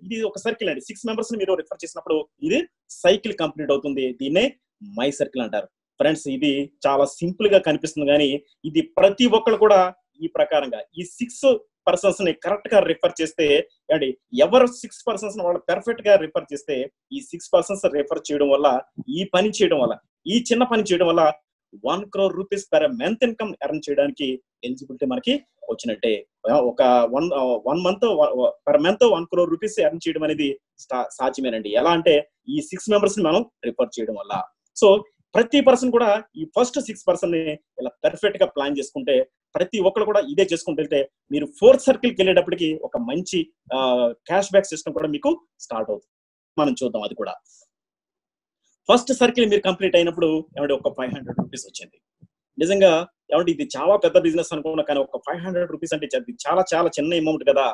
ఇది ఒక సర్కిల్ అండి. 6 మెంబర్స్ ని మీరు రిఫర్ చేసినప్పుడు ఇది సైకిల్ కంప్లీట్ అవుతుంది. దీన్నే మై సర్కిల్ అంటారు. ఫ్రెండ్స్, ఇది చాలా సింపుల్ గా కనిపిస్తుంది, కానీ ఇది ప్రతి ఒక్కరు కూడా ఈ ప్రకారంగా ఈ 6 పర్సన్స్ ని కరెక్ట్ గా రిఫర్ చేస్తే ఎవరు 6 పర్సన్స్ వాళ్ళు పెర్ఫెక్ట్ గా రిఫర్ చేస్తే ఈ 6 పర్సన్స్ రిఫర్ చేయడం వల్ల, ఈ పని చేయడం వల్ల, ఈ చిన్న పని చేయడం వల్ల 1 crore rupees per month income earn చేయడానికి ఎలిజిబిలిటీ మనకి వచ్చినట్టే. ఒక one month per month 1 crore rupees earn చేయడం అనేది సాధ్యమేనండి. ఎలా అంటే ఈ 6 మెంబర్స్ ని మనం రిఫర్ చేయడం వల్ల. సో ప్రతి పర్సన్ కూడా ఈ ఫస్ట్ 6 పర్సన్ ని ఇలా పెర్ఫెక్ట్ గా ప్లాన్ చేసుకుంటే, ప్రతి ఒక్కరు కూడా ఇదే చేసుకుంటూ వెళ్తే మీరు 4th సర్కిల్కి వెళ్ళేటప్పటికి ఒక మంచి క్యాష్ బ్యాక్ సిస్టమ్ కూడా మీకు స్టార్ట్ అవుతుంది. మనం చూద్దాం అది కూడా. ఫస్ట్ సర్కిల్ మీరు కంప్లీట్ అయినప్పుడు ఒక 500 రూపీస్ వచ్చింది. నిజంగా ఇది చాలా పెద్ద బిజినెస్ అనుకున్నా, కానీ ఒక 500 రూపీస్ అంటే చాలా చాలా చిన్న అమౌంట్ కదా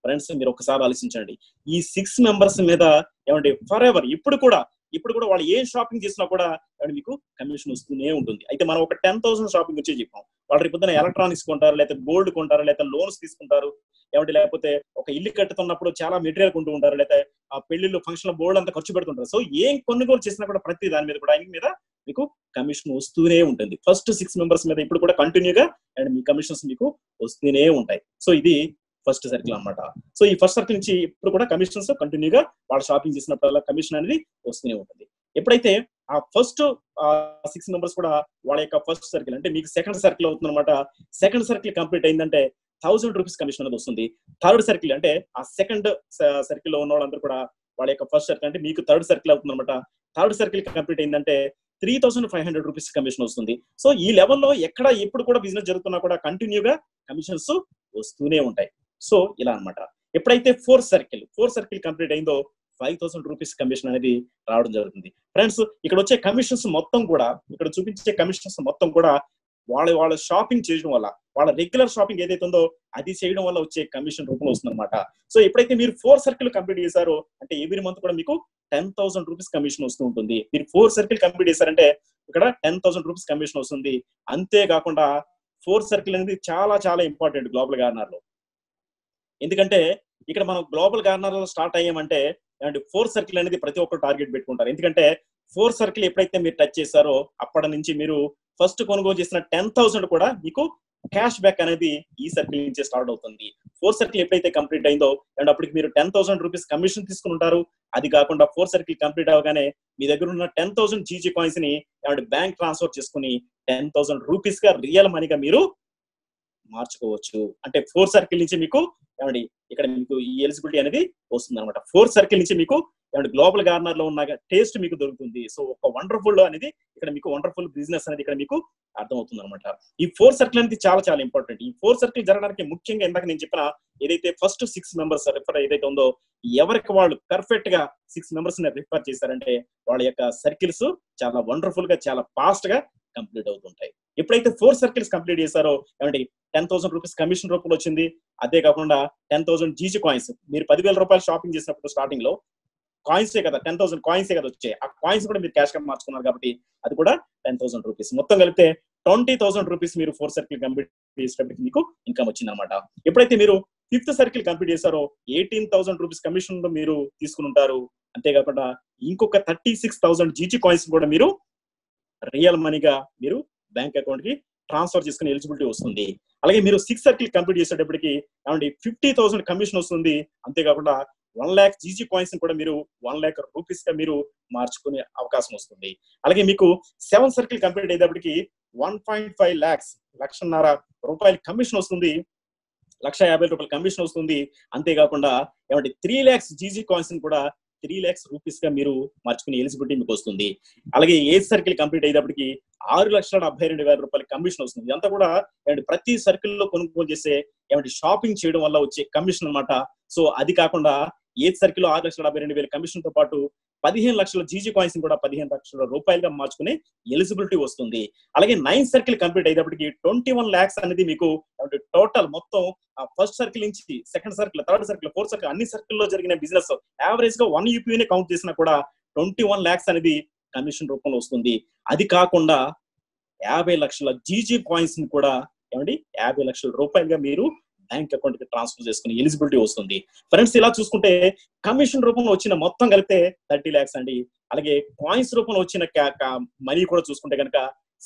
ఫ్రెండ్స్. మీరు ఒకసారి ఆలోచించండి. ఈ 6 మెంబర్స్ మీద ఫర్ ఎవర్ ఇప్పుడు కూడా వాళ్ళు ఏం షాపింగ్ చేసినా కూడా మీకు కమిషన్ వస్తూనే ఉంటుంది. అయితే మనం ఒక 10,000 షాపింగ్ వచ్చి చెప్పాం. వాళ్ళు రేపు పొద్దున ఎలక్ట్రానిక్స్ కొంటారు, లేకపోతే గోల్డ్ కొంటారు, లేకపోతే లోన్స్ తీసుకుంటారు, లేకపోతే ఒక ఇల్లు కట్టుతున్నప్పుడు చాలా మెటీరియల్ కొంటూ ఉంటారు, లేకపోతే ఆ పెళ్లిళ్ళు ఫంక్షన్ బోర్డు అంతా ఖర్చు పెడుతుంటారు. సో ఏం కొనుగోలు చేసినా కూడా ప్రతి దాని మీద కూడా మీకు కమిషన్ వస్తూనే ఉంటుంది. ఫస్ట్ 6 మెంబర్స్ మీద ఇప్పుడు కూడా కంటిన్యూగా మీ కమిషన్స్ మీకు వస్తూనే ఉంటాయి. సో ఇది ఫస్ట్ సర్కిల్ అన్నమాట. సో ఈ ఫస్ట్ సర్కిల్ నుంచి ఇప్పుడు కూడా కమిషన్స్ కంటిన్యూగా వాళ్ళు షాపింగ్ చేసినప్పుడు కమిషన్ అనేది వస్తూనే ఉంటుంది. ఎప్పుడైతే ఆ ఫస్ట్ 6 మెంబర్స్ కూడా వాళ్ళ యొక్క ఫస్ట్ సర్కిల్ అంటే మీకు సెకండ్ సర్కిల్ అవుతుంది అనమాట. సెకండ్ సర్కిల్ కంప్లీట్ అయిందంటే 1000 రూపీస్ కమిషన్ అనేది వస్తుంది. థర్డ్ సర్కిల్ అంటే ఆ సెకండ్ సర్కిల్ లో ఉన్న వాళ్ళందరూ కూడా వాళ్ళ యొక్క ఫస్ట్ సర్కిల్ అంటే మీకు థర్డ్ సర్కిల్ అవుతుంది అనమాట. థర్డ్ సర్కిల్ కంప్లీట్ అయిందంటే 3,500 రూపీస్ కమిషన్ వస్తుంది. సో ఈ లెవెల్లో ఎక్కడ ఎప్పుడు కూడా బిజినెస్ జరుగుతున్నా కూడా కంటిన్యూగా కమిషన్స్ వస్తూనే ఉంటాయి. సో ఇలా అన్నమాట. ఎప్పుడైతే 4th సర్కిల్ కంప్లీట్ అయిందో 5,000 రూపీస్ కమిషన్ అనేది రావడం జరుగుతుంది. ఫ్రెండ్స్, ఇక్కడ వచ్చే కమిషన్స్ మొత్తం కూడా, ఇక్కడ చూపించే కమిషన్స్ మొత్తం కూడా వాళ్ళ షాపింగ్ చేయడం వల్ల, వాళ్ళ రెగ్యులర్ షాపింగ్ ఏదైతే ఉందో అది చేయడం వల్ల వచ్చే కమిషన్ రూపంలో వస్తుంది అనమాట. సో ఎప్పుడైతే మీరు 4th సర్కిల్ కంప్లీట్ చేశారో అంటే ఎవ్రీ మంత్ కూడా మీకు 10,000 రూపీస్ కమిషన్ వస్తూ ఉంటుంది. మీరు 4th సర్కిల్ కంప్లీట్ చేశారంటే ఇక్కడ 10,000 రూపీస్ కమిషన్ వస్తుంది. అంతేకాకుండా 4th సర్కిల్ అనేది చాలా చాలా ఇంపార్టెంట్ గ్లోబల్ గార్నర్ లో. ఎందుకంటే ఇక్కడ మనం గ్లోబల్ గార్నర్ లో స్టార్ట్ అయ్యామంటే 4th సర్కిల్ అనేది ప్రతి ఒక్కరు టార్గెట్ పెట్టుకుంటారు. ఎందుకంటే 4th సర్కిల్ ఎప్పుడైతే మీరు టచ్ చేశారో అప్పటి నుంచి మీరు ఫస్ట్ కొనుగోలు చేసిన 10,000 కూడా మీకు క్యాష్ బ్యాక్ అనేది ఈ సర్కిల్ నుంచి స్టార్ట్ అవుతుంది. 4 సర్కిల్ ఎప్పుడైతే కంప్లీట్ అయిందో అండ్ అప్పటికి మీరు 10,000 రూపీస్ కమిషన్ తీసుకుని ఉంటారు. అది కాకుండా 4 సర్కిల్ కంప్లీట్ అవగానే మీ దగ్గర ఉన్న 10,000 జీజీ కాయిన్స్ ని బ్యాంక్ ట్రాన్స్ఫర్ చేసుకుని 10,000 రూపీస్ గా రియల్ మనీగా మీరు మార్చుకోవచ్చు. అంటే 4 సర్కిల్ నుంచి మీకు ఏమండి ఇక్కడ మీకు ఈ ఎలిజిబిలిటీ అనేది వస్తుంది అనమాట. 4 సర్కిల్ నుంచి మీకు ఏమంటే గ్లోబల్ గార్నర్ లో ఉన్న టేస్ట్ మీకు దొరుకుతుంది. సో ఒక వండర్ఫుల్ అనేది ఇక్కడ మీకు వండర్ఫుల్ బిజినెస్ అనేది ఇక్కడ మీకు అర్థమవుతుంది అనమాట. ఈ 4 సర్కిల్ అనేది చాలా చాలా ఇంపార్టెంట్. ఈ 4 సర్కిల్ జరగడానికి ముఖ్యంగా ఇందాక నేను చెప్పిన ఏదైతే ఫస్ట్ 6 మెంబర్స్ రిఫర్ ఏదైతే ఉందో ఎవరికి వాళ్ళు పర్ఫెక్ట్ గా 6 మెంబర్స్ ని రిఫర్ చేశారంటే వాళ్ళ యొక్క సర్కిల్స్ చాలా వండర్ఫుల్ గా చాలా ఫాస్ట్ గా కంప్లీట్ అవుతుంటాయి. ఎప్పుడైతే 4 సర్కిల్స్ కంప్లీట్ చేశారో ఏమంటే 10,000 రూపీస్ కమిషన్ రూపంలో వచ్చింది. అదే కాకుండా 10,000 జీజీ కాయిన్స్ మీరు 10,000 రూపాయలు షాపింగ్ చేసినప్పుడు స్టార్టింగ్ లో కాయిన్సే కదా 10,000 కాయిన్సే కదా వచ్చాయి. ఆ కాయిన్స్ కూడా మీరు క్యాష్ గా మార్చుకున్నారు కాబట్టి అది కూడా 10,000 రూపీస్. మొత్తం కలిపితే 20,000 రూపీస్ మీరు 4 సర్కిల్ కంప్లీట్ చేసేటప్పటికి మీకు ఇన్కమ్ వచ్చింది అనమాట. ఎప్పుడైతే మీరు 5th సర్కిల్ కంప్లీట్ చేశారో 18,000 రూపీస్ కమిషన్ మీరు తీసుకుని ఉంటారు. అంతేకాకుండా ఇంకొక 36,000 జీజీ కాయిన్స్ కూడా మీరు రియల్ మనీగా మీరు బ్యాంక్ అకౌంట్ కి ట్రాన్స్ఫర్ చేసుకునే ఎలిజిబిలిటీ వస్తుంది. అలాగే మీరు 6 సర్కిల్ కంప్లీట్ చేసేటప్పటికి 50,000 కమిషన్ వస్తుంది. అంతేకాకుండా 1 lakh జీజీ కాయిన్స్ కూడా మీరు 1 lakh రూపీస్ గా మీరు మార్చుకునే అవకాశం వస్తుంది. అలాగే మీకు 7 సర్కిల్ కంప్లీట్ అయ్యేటప్పటికి 1.5 lakhs 1,50,000 కమిషన్ వస్తుంది. 1,50,000 కమిషన్ వస్తుంది. అంతేకాకుండా 3 lakhs జీజీ కాయిన్స్ కూడా 3 lakhs రూపీస్ గా మీరు మార్చుకునే ఎలిజిబిలిటీ మీకు వస్తుంది. అలాగే 8th సర్కిల్ కంప్లీట్ అయ్యేటప్పటికి 6,72,000 కమిషన్ వస్తుంది. ఇదంతా కూడా ప్రతి సర్కిల్ లో కొనుగోలు చేసే షాపింగ్ చేయడం వల్ల వచ్చే కమిషన్ అనమాట. సో అది కాకుండా 8th సర్కిల్ లో 6,72,000 కమిషన్ తో పాటు 15 లక్షల జీజీ కాయిన్స్ కూడా 15 లక్షల రూపాయలుగా మార్చుకునే ఎలిజిబిలిటీ వస్తుంది. అలాగే 9th సర్కిల్ కంప్లీట్ అయ్యేటప్పటికి 21 lakhs అనేది మీకు టోటల్ మొత్తం ఫస్ట్ సర్కిల్ నుంచి 2nd circle 3rd circle 4th circle అన్ని సర్కిల్ లో జరిగిన బిజినెస్ యావరేజ్ గా 1 యూపీని కౌంట్ చేసినా కూడా 21 lakhs అనేది కమిషన్ రూపంలో వస్తుంది. అది కాకుండా 50 లక్షల జీజీ కాయిన్స్ ని కూడా 50 లక్షల రూపాయలుగా మీరు బ్యాంక్ అకౌంట్ కి ట్రాన్స్ఫర్ చేసుకునే ఎలిజిబిలిటీ వస్తుంది. ఫ్రెండ్స్ ఇలా చూసుకుంటే కమిషన్ రూపంలో వచ్చిన మొత్తం కలిపితే 30 lakhs అండి. అలాగే కాయిన్స్ రూపంలో వచ్చిన మనీ కూడా చూసుకుంటే కనుక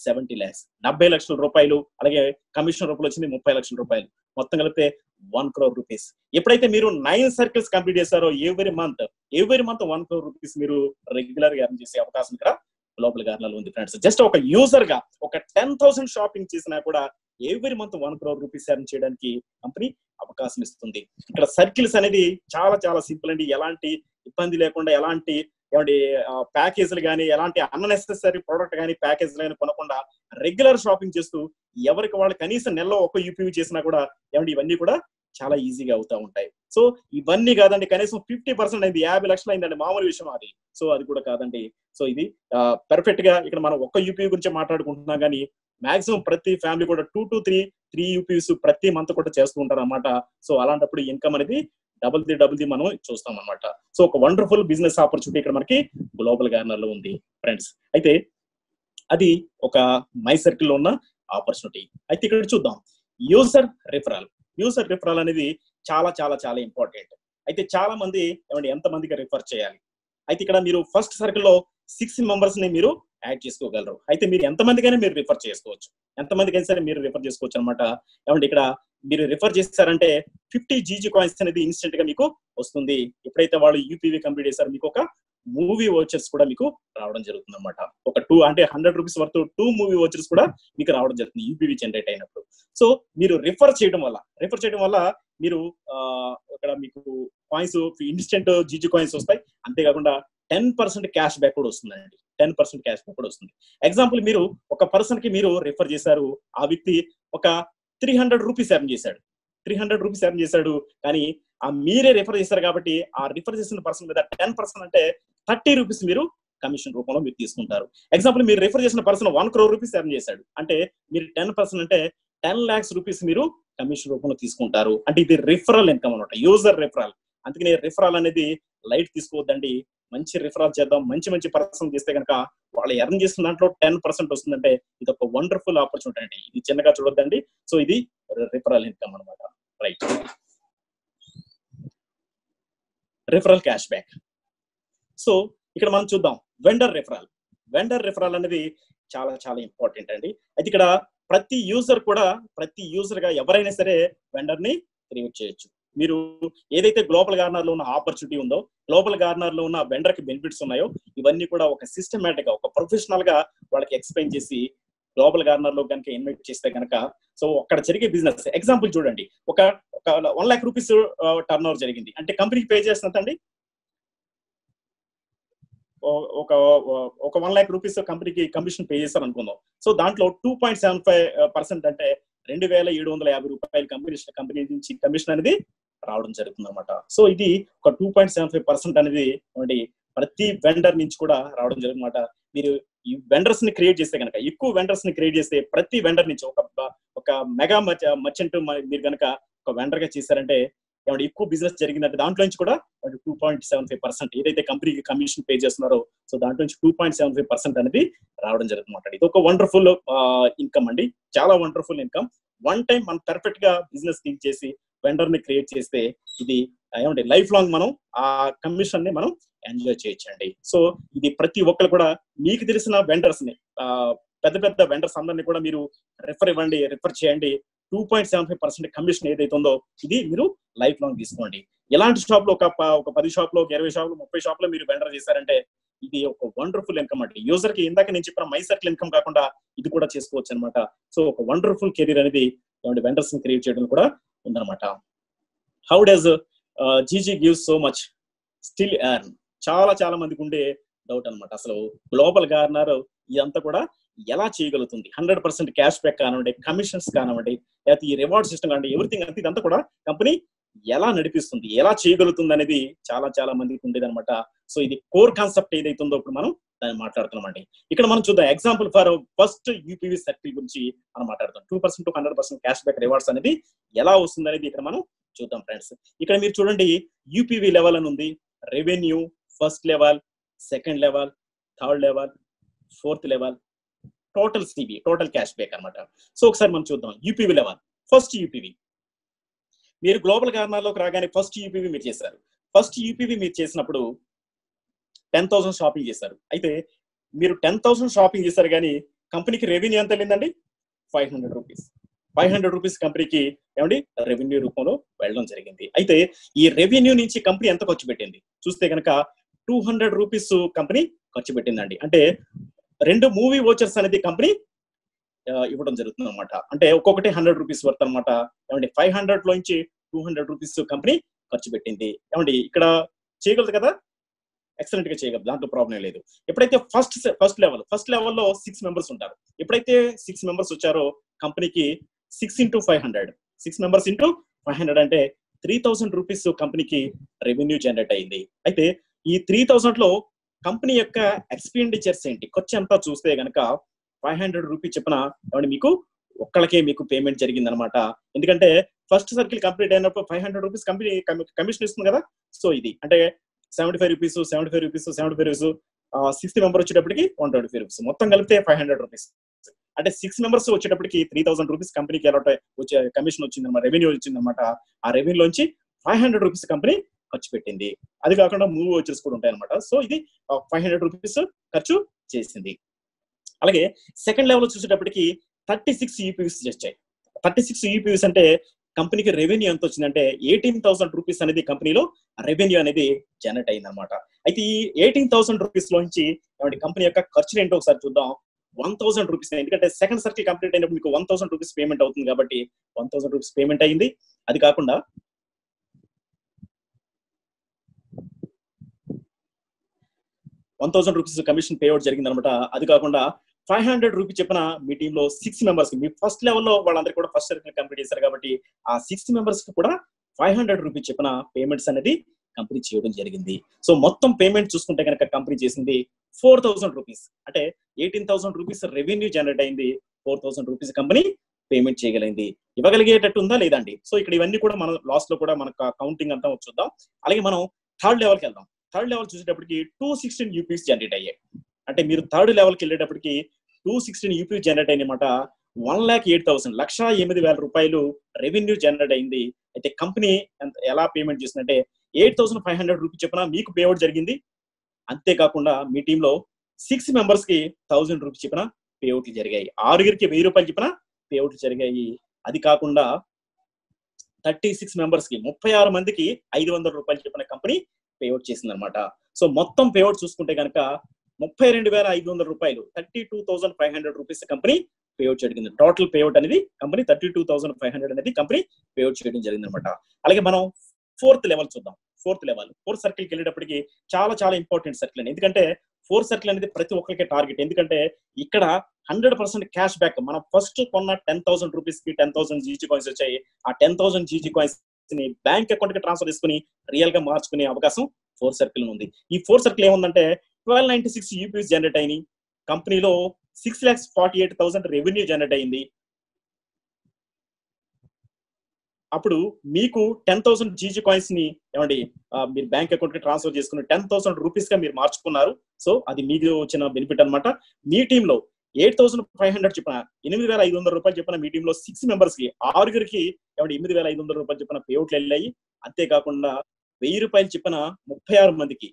70 lakhs 70 లక్షల రూపాయలు. అలాగే కమిషన్ రూపంలో వచ్చింది 30 లక్షల రూపాయలు. మొత్తం కలిపితే 1 crore రూపీస్. ఎప్పుడైతే మీరు 9 సర్కిల్స్ కంప్లీట్ చేశారో ఎవ్రీ మంత్ 1 crore రూపీస్ మీరు రెగ్యులర్ గా ఎర్న్ చేసే అవకాశం ఇక్కడ గ్లోబల్ గార్నర్ లో ఉంది ఫ్రెండ్స్. జస్ట్ ఒక యూజర్ గా ఒక 10,000 షాపింగ్ చేసినా కూడా every month 1 crore rupees earn చేయడానికి కంపెనీ అవకాశం ఇస్తుంది. ఇక్కడ సర్కిల్స్ అనేది చాలా చాలా సింపుల్ అండి. ఎలాంటి ఇబ్బంది లేకుండా ఎలాంటి ప్యాకేజీలు కానీ ఎలాంటి అన్నెసెసరీ ప్రోడక్ట్ కానీ ప్యాకేజీలు కానీ కొనకుండా రెగ్యులర్ షాపింగ్ చేస్తూ ఎవరికి వాళ్ళు కనీసం నెలలో 1 యూపీవీ చేసినా కూడా ఇవన్నీ కూడా చాలా ఈజీగా అవుతా ఉంటాయి. సో ఇవన్నీ కాదండి కనీసం 50% అయింది 50 లక్షలు అయిందండి మామూలు విషయం అది. సో అది కూడా కాదండి. సో ఇది పర్ఫెక్ట్ గా ఇక్కడ మనం 1 యూపీ గురించి మాట్లాడుకుంటున్నాం కానీ మాక్సిమం ప్రతి ఫ్యామిలీ కూడా 2 to 3 యూపీస్ ప్రతి మంత్ కూడా చేస్తూ ఉంటారు అన్నమాట. సో అలాంటప్పుడు ఇన్కమ్ అనేది డబుల్ ది మనం చూస్తాం అనమాట. సో ఒక వండర్ఫుల్ బిజినెస్ ఆపర్చునిటీ ఇక్కడ మనకి గ్లోబల్ గార్నర్ లో ఉంది ఫ్రెండ్స్. అయితే అది ఒక మై సర్కిల్ లో ఉన్న ఆపర్చునిటీ. అయితే ఇక్కడ చూద్దాం యూజర్ రిఫరల్ అనేది చాలా చాలా చాలా ఇంపార్టెంట్. అయితే చాలా మంది ఎంత మందికి రిఫర్ చేయాలి. అయితే ఇక్కడ మీరు ఫస్ట్ సర్కిల్ లో 6 మెంబర్స్ ని మీరు యాడ్ చేసుకోగలరు. అయితే మీరు ఎంతమందికైనా మీరు రిఫర్ చేసుకోవచ్చు. ఎంతమందికైనా సరే మీరు రిఫర్ చేసుకోవచ్చు అనమాట. ఇక్కడ మీరు రిఫర్ చేస్తారంటే 50 జీజీ కాయిన్స్ అనేది ఇన్స్టెంట్ గా మీకు వస్తుంది. ఎప్పుడైతే వాళ్ళు యూపీవీ కంప్లీట్ చేస్తారో మీకు ఒక మూవీ వోచర్స్ కూడా మీకు రావడం జరుగుతుంది అనమాట. ఒక 2 అంటే 100 రూపీస్ వర్త్ 2 మూవీ వోచర్స్ కూడా మీకు రావడం జరుగుతుంది యూపీవీ జనరేట్ అయినప్పుడు. సో మీరు రిఫర్ చేయడం వల్ల మీరు ఇక్కడ మీకు కాయిన్స్ ఇన్స్టెంట్ జీజీ కాయిన్స్ వస్తాయి. అంతేకాకుండా 10% క్యాష్ బ్యాక్ కూడా వస్తుందండి. 10% క్యాష్ బ్యాక్ కూడా వస్తుంది. ఎగ్జాంపుల్ మీరు ఒక పర్సన్ కి మీరు రిఫర్ చేశారు. ఆ వ్యక్తి ఒక 300 రూపీస్ ఎర్న్ చేశాడు. 300 రూపీస్ ఎర్న్ చేశాడు. కానీ మీరే రిఫర్ చేశారు కాబట్టి ఆ రిఫర్ చేసిన పర్సన్ మీద 10% అంటే 30 రూపీస్ మీరు కమిషన్ రూపంలో మీరు తీసుకుంటారు. ఎగ్జాంపుల్ మీరు రిఫర్ చేసిన పర్సన్ 1 crore రూపీస్ ఎర్న్ చేశాడు అంటే మీరు 10% అంటే 10 lakhs రూపీస్ మీరు కమిషన్ రూపంలో తీసుకుంటారు. అంటే ఇది రిఫరల్ ఇన్కమ్ అనమాట, యూజర్ రిఫరల్. అందుకని రిఫరల్ అనేది లైట్ తీసుకోవద్దండి. మంచి రిఫరల్ చేద్దాం. మంచి పర్సన్ చేస్తే కనుక వాళ్ళు ఎర్న్ చేసిన దాంట్లో 10% వస్తుందంటే ఇది ఒక వండర్ఫుల్ ఆపర్చునిటీ అండి. ఇది చిన్నగా చూడొద్దండి. సో ఇది రిఫరల్ ఇన్కమ్ అనమాట. Right, referral cash back. So ఇక్కడ మనం చూద్దాం వెండర్ రిఫరల్ అనేది చాలా చాలా ఇంపార్టెంట్ అండి. అయితే ఇక్కడ ప్రతి యూజర్ గా ఎవరైనా సరే వెండర్ ని క్రియేట్ చేయొచ్చు. మీరు ఏదైతే గ్లోబల్ గార్నర్ లో ఉన్న ఆపర్చునిటీ ఉందో, గ్లోబల్ గార్నర్ లో ఉన్న వెండర్ కి బెనిఫిట్స్ ఉన్నాయో, ఇవన్నీ కూడా ఒక సిస్టమేటిక్ గా, ఒక ప్రొఫెషనల్ గా వాళ్ళకి ఎక్స్ప్లెయిన్ చేసి గ్లోబల్ గార్నర్ లో కనుక ఇన్వైట్ చేస్తే కనుక, సో అక్కడ జరిగే బిజినెస్ ఎగ్జాంపుల్ చూడండి. ఒక 1 lakh రూపీస్ టర్న్ ఓవర్ జరిగింది అంటే కంపెనీకి పే చేస్తున్నది అండి, ఒక ఒక 1 lakh రూపీస్ కంపెనీకి కమిషన్ పే చేస్తారు అనుకుందాం. సో దాంట్లో 2.75% అంటే 2,750 రూపాయలు కంపెనీ నుంచి కమిషన్ అనేది రావడం జరుగుతుంది అనమాట. సో ఇది ఒక 2.75% అనేది ప్రతి వెండర్ నుంచి కూడా రావడం జరుగుతుంది అనమాట. మీరు ఈ వెండర్స్ ని క్రియేట్ చేస్తే కనుక, ఎక్కువ వెండర్స్ ని క్రియేట్ చేస్తే ప్రతి వెండర్ నుంచి ఒక మెగా మర్చెంట్ మీరు కనుక ఒక వెండర్ గా చేశారంటే ఎక్కువ బిజినెస్ జరిగిందంటే దాంట్లో నుంచి కూడా 2.75% ఏదైతే కంపెనీకి కమిషన్ పే చేస్తున్నారో, సో దాంట్లో నుంచి 2.75% అనేది రావడం జరుగుతుంది. ఇది ఒక వండర్ఫుల్ ఇన్కమ్ అండి, చాలా వండర్ఫుల్ ఇన్కమ్. వన్ టైం మనం పర్ఫెక్ట్ గా బిజినెస్ థింక్ చేసి వెండర్ ని క్రియేట్ చేస్తే ఇది లైఫ్ లాంగ్ మనం ఆ కమిషన్ ని మనం ఎంజాయ్ చేయొచ్చండి. సో ఇది ప్రతి ఒక్కరు కూడా మీకు తెలిసిన వెండర్స్ ని, పెద్ద పెద్ద వెండర్స్ అందరినీ కూడా మీరు రిఫర్ చేయండి. 2.75% కమిషన్ ఏదైతే ఉందో ఇది మీరు లైఫ్ లాంగ్ తీసుకోండి. ఎలాంటి షాప్ లో ఒక 10 షాప్ లో, 20 షాప్ లో, 30 షాప్ లో మీరు వెండర్ చేశారంటే ఇది ఒక వండర్ఫుల్ ఇన్కమ్ అండి. యూజర్ కి ఇందాక నేను చెప్పిన మై సర్కిల్ ఇన్కమ్ కాకుండా ఇది కూడా చేసుకోవచ్చు అనమాట. సో ఒక వండర్ఫుల్ కెరీర్ అనేది వెండర్స్ ని క్రియేట్ చేయడం కూడా ఉందన్నమాట. How does GG give so much still earn? చాలా మందికి ఉండే డౌట్ అనమాట. అసలు గ్లోబల్ గార్నర్ ఇదంతా కూడా ఎలా చేయగలుగుతుంది? 100% క్యాష్ బ్యాక్ కానివ్వండి, కమిషన్స్ కానివ్వండి, లేకపోతే ఈ రివార్డ్ సిస్టమ్ కానివ్వండి, ఎవ్రీథింగ్ అంతా ఇదంతా కూడా కంపెనీ ఎలా నడిపిస్తుంది, ఎలా చేయగలుగుతుంది అనేది చాలా మందికి ఉండేది అనమాట. సో ఇది కోర్ కాన్సెప్ట్ ఏదైతే ఉందో ఇప్పుడు మనం దాన్ని మాట్లాడుతున్నామండి. ఇక్కడ మనం చూద్దాం example for first UPV circle గురించి మనం మాట్లాడుతాం. 2% to 100% క్యాష్ బ్యాక్ రివార్డ్స్ అనేది ఎలా వస్తుంది అనేది ఇక్కడ మనం చూద్దాం ఫ్రెండ్స్. ఇక్కడ మీరు చూడండి యూపీవీ లెవెల్ అని ఉంది, revenue first level, second level, third level, fourth level, total CB, total cash back అనమాట. సో ఒకసారి మనం చూద్దాం యూపీవీ లెవెల్. ఫస్ట్ యూపీవీ మీరు గ్లోబల్ గార్నర్ లోకి రాగానే ఫస్ట్ యూపీవీ మీరు చేశారు. ఫస్ట్ యూపీవీ మీరు చేసినప్పుడు 10,000 షాపింగ్ చేశారు. అయితే మీరు 10,000 షాపింగ్ చేశారు కానీ కంపెనీకి రెవెన్యూ ఎంత వెళ్ళిందండి? 500 రూపీస్. 500 రూపీస్ కంపెనీకి రెవెన్యూ రూపంలో వెళ్ళడం జరిగింది. అయితే ఈ రెవెన్యూ నుంచి కంపెనీ ఎంత ఖర్చు పెట్టింది చూస్తే కనుక 200 రూపీస్ కంపెనీ ఖర్చు పెట్టిందండి. అంటే 2 మూవీ వోచర్స్ అనేది కంపెనీ ఇవ్వడం జరుగుతుంది అనమాట. అంటే ఒక్కొక్కటి 100 రూపీస్ వర్త్ అనమాట. 500 లోంచి 200 రూపీస్ కంపెనీ ఖర్చు పెట్టింది. ఇక్కడ చేయగలదు కదా, ఎక్సలెంట్ గా చేయగలదు, దాంట్లో ప్రాబ్లం లేదు. ఎప్పుడైతే ఫస్ట్ లెవెల్లో 6 మెంబర్స్ ఉంటారు. ఎప్పుడైతే 6 మెంబర్స్ వచ్చారో కంపెనీకి 6 into 500, 6 మెంబర్స్ ఇంటూ 500 అంటే 3,000 రూపీస్ కంపెనీకి రెవెన్యూ జనరేట్ అయింది. అయితే ఈ 3,000 లో కంపెనీ యొక్క ఎక్స్పెండిచర్స్ ఏంటి, ఖర్చు ఎంత చూస్తే గనక 500 రూపీస్ చెప్పిన మీకు ఒక్కళ్ళకే మీకు పేమెంట్ జరిగింది అనమాట. ఎందుకంటే ఫస్ట్ సర్కిల్ కంప్లీట్ అయినప్పుడు 500 రూపీస్ కంపెనీ కమిషన్ ఇస్తుంది కదా. సో ఇది అంటే 75 rupees, 75 rupees, 75 rupees, 6th member వచ్చేటప్పటికి 125 రూపీస్, మొత్తం కలిపితే 500 రూపీస్. అంటే 6 మెంబర్స్ వచ్చేటప్పటికి 3,000 రూపీస్ కంపెనీకి ఎలా వచ్చే కమిషన్ వచ్చింది అనమాట, రెవెన్యూ వచ్చింది అనమాట. ఆ రెవెన్యూ నుంచి 500 రూపీస్ కంపెనీ ఖర్చు పెట్టింది. అది కాకుండా మూవ్ వచ్చేసి కూడా ఉంటాయి అనమాట. సో ఇది 500 రూపీస్ ఖర్చు చేసింది. అలాగే సెకండ్ లెవెల్ చూసేటప్పటికి 36 యూపీవీస్ వచ్చాయి. 36 యూపీవీస్ అంటే కంపెనీకి రెవెన్యూ ఎంత వచ్చిందంటే 18,000 రూపీస్ అనేది కంపెనీలో రెవెన్యూ అనేది జనరేట్ అయింది అనమాట. అయితే ఈ 18,000 రూపీస్ లోంచి కంపెనీ యొక్క ఖర్చులు ఏంటో ఒకసారి చూద్దాం. 1,000 రూపీస్, ఎందుకంటే సెకండ్ సర్కిల్ కంప్లీట్ అయినప్పుడు మీకు 1,000 రూపీస్ పేమెంట్ అవుతుంది కాబట్టి 1,000 రూపీస్ పేమెంట్ అయింది. అది కాకుండా 1,000 రూపీస్ కమిషన్ పే అవుట్ జరిగింది అనమాట. అది కాకుండా 500 రూపీస్ చెప్పిన మీ టీంలో 6 మెంబర్స్, మీ ఫస్ట్ లెవెల్లో వాళ్ళందరూ కూడా ఫస్ట్ సర్కిల్ కంప్లీట్ చేశారు కాబట్టి ఆ 6 మెంబర్స్ కి కూడా 500 రూపీస్ చెప్పిన పేమెంట్స్ అనేది కంపెనీ చేయడం జరిగింది. సో మొత్తం పేమెంట్ చూసుకుంటే కనుక కంపెనీ చేసింది 4,000 రూపీస్. అంటే 18,000 రూపీస్ రెవెన్యూ జనరేట్ అయింది, 4,000 రూపీస్ కంపెనీ పేమెంట్ చేయగలిగింది. ఇవ్వగలిగేటట్టు ఉందా లేదండి? సో ఇక్కడ ఇవన్నీ కూడా మనం లాస్ట్ లో కూడా మనకు కౌంటింగ్ అంతా చూద్దాం. అలాగే మనం థర్డ్ లెవెల్కి వెళ్దాం. థర్డ్ లెవెల్ చూసేటప్పటికి 216 యూపీస్ జనరేట్ అయ్యాయి. అంటే మీరు థర్డ్ లెవెల్కి వెళ్ళేటప్పటికి 216 యూపీ జనరేట్ అయినమాట. 1,08,000, 1,08,000 రూపాయలు రెవెన్యూ జనరేట్ అయింది. అయితే కంపెనీ ఎలా పేమెంట్ చేసిందంటే 8,500 రూపీస్ చెప్పిన మీకు పేఅవుట్ జరిగింది. అంతేకాకుండా మీ టీంలో 6 మెంబర్స్ కి 1,000 రూపీస్ చెప్పిన పేఅవుట్లు జరిగాయి. 6 1000 రూపాయలు చెప్పిన పేఅవుట్లు జరిగాయి. అది కాకుండా 36 మెంబర్స్ కి 36 మందికి 500 రూపాయలు చెప్పిన కంపెనీ పేఅవుట్ చేసింది అనమాట. సో మొత్తం పేఅవుట్ చూసుకుంటే కనుక 32,500 రూపాయలు 32,500 రూపీస్ కంపెనీ పేఅవుట్ చేయడం. టోటల్ పేఅవుట్ అనేది కంపెనీ 32,500 అనేది కంపెనీ పేఅవుట్ చేయడం జరిగింది అనమాట. అలాగే మనం ఫోర్త్ లెవెల్ చూద్దాం. ఫోర్త్ సర్కిల్కి వెళ్ళేటప్పటికి చాలా చాలా ఇంపార్టెంట్ సర్కిల్ అండి. ఎందుకంటే ఫోర్త్ సర్కిల్ అనేది ప్రతి ఒక్కరికి టార్గెట్. ఎందుకంటే ఇక్కడ 100% క్యాష్ బ్యాక్. మనం ఫస్ట్ కొన్న 10,000 రూపీస్ కి 10,000 జీజీ కాయిన్స్ వచ్చాయి. ఆ 10,000 జీజీ కాయిన్స్ ని బ్యాంక్ అకౌంట్ కి ట్రాన్స్ఫర్ చేసుకుని రియల్ గా మార్చుకునే అవకాశం ఫోర్త్ సర్కిల్ ఉంది. ఈ ఫోర్త్ సర్కిల్ ఏముందంటే 1296 యూపీఎస్ జనరేట్ అయినాయి. కంపెనీలో 6,48,000 రెవెన్యూ జనరేట్ అయింది. అప్పుడు మీకు 10,000 జీజీ కాయిన్స్ ని ఏమండి మీరు బ్యాంక్ అకౌంట్ కి ట్రాన్స్ఫర్ చేసుకుని 10,000 రూపీస్ గా మీరు మార్చుకున్నారు. సో అది మీకు వచ్చిన బెనిఫిట్ అనమాట. మీ టీంలో 8,500 చెప్పిన 8,500 రూపాయలు చెప్పిన మీ టీంలో 6 మెంబర్స్ కి 6గురికి ఏమంటే 8,500 రూపాయలు చెప్పిన పేఅవుట్లు వెళ్ళాయి. అంతేకాకుండా 1,000 రూపాయలు చెప్పిన 36 మందికి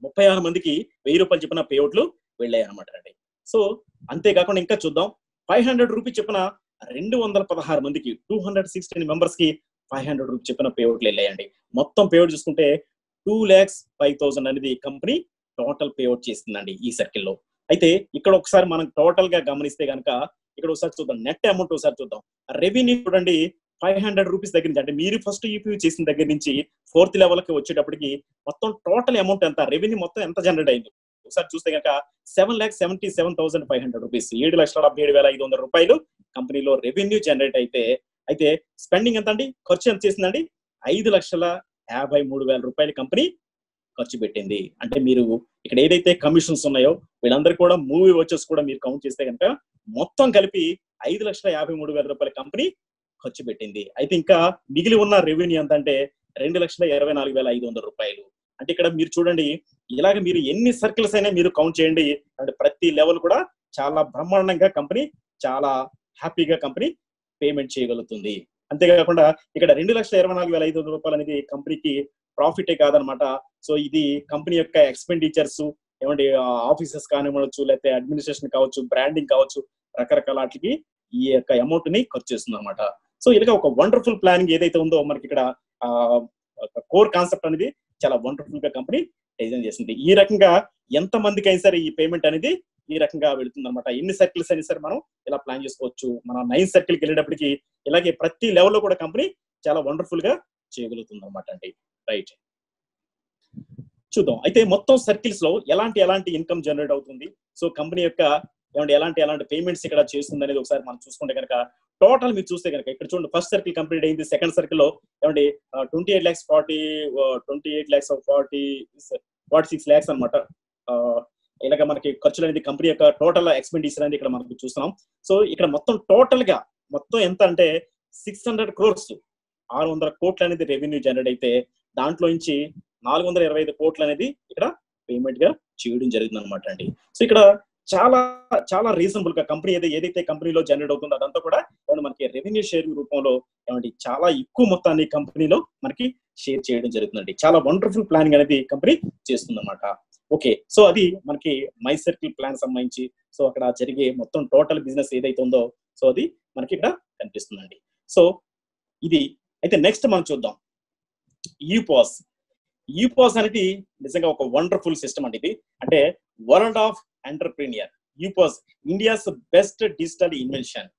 1,000 రూపాయలు చెప్పిన పేఅవుట్లు వెళ్ళాయి అనమాట అండి. సో అంతేకాకుండా ఇంకా చూద్దాం. 500 రూపీస్ చెప్పిన 216 మందికి 216 మెంబర్స్ కి 500 రూపీస్ చెప్పిన పేఅవుట్లు వెళ్ళాయండి. మొత్తం పేఅవుట్ చూసుకుంటే 2,05,000 అనేది కంపెనీ టోటల్ పేఅవుట్ చేస్తుందండి ఈ సర్కిల్లో. అయితే ఇక్కడ ఒకసారి మనం టోటల్ గా గమనిస్తే కనుక ఇక్కడ ఒకసారి చూద్దాం. నెట్ అమౌంట్ ఒకసారి చూద్దాం. రెవెన్యూ చూడండి 500 రూపీస్ దగ్గర నుంచి, అంటే మీరు ఫస్ట్ యూపీ చేసిన దగ్గర నుంచి ఫోర్త్ లెవెల్ కి వచ్చేటప్పటికి మొత్తం టోటల్ అమౌంట్ ఎంత, రెవెన్యూ మొత్తం ఎంత జనరేట్ అయింది ఒకసారి చూస్తే కనుక 7,77,500 రూపీస్, 7,77,500 రూపాయలు కంపెనీలో రెవెన్యూ జనరేట్ అయితే స్పెండింగ్ ఎంత అండి, ఖర్చు ఎంత చేసిందండి, 5,53,000 రూపాయలు కంపెనీ ఖర్చు పెట్టింది. అంటే మీరు ఇక్కడ ఏదైతే కమిషన్స్ ఉన్నాయో వీళ్ళందరూ కూడా మూవీ వచ్చేసి కూడా మీరు కౌంట్ చేస్తే కనుక మొత్తం కలిపి 5,53,000 రూపాయల కంపెనీ ఖర్చు పెట్టింది. అయితే ఇంకా మిగిలి ఉన్న రెవెన్యూ ఎంత అంటే 2,24,500 రూపాయలు. అంటే ఇక్కడ మీరు చూడండి, ఇలాగ మీరు ఎన్ని సర్కిల్స్ అయినా మీరు కౌంట్ చేయండి, అంటే ప్రతి లెవెల్ కూడా చాలా బ్రహ్మాండంగా కంపెనీ చాలా హ్యాపీగా కంపెనీ పేమెంట్ చేయగలుగుతుంది. అంతేకాకుండా ఇక్కడ 2,24,500 రూపాయలు అనేది కంపెనీకి ప్రాఫిటే కాదనమాట. సో ఇది కంపెనీ యొక్క ఎక్స్పెండిచర్స్ ఏమంటే ఆఫీసెస్ కానివ్వచ్చు, లేకపోతే అడ్మినిస్ట్రేషన్ కావచ్చు, బ్రాండింగ్ కావచ్చు, రకరకాల వాటికి ఈ యొక్క అమౌంట్ ని ఖర్చు చేస్తుంది అనమాట. సో ఇలాగ ఒక వండర్ఫుల్ ప్లానింగ్ ఏదైతే ఉందో మనకి ఇక్కడ కోర్ కాన్సెప్ట్ అనేది చాలా వండర్ఫుల్ గా కంపెనీ డిజైన్ చేసింది. ఈ రకంగా ఎంత మందికి అయినా సరే ఈ పేమెంట్ అనేది ఈ రకంగా వెళుతుంది అనమాట. ఎన్ని సర్కిల్స్ అయినా సరే మనం ఇలా ప్లాన్ చేసుకోవచ్చు. మన 9 సర్కిల్కి వెళ్ళేటప్పటికి ఇలాగే ప్రతి లెవెల్లో కూడా కంపెనీ చాలా వండర్ఫుల్ గా చేయగలుగుతుంది అనమాట అండి. రైట్, చూద్దాం. అయితే మొత్తం సర్కిల్స్ లో ఎలాంటి ఇన్కమ్ జనరేట్ అవుతుంది, సో కంపెనీ యొక్క ఏమంటే ఎలాంటి పేమెంట్స్ ఇక్కడ చేస్తుంది అనేది ఒకసారి మనం చూసుకుంటే కనుక టోటల్ మీరు చూస్తే కనుక ఇక్కడ చూడండి, ఫస్ట్ సర్కిల్ కంప్లీట్ అయింది. సెకండ్ సర్కిల్ లో ఏమంటే 28,46 lakhs అనమాట. ఇలాగ మనకి ఖర్చులు అనేది కంపెనీ యొక్క టోటల్ ఎక్స్పెండిచర్ అనేది ఇక్కడ మనకు చూస్తున్నాం. సో ఇక్కడ మొత్తం టోటల్ గా మొత్తం ఎంత అంటే 600 crores 600 కోట్లు అనేది రెవెన్యూ జనరేట్ అయితే దాంట్లో నుంచి 425 కోట్లు అనేది ఇక్కడ పేమెంట్ గా చేయడం జరిగింది అనమాట అండి. సో ఇక్కడ చాలా చాలా రీజనబుల్ గా కంపెనీ ఏదైతే కంపెనీలో జనరేట్ అవుతుందో అదంతా కూడా మనకి రెవెన్యూ షేర్ రూపంలో ఏమంటే చాలా ఎక్కువ మొత్తాన్ని కంపెనీలో మనకి షేర్ చేయడం జరుగుతుందండి. చాలా వండర్ఫుల్ ప్లానింగ్ అనేది కంపెనీ చేస్తుంది అనమాట. ఓకే, సో అది మనకి మై సర్కిల్ ప్లాన్ సంబంధించి సో అక్కడ జరిగే మొత్తం టోటల్ బిజినెస్ ఏదైతే ఉందో సో అది మనకి ఇక్కడ కనిపిస్తుందండి. సో ఇది అయితే నెక్స్ట్ మనం చూద్దాం యూపాస్ అనేది నిజంగా ఒక వండర్ఫుల్ సిస్టమ్ అండి. ఇది అంటే world of entrepreneur. Upass India's best digital invention.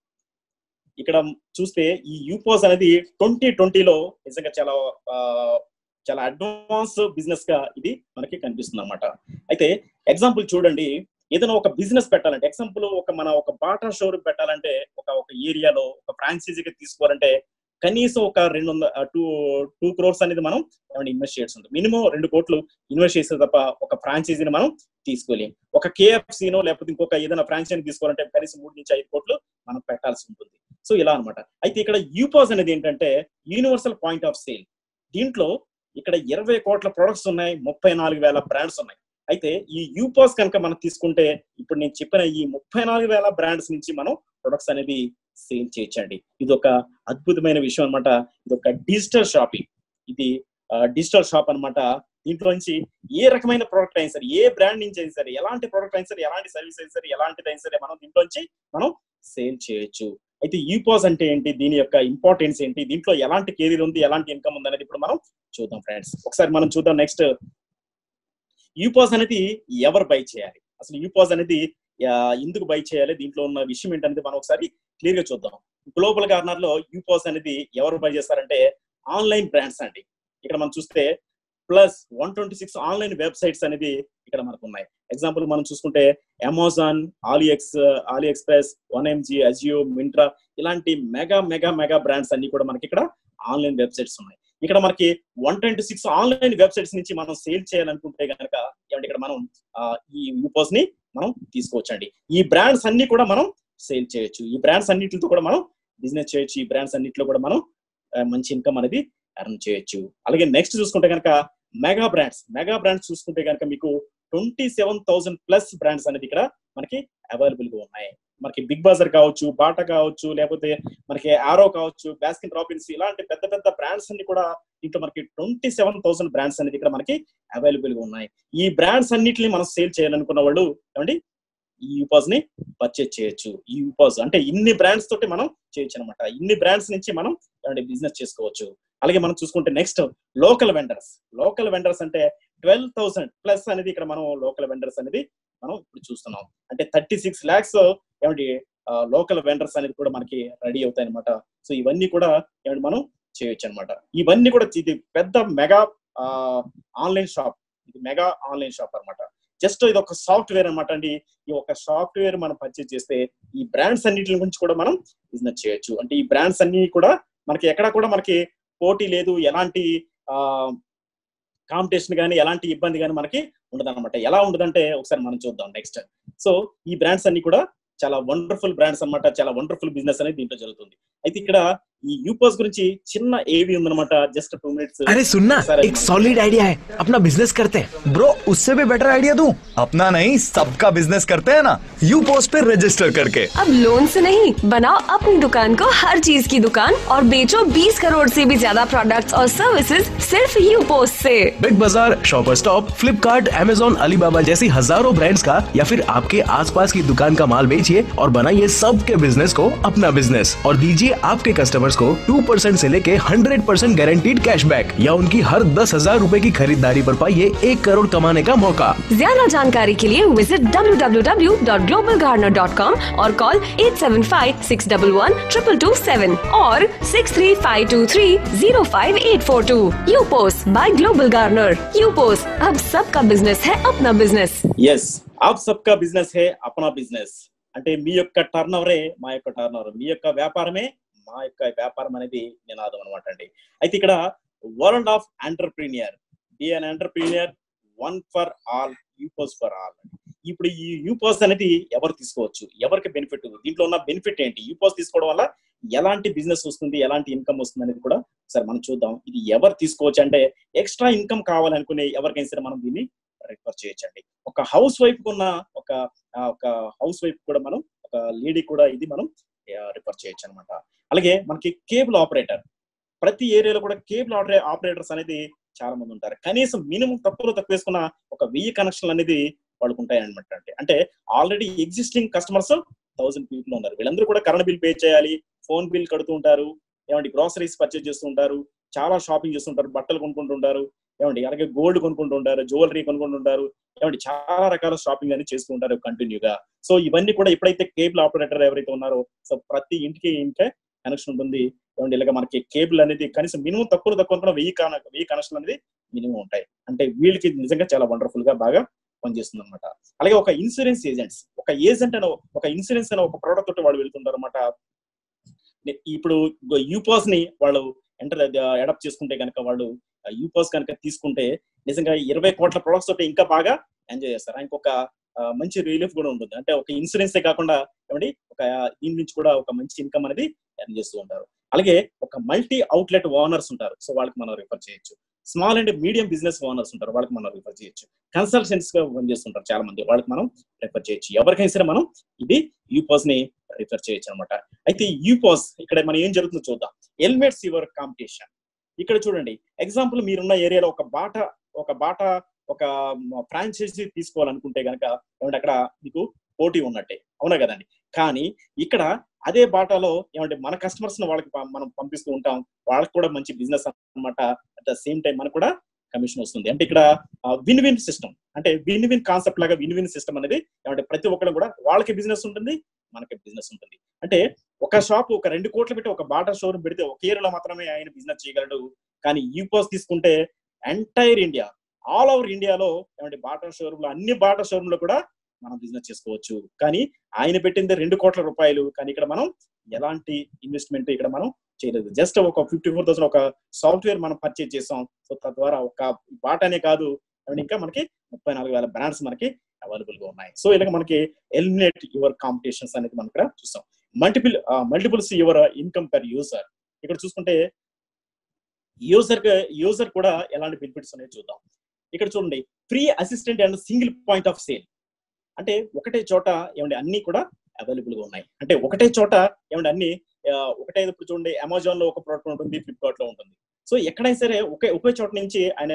ఇక్కడ చూస్తే ఈ యూపాస్ అనేది 2020లో నిజంగా చాలా అడ్వాన్స్ బిజినెస్ గా ఇది మనకి కనిపిస్తుంది అనమాట. అయితే ఎగ్జాంపుల్ చూడండి, ఏదైనా ఒక బిజినెస్ పెట్టాలంటే ఎగ్జాంపుల్ ఒక బాటా షోరూమ్ పెట్టాలంటే ఒక ఏరియాలో ఒక ఫ్రాంచైజీగా తీసుకోవాలంటే కనీసం ఒక 2 crores అనేది మనం ఇన్వెస్ట్ చేయాల్సి ఉంటుంది. మినిమం 2 కోట్లు ఇన్వెస్ట్ చేస్తే తప్ప ఒక ఫ్రాంచైజీని మనం తీసుకోలేం. ఒక కేఎఫ్సీనో లేకపోతే ఇంకొక ఏదైనా ఫ్రాంచైజీ తీసుకోవాలంటే కనీసం 3 నుంచి 5 కోట్లు మనం పెట్టాల్సి ఉంటుంది. సో ఇలా అనమాట. అయితే ఇక్కడ యూపాస్ అనేది ఏంటంటే యూనివర్సల్ పాయింట్ ఆఫ్ సేల్. దీంట్లో ఇక్కడ 20 కోట్ల ప్రొడక్ట్స్ ఉన్నాయి, 34,000 బ్రాండ్స్ ఉన్నాయి. అయితే ఈ యూపాస్ కనుక మనం తీసుకుంటే ఇప్పుడు నేను చెప్పిన ఈ 34,000 బ్రాండ్స్ నుంచి మనం ప్రొడక్ట్స్ అనేది సేల్ చేయొచ్చండి. ఇది ఒక అద్భుతమైన విషయం అనమాట. ఇది ఒక డిజిటల్ షాపింగ్. ఇది డిజిటల్ షాప్ అనమాట. దీంట్లో నుంచి ఏ రకమైన ప్రోడక్ట్ అయినా సరే, ఏ బ్రాండ్ నుంచి అయినా సరే, ఎలాంటి ప్రోడక్ట్ అయినా సరే, ఎలాంటి సర్వీస్ అయినా సరే, ఎలాంటిదైనా సరే మనం దీంట్లో నుంచి మనం సేల్ చేయొచ్చు. అయితే యూపాస్ అంటే ఏంటి, దీని యొక్క ఇంపార్టెన్స్ ఏంటి, దీంట్లో ఎలాంటి కెరీర్ ఉంది, ఎలాంటి ఇన్కమ్ ఉంది అనేది ఇప్పుడు మనం చూద్దాం ఫ్రెండ్స్. ఒకసారి మనం చూద్దాం. నెక్స్ట్, యూపాస్ అనేది ఎవరు బై చేయాలి, అసలు యూపాస్ అనేది ఎందుకు బై చేయాలి, దీంట్లో ఉన్న విషయం ఏంటనేది మనం ఒకసారి క్లియర్ గా చూద్దాం. గ్లోబల్ కార్నర్ లో యూపాస్ అనేది ఎవరు బై చేస్తారంటే ఆన్లైన్ బ్రాండ్స్ అండి. ఇక్కడ మనం చూస్తే ప్లస్ 126 ఆన్లైన్ వెబ్సైట్స్ అనేది ఇక్కడ మనకు ఉన్నాయి. ఎగ్జాంపుల్ మనం చూసుకుంటే Amazon, AliExpress, 1mg, Ajio, Myntra ఇలాంటి మెగా మెగా మెగా బ్రాండ్స్ అన్ని కూడా మనకి ఇక్కడ ఆన్లైన్ వెబ్సైట్స్ ఉన్నాయి. ఇక్కడ మనకి 126 ఆన్లైన్ వెబ్సైట్స్ నుంచి మనం సేల్ చేయాలనుకుంటే కనుక ఏమంటే ఇక్కడ మనం ఈ యూపాస్ ని మనం తీసుకోవచ్చండి. ఈ బ్రాండ్స్ అన్ని కూడా మనం సేల్ చేయొచ్చు, ఈ బ్రాండ్స్ అన్నిటితో కూడా మనం బిజినెస్ చేయొచ్చు, ఈ బ్రాండ్స్ అన్నిటిలో కూడా మనం మంచి ఇన్కమ్ అనేది ఎర్న్ చేయొచ్చు. అలాగే నెక్స్ట్ చూసుకుంటే కనుక మెగా బ్రాండ్స్ చూసుకుంటే కనుక మీకు 27,000 ప్లస్ బ్రాండ్స్ అనేది ఇక్కడ మనకి అవైలబుల్ గా ఉన్నాయి. మనకి బిగ్ బజార్ కావచ్చు, బాటా కావచ్చు, లేకపోతే మనకి ఆరో కావచ్చు, బాస్కిన్ రాబిన్స్ ఇలాంటి పెద్ద పెద్ద బ్రాండ్స్ అన్ని కూడా ఇంట్లో మనకి 27,000 బ్రాండ్స్ అనేది ఇక్కడ మనకి అవైలబుల్ గా ఉన్నాయి. ఈ బ్రాండ్స్ అన్నిటిని మనం సేల్ చేయాలనుకున్న వాళ్ళు ఏమండి ఈ యూపాస్ ని పర్చేజ్ చేయొచ్చు. ఈ యూపాస్ అంటే ఇన్ని బ్రాండ్స్ తోటి మనం చేయొచ్చు అనమాట. ఇన్ని బ్రాండ్స్ నుంచి మనం బిజినెస్ చేసుకోవచ్చు. అలాగే మనం చూసుకుంటే నెక్స్ట్ లోకల్ వెండర్స్ అంటే 12,000 ప్లస్ అనేది ఇక్కడ మనం లోకల్ వెండర్స్ అనేది మనం ఇప్పుడు చూస్తున్నాం. అంటే 36 lakhs ఏమంటే లోకల్ వెండర్స్ అనేది కూడా మనకి రెడీ అవుతాయి అనమాట. సో ఇవన్నీ కూడా ఏమంటే మనం చేయొచ్చు అనమాట. ఇవన్నీ కూడా ఇది పెద్ద మెగా ఆన్లైన్ షాప్, ఇది మెగా ఆన్లైన్ షాప్ అనమాట. జస్ట్ ఇది ఒక సాఫ్ట్వేర్ అనమాట అండి. ఈ ఒక సాఫ్ట్వేర్ మనం పర్చేజ్ చేస్తే ఈ బ్రాండ్స్ అన్నిటి గురించి కూడా మనం బిజినెస్ చేయొచ్చు. అంటే ఈ బ్రాండ్స్ అన్ని కూడా మనకి ఎక్కడ కూడా మనకి పోటీ లేదు, ఎలాంటి కాంపిటీషన్ కానీ ఎలాంటి ఇబ్బంది కానీ మనకి ఉండదు అనమాట. ఎలా ఉండదంటే ఒకసారి మనం చూద్దాం నెక్స్ట్. సో ఈ బ్రాండ్స్ అన్ని కూడా చాలా వండర్ఫుల్ బ్రాండ్స్ అన్నమాట, చాలా వండర్ఫుల్ బిజినెస్ అనేది దీంట్లో జరుగుతుంది. అయితే ఇక్కడ ఈ యూపాస్ గురించి చిన్న ఏవి ఉందన్నమాట, జస్ట్ 2 minutes. अरे सुनना, एक सॉलिड आइडिया है, अपना बिजनेस करते हैं। ब्रो उससे भी बेटर आइडिया दूं? अपना नहीं, सबका बिजनेस करते हैं ना यूपोस्ट पे रजिस्टर करके। अब लोन से नहीं, बनाओ अपनी दुकान को हर चीज की दुकान और बेचो 20 करोड़ से भी ज्यादा प्रोडक्ट्स और सर्विसेज सिर्फ यूपोस्ट से। बिग बाजार, shopper stop, Flipkart, Amazon, Alibaba जैसी हजारों ब्रांड्स का या फिर आपके आसपास की दुकान का माल बेचिए और बनाइए सबके बिजनेस को अपना बिजनेस और दीजिए आपके कस्टमर्स को 2% से लेके 100% गारंटीड कैशबैक या उनकी हर 10,000 रूपए की खरीदारी पर पाइए 1 करोड़ कमाने का मौका। ज्यादा जानकारी के लिए विजिट www.globalgardener.com और कॉल 875-611-2227 और 6352305842। यूपोस्ट बाय ग्लोबल गार्डनर। यूपोस्ट, अब सबका बिजनेस है अपना बिजनेस। ఎస్, ఆప్ సబ్కా బిజినెస్ హే అప్నా బిజినెస్. అంటే మీ యొక్క టర్న్ ఓవరే మా యొక్క టర్న్ ఓవర్, మీ యొక్క వ్యాపారమే మా యొక్క వ్యాపారం అనేది నినాదం అనమాట అండి. అయితే ఇక్కడ world of entrepreneur, be an entrepreneur, one for all, Upass for all. ఇప్పుడు ఈ యూపాస్ అనేది ఎవరు తీసుకోవచ్చు, ఎవరికి బెనిఫిట్, దీంట్లో ఉన్న బెనిఫిట్ ఏంటి, యూపాస్ తీసుకోవడం వల్ల ఎలాంటి బిజినెస్ వస్తుంది, ఎలాంటి ఇన్కమ్ వస్తుంది అనేది కూడా ఒకసారి మనం చూద్దాం. ఇది ఎవరు తీసుకోవచ్చు అంటే ఎక్స్ట్రా ఇన్కమ్ కావాలనుకునే ఎవరికైనా సరే మనం దీన్ని రిఫర్ చేయొచ్చండి. ఒక హౌస్ వైఫ్ ఉన్న ఒక హౌస్ వైఫ్ కూడా మనం, ఒక లేడీ కూడా ఇది మనం రిఫర్ చేయొచ్చు అనమాట. అలాగే మనకి కేబుల్ ఆపరేటర్, ప్రతి ఏరియాలో కూడా కేబుల్ ఆపరేటర్స్ అనేది చాలా మంది ఉంటారు. కనీసం మినిమం తక్కువ వేసుకున్న ఒక 1000 కనెక్షన్లు అనేది వాళ్ళకు ఉంటాయి అనమాట. అంటే ఆల్రెడీ ఎగ్జిస్టింగ్ కస్టమర్స్ 1000 పీపుల్ ఉన్నారు. వీళ్ళందరూ కూడా కరెంట్ బిల్ పే చేయాలి, ఫోన్ బిల్ కడుతూ ఉంటారు, ఏమంటే గ్రోసరీస్ పర్చేజ్ చేస్తూ ఉంటారు, చాలా షాపింగ్ చేస్తుంటారు, బట్టలు కొనుక్కుంటుంటారు, ఏమండి అలాగే గోల్డ్ కొనుక్కుంటుంటారు, జ్యువెలరీ కొనుక్కుంటుంటారు, ఏమంటే చాలా రకాల షాపింగ్ అని చేస్తూ ఉంటారు కంటిన్యూగా. సో ఇవన్నీ కూడా ఎప్పుడైతే కేబుల్ ఆపరేటర్ ఎవరైతే ఉన్నారో, సో ప్రతి ఇంటికి కనెక్షన్ ఉంటుంది. ఏమంటే ఇలాగ మనకి కేబుల్ అనేది కనీసం మినిమం తక్కువ 1000 కనెక్షన్ అనేది మినిమం ఉంటాయి. అంటే వీళ్ళకి నిజంగా చాలా వండర్ఫుల్ గా బాగా పనిచేస్తుంది అనమాట. అలాగే ఒక ఇన్సూరెన్స్ ఏజెంట్స్, ఒక ఏజెంట్ అని ఒక ఇన్సూరెన్స్ అనే ఒక ప్రోడక్ట్ తోటి వాళ్ళు వెళ్తుంటారు అనమాట. ఇప్పుడు యూపాస్ ని వాళ్ళు అడాప్ట్ చేసుకుంటే కనుక, వాళ్ళు యూపాస్ కనుక తీసుకుంటే నిజంగా 20 కోట్ల ప్రొడక్ట్స్ తోటి ఇంకా బాగా ఎంజాయ్ చేస్తారు. ఆయనకు ఒక మంచి రిలీఫ్ కూడా ఉంటుంది. అంటే ఒక ఇన్సూరెన్సే కాకుండా ఏమండి ఒక దీని నుంచి కూడా ఒక మంచి ఇన్కమ్ అనేది ఎర్న్ చేస్తూ ఉంటారు. అలాగే ఒక మల్టీ అవుట్లెట్ ఓనర్స్ ఉంటారు, సో వాళ్ళకి మనం రిఫర్ చేయొచ్చు. Small and medium business owners ఉంటారు, వాళ్ళకి మనం రిఫర్ చేయొచ్చు. కన్సల్టెంట్స్ గా పనిచేస్తుంటారు చాలా మంది, వాళ్ళకి మనం రిఫర్ చేయొచ్చు. ఎవరికైనా సరే మనం ఇది యూపాస్ ని రిఫర్ చేయొచ్చు అనమాట. అయితే యూపాస్ ఇక్కడ మనం ఏం జరుగుతుందో చూద్దాం. Elevates your competition. ఇక్కడ చూడండి, ఎగ్జాంపుల్ మీరున్న ఏరియాలో ఒక బాటా ఒక ఫ్రాంచైజీ తీసుకోవాలనుకుంటే కనుక ఏమంటే అక్కడ మీకు పోటీ ఉన్నట్టే, అవునా కదండి. కానీ ఇక్కడ అదే బాటాలో ఏమంటే మన కస్టమర్స్ వాళ్ళకి మనం పంపిస్తూ ఉంటాం, వాళ్ళకి కూడా మంచి బిజినెస్ అన్నమాట. అట్ ద సేమ్ టైం మనకు కూడా కమిషన్ వస్తుంది. అంటే ఇక్కడ విన్ విన్ సిస్టమ్, అంటే విన్ విన్ కాన్సెప్ట్ లాగా విన్ విన్ సిస్టమ్ అనేది ఏమంటే ప్రతి ఒక్కరు కూడా వాళ్ళకి బిజినెస్ ఉంటుంది, మనకి బిజినెస్ ఉంటుంది. అంటే ఒక షాప్ ఒక 2 కోట్లు పెట్టి ఒక బాటా షోరూమ్ పెడితే ఒక ఏరియాలో మాత్రమే ఆయన బిజినెస్ చేయగలడు. కానీ యూపోస్ తీసుకుంటే ఎంటైర్ ఇండియా, ఆల్ ఓవర్ ఇండియాలో ఏమంటే బాటా షోరూమ్ లో అన్ని బాటా షోరూమ్ లో కూడా మనం బిజినెస్ చేసుకోవచ్చు. కానీ ఆయన పెట్టింది 2 కోట్ల రూపాయలు, కానీ ఇక్కడ మనం ఎలాంటి ఇన్వెస్ట్మెంట్ ఇక్కడ మనం చేయలేదు. జస్ట్ ఒక 54,000 ఒక సాఫ్ట్వేర్ మనం పర్చేజ్ చేసాం. సో తద్వారా ఒక బాటానే కాదు, ఇంకా మనకి 34,000 బ్రాండ్స్ మనకి అవైలబుల్ గా ఉన్నాయి. సో ఇలాగ మనకి ఎలిమినేట్ యువర్ కాంపిటీషన్స్ అనేది మనం ఇక్కడ చూస్తాం. Multiples your income per user. ఇక్కడ చూసుకుంటే యూజర్ కూడా ఎలాంటి బెనిఫిట్స్ ఉన్నాయో చూద్దాం. ఇక్కడ చూడండి, free assistant and single point of sale. అంటే ఒకటే చోట ఏమంటే అన్ని కూడా అవైలబుల్ గా ఉన్నాయి. అంటే ఒకటే చోట ఏమంటే అన్ని ఒకటే, ఇప్పుడు చూడండి అమెజాన్ లో ఒక ప్రోడక్ట్ ఉంటుంది, ఫ్లిప్కార్ట్ లో ఉంటుంది. సో ఎక్కడైనా సరే ఒకే చోట నుంచి ఆయన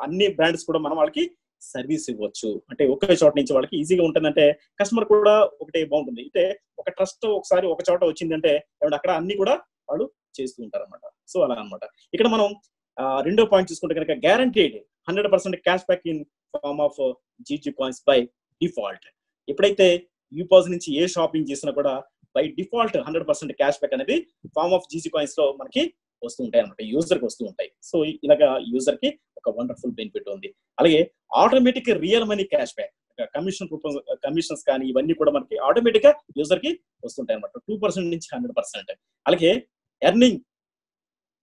అన్ని బ్రాండ్స్ కూడా మనం వాళ్ళకి సర్వీస్ ఇవ్వచ్చు. అంటే ఒకే చోట నుంచి వాళ్ళకి ఈజీగా ఉంటుందంటే కస్టమర్ కూడా ఒకటే బాగుంటుంది. అంటే ఒక ట్రస్ట్ ఒకసారి ఒక చోట వచ్చిందంటే ఏమంటే అక్కడ అన్ని కూడా వాళ్ళు చేస్తూ ఉంటారు అనమాట. సో అలా అనమాట. ఇక్కడ మనం రెండో పాయింట్ చూసుకుంటే కనుక guaranteed 100% cash back in form of GG coins by default. ఎప్పుడైతే యూపాస్ నుంచి ఏ షాపింగ్ చేసినా కూడా బై డిఫాల్ట్ 100% క్యాష్ బ్యాక్ అనేది ఫార్మ్ ఆఫ్ జీజీ కాయిన్స్ లో మనకి వస్తూ ఉంటాయి అనమాట, యూజర్ కి వస్తూ ఉంటాయి. సో ఇలాగా యూజర్ కి ఒక వండర్ఫుల్ బెనిఫిట్ ఉంది. అలాగే automatic real money cash back, commissions కానీ ఇవన్నీ కూడా మనకి ఆటోమేటిక్ గా యూజర్ కి వస్తుంటాయి అనమాట, 2% నుంచి 100%. అలాగే earning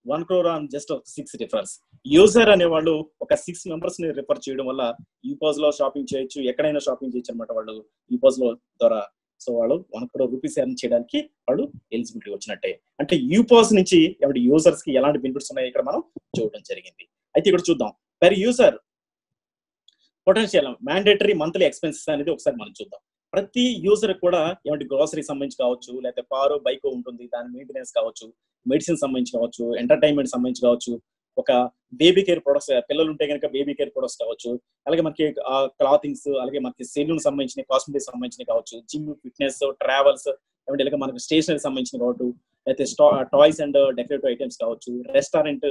1 crore on just 6 referrals. User అనేవాళ్ళు ఒక 6 మెంబర్స్ ని రిఫర్ చేయడం వల్ల యూపాస్ లో షాపింగ్ చేయొచ్చు, ఎక్కడైనా షాపింగ్ చేయొచ్చు అనమాట వాళ్ళు యూపాస్ లో ద్వారా. సో వాళ్ళు 1 crore రూపీస్ ఎర్న్ చేయడానికి వాళ్ళు ఎలిజిబిలిటీ వచ్చినట్టే. అంటే యూపాస్ నుంచి ఎవరి యూజర్స్ కి ఎలాంటి బెనిఫిట్స్ ఉన్నాయో ఇక్కడ మనం చూడడం జరిగింది. అయితే ఇక్కడ చూద్దాం, per user potential mandatory monthly expenses అనేది ఒకసారి మనం చూద్దాం. ప్రతి యూజర్ కూడా ఏమంటే గ్రోసరీ సంబంధించి కావచ్చు, లేకపోతే కారు బైక్ ఉంటుంది, దాని మెయింటెనెన్స్ కావచ్చు, మెడిసిన్ సంబంధించి కావచ్చు, ఎంటర్టైన్మెంట్ సంబంధించి కావచ్చు, ఒక బేబీ కేర్ ప్రొడక్ట్స్, పిల్లలు ఉంటే కనుక బేబీ కేర్ ప్రొడక్ట్స్ కావచ్చు, అలాగే మనకి క్లాతింగ్స్, అలాగే మనకి సెలూన్ సంబంధించిన, కాస్మెటిక్స్ సంబంధించిన కావచ్చు, జిమ్, ఫిట్నెస్, ట్రావెల్స్, ఏమంటే ఇలాగ మనకి స్టేషనరీ సంబంధించిన కావచ్చు, లేకపోతే టాయ్స్ అండ్ డెకరేటివ్ ఐటమ్స్ కావచ్చు, రెస్టారెంట్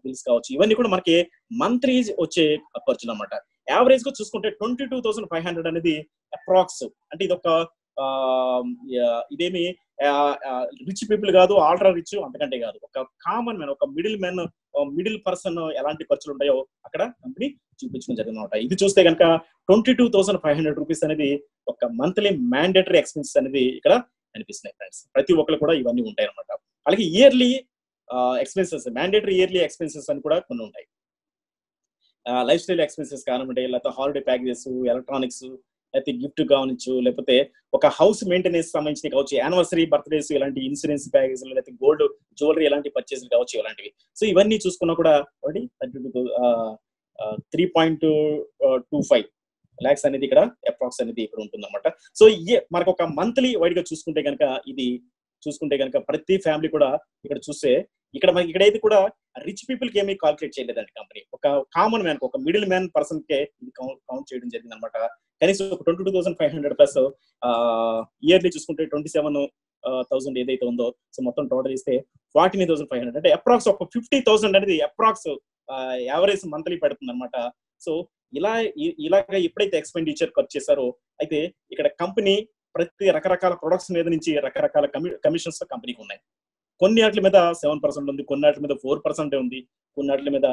బిల్స్ కావచ్చు, ఇవన్నీ కూడా మనకి మంత్లీ వచ్చే ఖర్చులు అనమాట. యావరేజ్ గా చూసుకుంటే 22,500 అనేది అప్రాక్స్. అంటే ఇది ఒక ఇదేమి రిచ్ పీపుల్ కాదు, ఆల్ట్రా రిచ్ అంతకంటే కాదు, ఒక కామన్ మ్యాన్, ఒక మిడిల్ పర్సన్ ఎలాంటి ఖర్చులు ఉంటాయో అక్కడ కంపెనీ చూపించడం జరిగిందన్నమాట. ఇది చూస్తే కనుక 22,500 రూపీస్ అనేది ఒక మంత్లీ మ్యాండేటరీ ఎక్స్పెన్సెస్ అనేది ఇక్కడ కనిపిస్తున్నాయి ఫ్రెండ్స్. ప్రతి ఒక్కరు కూడా ఇవన్నీ ఉంటాయి అనమాట. అలాగే yearly expenses, mandatory yearly expenses అని కూడా కొన్ని ఉంటాయి. లైఫ్ స్టైల్ ఎక్స్పెన్సెస్ కానివ్వండి, లేకపోతే హాలిడే ప్యాకేజెస్, ఎలక్ట్రానిక్స్, లేకపోతే గిఫ్ట్ కావచ్చు, లేకపోతే ఒక హౌస్ మెయింటెనెన్స్ సంబంధించి కావచ్చు, యానివర్సరీ, బర్త్డేస్, ఇలాంటి ఇన్సూరెన్స్ ప్యాకేజ్, లేకపోతే గోల్డ్ జ్యువెలరీ ఎలాంటి పర్చేస్ కావచ్చు, ఇలాంటివి. సో ఇవన్నీ చూసుకున్నా కూడా 3.25 lakhs అనేది ఇక్కడ అప్రాక్స్ అనేది ఇక్కడ ఉంటుంది అనమాట. సో మనకు ఒక మంత్లీ వైడ్ గా చూసుకుంటే కనుక ప్రతి ఫ్యామిలీ కూడా ఇక్కడ చూస్తే ఇక్కడ మనకి ఇక్కడైతే కూడా రిచ్ పీపుల్ కి ఏమీ కాల్కులేట్ చేయలేదండి కంపెనీ. ఒక కామన్ మ్యాన్, ఒక మిడిల్ మ్యాన్ పర్సన్ కే ఇది కౌంట్ చేయడం జరిగింది అనమాట. కనీసం ఒక 22,500 ప్లస్ ఇయర్లీ చూసుకుంటే 27,000 ఏదైతే ఉందో, సో మొత్తం టోటల్ ఇస్తే 49,500, అంటే అప్రాక్స్ ఒక 50,000 అనేది అప్రాక్స్ యావరేజ్ మంత్లీ పెడుతుంది అనమాట. సో ఇలాగ ఎప్పుడైతే ఎక్స్పెండిచర్ ఖర్చు చేశారో, అయితే ఇక్కడ కంపెనీ ప్రతి రకరకాల ప్రొడక్ట్స్ మీద నుంచి రకరకాల కమిషన్స్ కంపెనీకి ఉన్నాయి. కొన్ని వాటి మీద 7% ఉంది, కొన్ని వాటి మీద 4% ఉంది, కొన్ని వాటి మీద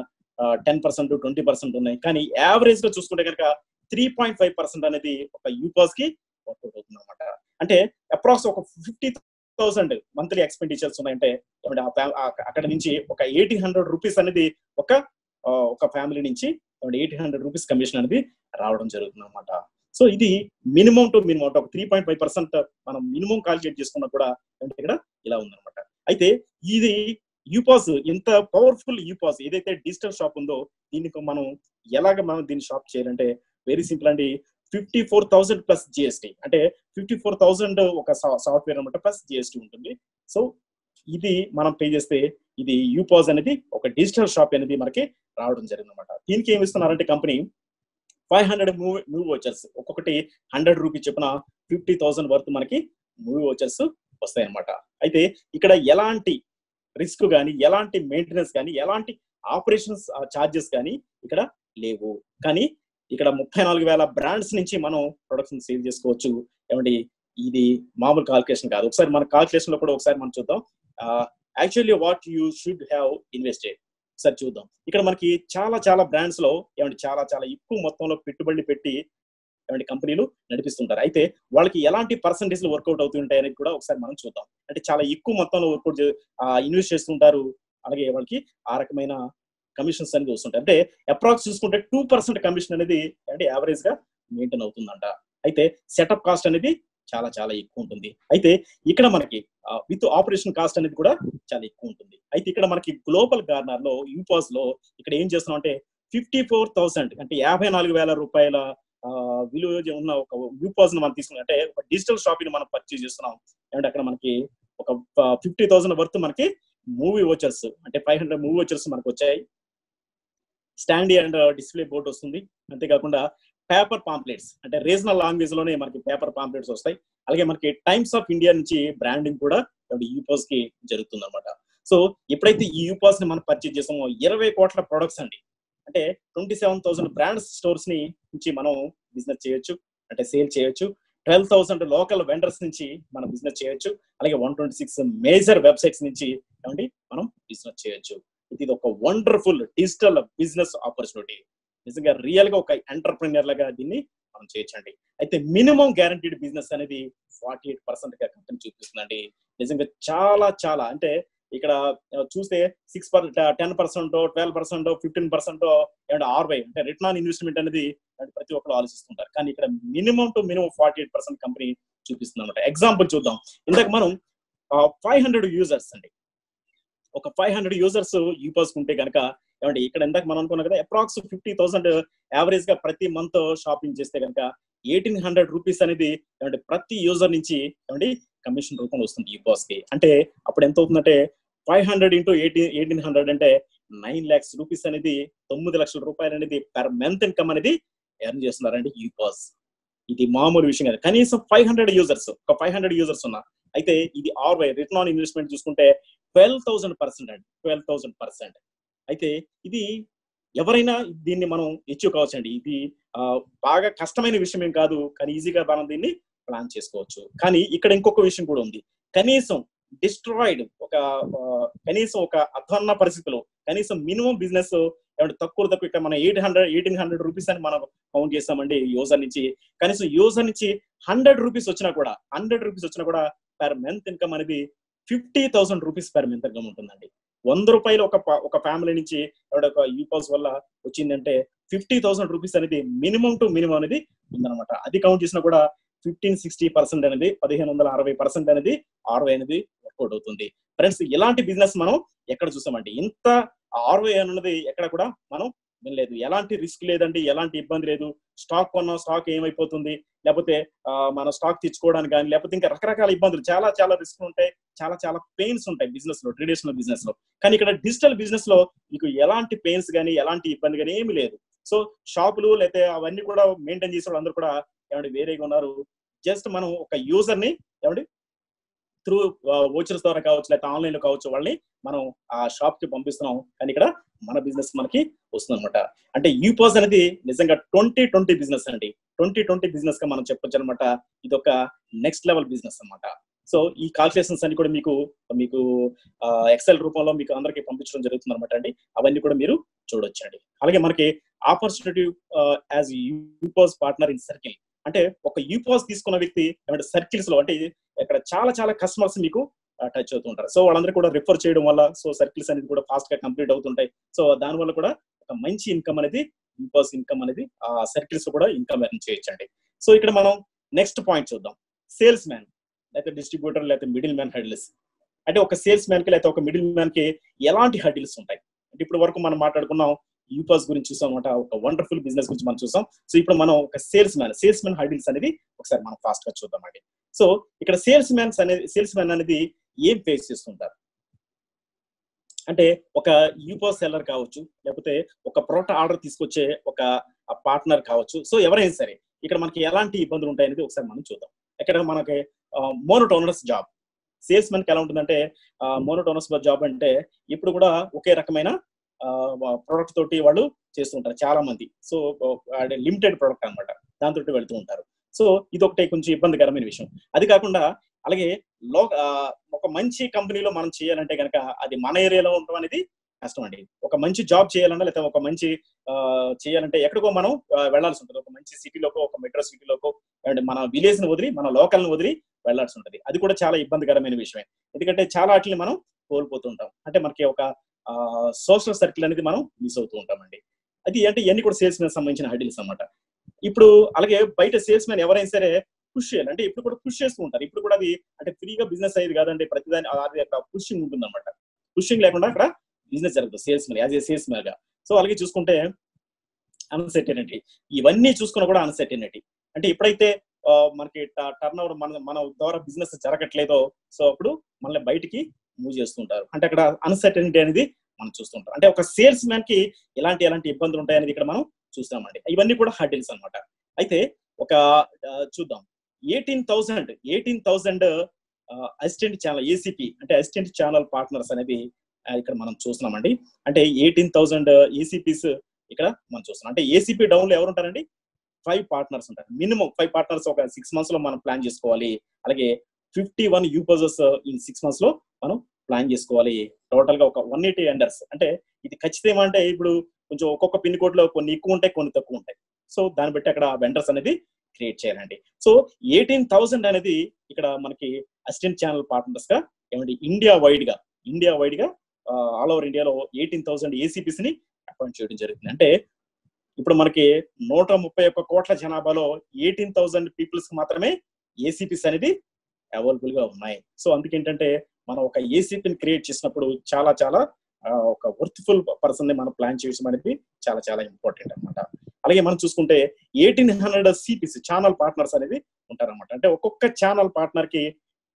10%, 20% ఉన్నాయి. కానీ యావరేజ్ గా చూసుకుంటే కనుక 3.5% అనేది ఒక యూపాస్ కి వర్కౌట్ అవుతుంది అనమాట. అంటే అప్రాక్స్ ఒక 50,000 మంత్లీ ఎక్స్పెండిచర్స్ ఉన్నాయంటే అక్కడ నుంచి ఒక 1,800 రూపీస్ అనేది ఒక ఫ్యామిలీ నుంచి 1,800 రూపీస్ కమిషన్ అనేది రావడం జరుగుతుంది అనమాట. సో ఇది మినిమం టు మినిమం ఒక 3.5% మనం మినిమం కాల్కులేట్ చేసుకున్నా కూడా ఇక్కడ ఇలా ఉందన్నమాట. అయితే ఇది యూపాస్, ఎంత పవర్ఫుల్ యూపాస్ ఏదైతే డిజిటల్ షాప్ ఉందో, దీనికి మనం దీన్ని షాప్ చేయాలంటే వెరీ సింపుల్ అండి. 54,000 ప్లస్ జిఎస్టీ, అంటే 54,000 ఒక సాఫ్ట్వేర్ అనమాట, ప్లస్ జిఎస్టీ ఉంటుంది. సో ఇది మనం పే చేస్తే ఇది యూపాస్ అనేది ఒక డిజిటల్ షాప్ అనేది మనకి రావడం జరిగింది అనమాట. దీనికి ఏమి ఇస్తున్నారంటే కంపెనీ 500 మూవీ వోచర్స్, ఒక్కొక్కటి 100 రూపీస్ చొప్పున 50,000 వర్త్ మనకి మూవీ వోచర్స్ వస్తాయి అన్నమాట. అయితే ఇక్కడ ఎలాంటి రిస్క్ కానీ, ఎలాంటి మెయింటెనెన్స్ కానీ, ఎలాంటి ఆపరేషన్స్ చార్జెస్ కానీ ఇక్కడ లేవు. కానీ ఇక్కడ 34,000 బ్రాండ్స్ నుంచి మనం ప్రొడక్ట్స్ సేల్ చేసుకోవచ్చు. ఏమండి, ఇది మామూలు కాల్కులేషన్ కాదు. ఒకసారి మన కాల్కులేషన్ లో కూడా ఒకసారి మనం చూద్దాం. Actually what you should have invested ఒకసారి చూద్దాం. ఇక్కడ మనకి చాలా చాలా బ్రాండ్స్ లో ఏమంటే చాలా చాలా ఎక్కువ మొత్తంలో పెట్టుబడి పెట్టి ఏమంటే కంపెనీలు నడిపిస్తుంటారు. అయితే వాళ్ళకి ఎలాంటి పర్సంటేజ్లు వర్కౌట్ అవుతుంటాయి అనేది కూడా ఒకసారి మనం చూద్దాం. అంటే చాలా ఎక్కువ మొత్తంలో వర్కౌట్ ఇన్వెస్ట్ చేస్తుంటారు. అలాగే వాళ్ళకి ఆ రకమైన కమిషన్స్ అనేది వస్తుంటాయి. అంటే అప్రాక్స్ చూసుకుంటే 2% కమిషన్ అనేది అంటే యావరేజ్ గా మెయింటైన్ అవుతుందంట. అయితే సెటప్ కాస్ట్ అనేది చాలా చాలా ఎక్కువ ఉంటుంది. అయితే ఇక్కడ మనకి విత్ ఆపరేషన్ కాస్ట్ అనేది కూడా చాలా ఎక్కువ ఉంటుంది. అయితే ఇక్కడ మనకి గ్లోబల్ గార్నర్ లో యూపాస్ లో ఇక్కడ ఏం చేస్తున్నాం అంటే 54,000 అంటే 54,000 రూపాయల విలువ ఉన్న ఒక యూపాస్ మనం తీసుకున్నాం అంటే ఒక డిజిటల్ షాపింగ్ మనం పర్చేజ్ చేస్తున్నాం. అంటే అక్కడ మనకి ఒక 50,000 వర్త్ మనకి మూవీ వోచర్స్ అంటే 500 మూవీ వోచర్స్ మనకు వచ్చాయి. స్టాండీ అండ్ డిస్ప్లే బోర్డ్ వస్తుంది. అంతేకాకుండా పేపర్ పాంప్లెట్స్ అంటే రీజనల్ లాంగ్వేజ్ లోనే మనకి పేపర్ పాంప్లెట్స్ వస్తాయి. అలాగే మనకి టైమ్స్ ఆఫ్ ఇండియా నుంచి బ్రాండింగ్ కూడా యూపాస్ కి జరుగుతుంది అనమాట. సో ఎప్పుడైతే ఈ యూపాస్ ని మనం పర్చేజ్ చేసామో 20 కోట్ల ప్రొడక్ట్స్ అండి అంటే 27,000 బ్రాండ్స్ స్టోర్స్ నుంచి మనం బిజినెస్ చేయొచ్చు అంటే సేల్ చేయొచ్చు. 12,000 లోకల్ వెండర్స్ నుంచి మనం బిజినెస్ చేయొచ్చు. అలాగే 126 మేజర్ వెబ్సైట్స్ నుంచి ఏమండి మనం బిజినెస్ చేయొచ్చు. ఇది ఒక వండర్ఫుల్ డిజిటల్ బిజినెస్ ఆపర్చునిటీ. నిజంగా రియల్ గా ఒక ఎంటర్ప్రెన్యూర్ లాగా దీన్ని మనం చేయొచ్చండి. అయితే మినిమం గ్యారంటీడ్ బిజినెస్ అనేది 48% గా కంపెనీ చూపిస్తుందండి. నిజంగా చాలా చాలా అంటే ఇక్కడ చూస్తే 10%, 12%, 15% ROI అంటే రిటర్న్ ఆన్ ఇన్వెస్ట్మెంట్ అనేది ప్రతి ఒక్కరు ఆలోచిస్తుంటారు. కానీ ఇక్కడ మినిమం టు మినిమం 48% కంపెనీ చూపిస్తుంది అనమాట. ఎగ్జాంపుల్ చూద్దాం. ఇందాక మనం 500 యూజర్స్ అండి, ఒక 500 యూజర్స్ యూపాస్ ఉంటే కనుక ఏమండి ఇక్కడ ఇందాక మనం అనుకున్నాం కదా అప్రాక్స్ 50,000 యావరేజ్ గా ప్రతి మంత్ షాపింగ్ చేస్తే కనుక 1,800 రూపీస్ అనేది ఏమంటే ప్రతి యూజర్ నుంచి ఏమండి కమిషన్ రూపంలో వస్తుంది యూపాస్ కి. అంటే అప్పుడు ఎంత అవుతుందంటే 500 into 1,800 అంటే 9 lakhs రూపీస్ అనేది 9 లక్షల రూపాయలు అనేది పర్ మంత్ ఇన్కమ్ అనేది ఎర్న్ చేస్తున్నారండి యూపాస్. ఇది మామూలు విషయం కాదు. కనీసం 500 యూజర్స్ ఒక 500 యూజర్స్ ఉన్నా అయితే ఇది ROI రిటర్న్ ఆన్ ఇన్వెస్ట్మెంట్ చూసుకుంటే 12,000% అండి, 12,000%. అయితే ఇది ఎవరైనా దీన్ని మనం అచీవ్ కావచ్చండి. ఇది బాగా కష్టమైన విషయం ఏం కాదు, కానీ ఈజీగా మనం దీన్ని ప్లాన్ చేసుకోవచ్చు. కానీ ఇక్కడ ఇంకొక విషయం కూడా ఉంది. కనీసం డిస్ట్రాయిడ్ కనీసం ఒక అధ్వాన్న పరిస్థితిలో కనీసం మినిమం బిజినెస్ తక్కువ ఇక్కడ మనం 1,800 రూపీస్ అని మనం కౌంట్ చేస్తామండి యూజర్ నుంచి. కనీసం యూజర్ నుంచి 100 రూపీస్ వచ్చినా కూడా పర్ మంత్ ఇన్కమ్ అనేది 50,000 రూపీస్ పర్ మంత్ ఇన్కమ్ ఉంటుందండి. 100 రూపాయలు ఒక ఫ్యామిలీ నుంచి ఒక యూపాస్ వల్ల వచ్చిందంటే 50,000 రూపీస్ అనేది మినిమం టు మినిమం అనేది ఉందన్నమాట. అది కౌంట్ చేసినా కూడా 1560% అనేది 1,560% అనేది ROI అనేది వర్కౌట్ అవుతుంది. ఫ్రెండ్స్, ఇలాంటి బిజినెస్ మనం ఎక్కడ చూసామండి? ఇంత ROI అన్నది ఎక్కడ కూడా మనం వినలేదు. ఎలాంటి రిస్క్ లేదండి, ఎలాంటి ఇబ్బంది లేదు. స్టాక్ కొన్నాం, స్టాక్ ఏమైపోతుంది, లేకపోతే మన స్టాక్ తెచ్చుకోవడానికి కానీ లేకపోతే ఇంకా రకరకాల ఇబ్బందులు, చాలా చాలా రిస్క్ ఉంటాయి, చాలా చాలా పెయిన్స్ ఉంటాయి బిజినెస్ లో, ట్రెడిషనల్ బిజినెస్ లో. కానీ ఇక్కడ డిజిటల్ బిజినెస్ లో మీకు ఎలాంటి పెయిన్స్ కానీ ఎలాంటి ఇబ్బంది కానీ ఏమి లేదు. సో షాపులు లేకపోతే అవన్నీ కూడా మెయింటైన్ చేసే వాళ్ళు అందరూ కూడా ఏమంటే వేరేగా ఉన్నారు. జస్ట్ మనం ఒక యూజర్ ని ఏమంటే త్రూ వోచర్స్ ద్వారా కావచ్చు, లేకపోతే ఆన్లైన్ లో కావచ్చు, వాళ్ళని మనం ఆ షాప్ కి పంపిస్తున్నాం. కానీ ఇక్కడ మన బిజినెస్ మనకి వస్తుంది అనమాట. అంటే యూపాస్ అనేది నిజంగా 2020 బిజినెస్ అండి. 2020 బిజినెస్ గా మనం చెప్పొచ్చు అనమాట. ఇది ఒక నెక్స్ట్ లెవెల్ బిజినెస్ అనమాట. సో ఈ కాల్కులేషన్స్ అన్ని కూడా మీకు ఎక్సెల్ రూపంలో మీకు అందరికి పంపించడం జరుగుతుంది అనమాట అండి. అవన్నీ కూడా మీరు చూడొచ్చండి. అలాగే మనకి opportunity as Upass partner in circle. అంటే ఒక యూపాస్ తీసుకున్న వ్యక్తి ఏమంటే సర్కిల్స్ లో అంటే ఇక్కడ చాలా చాలా కస్టమర్స్ మీకు టచ్ అవుతుంటారు. సో వాళ్ళందరూ కూడా రిఫర్ చేయడం వల్ల సో సర్కిల్స్ అనేది కూడా ఫాస్ట్ గా కంప్లీట్ అవుతుంటాయి. సో దాని వల్ల కూడా ఒక మంచి ఇన్కమ్ అనేది యూపాస్ ఇన్కమ్ అనేది ఆ సర్కిల్స్ కూడా ఇన్కమ్ ఎర్న్ చేయొచ్చండి. సో ఇక్కడ మనం నెక్స్ట్ పాయింట్ చూద్దాం. సేల్స్ మ్యాన్ లేకపోతే డిస్ట్రిబ్యూటర్ లేకపోతే మిడిల్ మ్యాన్ హెడ్లిస్. అంటే ఒక సేల్స్ మ్యాన్ కి లేకపోతే ఒక మిడిల్ మ్యాన్ కి ఎలాంటి హెడ్లిస్ ఉంటాయి అంటే ఇప్పుడు వరకు మనం మాట్లాడుకున్నాం యూపాస్ గురించి చూసాం అనమాట. ఒక వండర్ఫుల్ బిజినెస్ గురించి మనం చూసాం. సో ఇప్పుడు మనం ఒక సేల్స్ మ్యాన్ హైడిల్స్ అనేది ఒకసారి మనం ఫాస్ట్ గా చూద్దామండి. సో ఇక్కడ సేల్స్ మ్యాన్ అనేది ఏం ఫేస్ చేస్తుంటారు అంటే ఒక యూపాస్ సెల్లర్ కావచ్చు, లేకపోతే ఒక ప్రోడక్ట్ ఆర్డర్ తీసుకొచ్చే ఒక పార్ట్నర్ కావచ్చు. సో ఎవరైనా సరే ఇక్కడ మనకి ఎలాంటి ఇబ్బందులు ఉంటాయి అనేది ఒకసారి మనం చూద్దాం. ఇక్కడ మనకి మోనోటోనస్ జాబ్ సేల్స్ మెన్ కి ఎలా ఉంటుందంటే మోనోటోనస్ జాబ్ అంటే ఇప్పుడు కూడా ఒకే రకమైన ప్రొడక్ట్ తోటి వాళ్ళు చేస్తుంటారు చాలా మంది. సో లిమిటెడ్ ప్రొడక్ట్ అనమాట, దాంతో వెళ్తూ ఉంటారు. సో ఇది ఒకటే కొంచెం ఇబ్బందికరమైన విషయం. అది కాకుండా అలాగే ఒక మంచి కంపెనీలో మనం చేయాలంటే కనుక అది మన ఏరియాలో ఉండడం అనేది కష్టం అండి. ఒక మంచి జాబ్ చేయాలన్నా లేదా ఒక మంచి చేయాలంటే ఎక్కడికో మనం వెళ్లాల్సి ఉంటుంది. ఒక మంచి సిటీలోకో, ఒక మెట్రో సిటీలోకో, అండ్ మన విలేజ్ ని వదిలి మన లోకల్ ని వదిలి వెళ్లాల్సి ఉంటుంది. అది కూడా చాలా ఇబ్బందికరమైన విషయమే. ఎందుకంటే చాలా వాటిని మనం కోల్పోతూ ఉంటాం. అంటే మనకి ఒక సోషల్ సర్కిల్ అనేది మనం మిస్ అవుతూ ఉంటామండి. అది అంటే ఇవన్నీ కూడా సేల్స్ మ్యాన్ సంబంధించిన హైడిల్స్ అన్నమాట. ఇప్పుడు అలాగే బయట సేల్స్ మ్యాన్ ఎవరైనా సరే పుష్ చేయాలి అంటే ఇప్పుడు కూడా పుష్ చేస్తూ ఉంటారు. ఇప్పుడు కూడా అది అంటే ఫ్రీగా బిజినెస్ అయ్యేది కాదండి. ప్రతిదాని అది అక్కడ పుషింగ్ ఉంటుంది అనమాట. పుషింగ్ లేకుండా అక్కడ బిజినెస్ జరుగుతుంది sales man as a sales man గా. సో అలాగే చూసుకుంటే అన్సర్టెనిటీ, ఇవన్నీ చూసుకున్నా కూడా అన్సర్టెనిటీ. అంటే ఎప్పుడైతే మనకి టర్న్ ఓవర్ మన ద్వారా బిజినెస్ జరగట్లేదో సో అప్పుడు మనల్ని బయటికి మూవ్ చేస్తుంటారు. అంటే అక్కడ అన్సర్టెనిటీ అనేది మనం చూస్తుంటాం. అంటే ఒక సేల్స్ మ్యాన్ కి ఎలాంటి ఇబ్బందులు ఉంటాయనేది ఇక్కడ మనం చూస్తామండి. ఇవన్నీ కూడా హర్డిల్స్ అనమాట. అయితే ఒక చూద్దాం 18,000 అసిస్టెంట్ ఛానల్ ఏసీపీ అంటే అసిస్టెంట్ ఛానల్ పార్ట్నర్స్ అనేది ఇక్కడ మనం చూస్తున్నామండి. అంటే 18,000 ఏసీపీస్ ఇక్కడ మనం చూస్తున్నాం. అంటే ఏసీపీ డౌన్ లో ఎవరు ఉంటారండి? 5 పార్ట్నర్స్ ఉంటారు. మినిమం 5 పార్ట్నర్స్ ఒక 6 months లో మనం ప్లాన్ చేసుకోవాలి. అలాగే 51 యూపర్స్ ఇన్ 6 months లో మనం ప్లాన్ చేసుకోవాలి. టోటల్ గా ఒక 180 వెండర్స్. అంటే ఇది ఖచ్చితంగా అంటే ఇప్పుడు కొంచెం ఒక్కొక్క పిన్ కోడ్ లో కొన్ని ఎక్కువ ఉంటాయి, కొన్ని తక్కువ ఉంటాయి. సో దాన్ని బట్టి అక్కడ వెండర్స్ అనేది క్రియేట్ చేయాలండి. సో 18,000 అనేది ఇక్కడ మనకి అసిస్టెంట్ ఛానల్ పార్ట్నర్స్ గా ఏమండి ఇండియా వైడ్ గా ఆల్ ఓవర్ ఇండియాలో 18,000 ఏసీపీస్ ని అపాయింట్ చేయడం జరుగుతుంది. అంటే ఇప్పుడు మనకి 131 కోట్ల జనాభాలో 18,000 పీపుల్స్ కి మాత్రమే ఏసీపీస్ అనేది అవైలబుల్ గా ఉన్నాయి. సో అందుకేంటంటే మనం ఒక ఏసీపీని క్రియేట్ చేసినప్పుడు చాలా చాలా ఒక వర్త్ఫుల్ పర్సన్ ని మనం ప్లాన్ చేయడం అనేది చాలా చాలా ఇంపార్టెంట్ అనమాట. అలాగే మనం చూసుకుంటే 1800 సిపిస్ ఛానల్ పార్ట్నర్స్ అనేది ఉంటారన్నమాట. అంటే ఒక్కొక్క ఛానల్ పార్ట్నర్ కి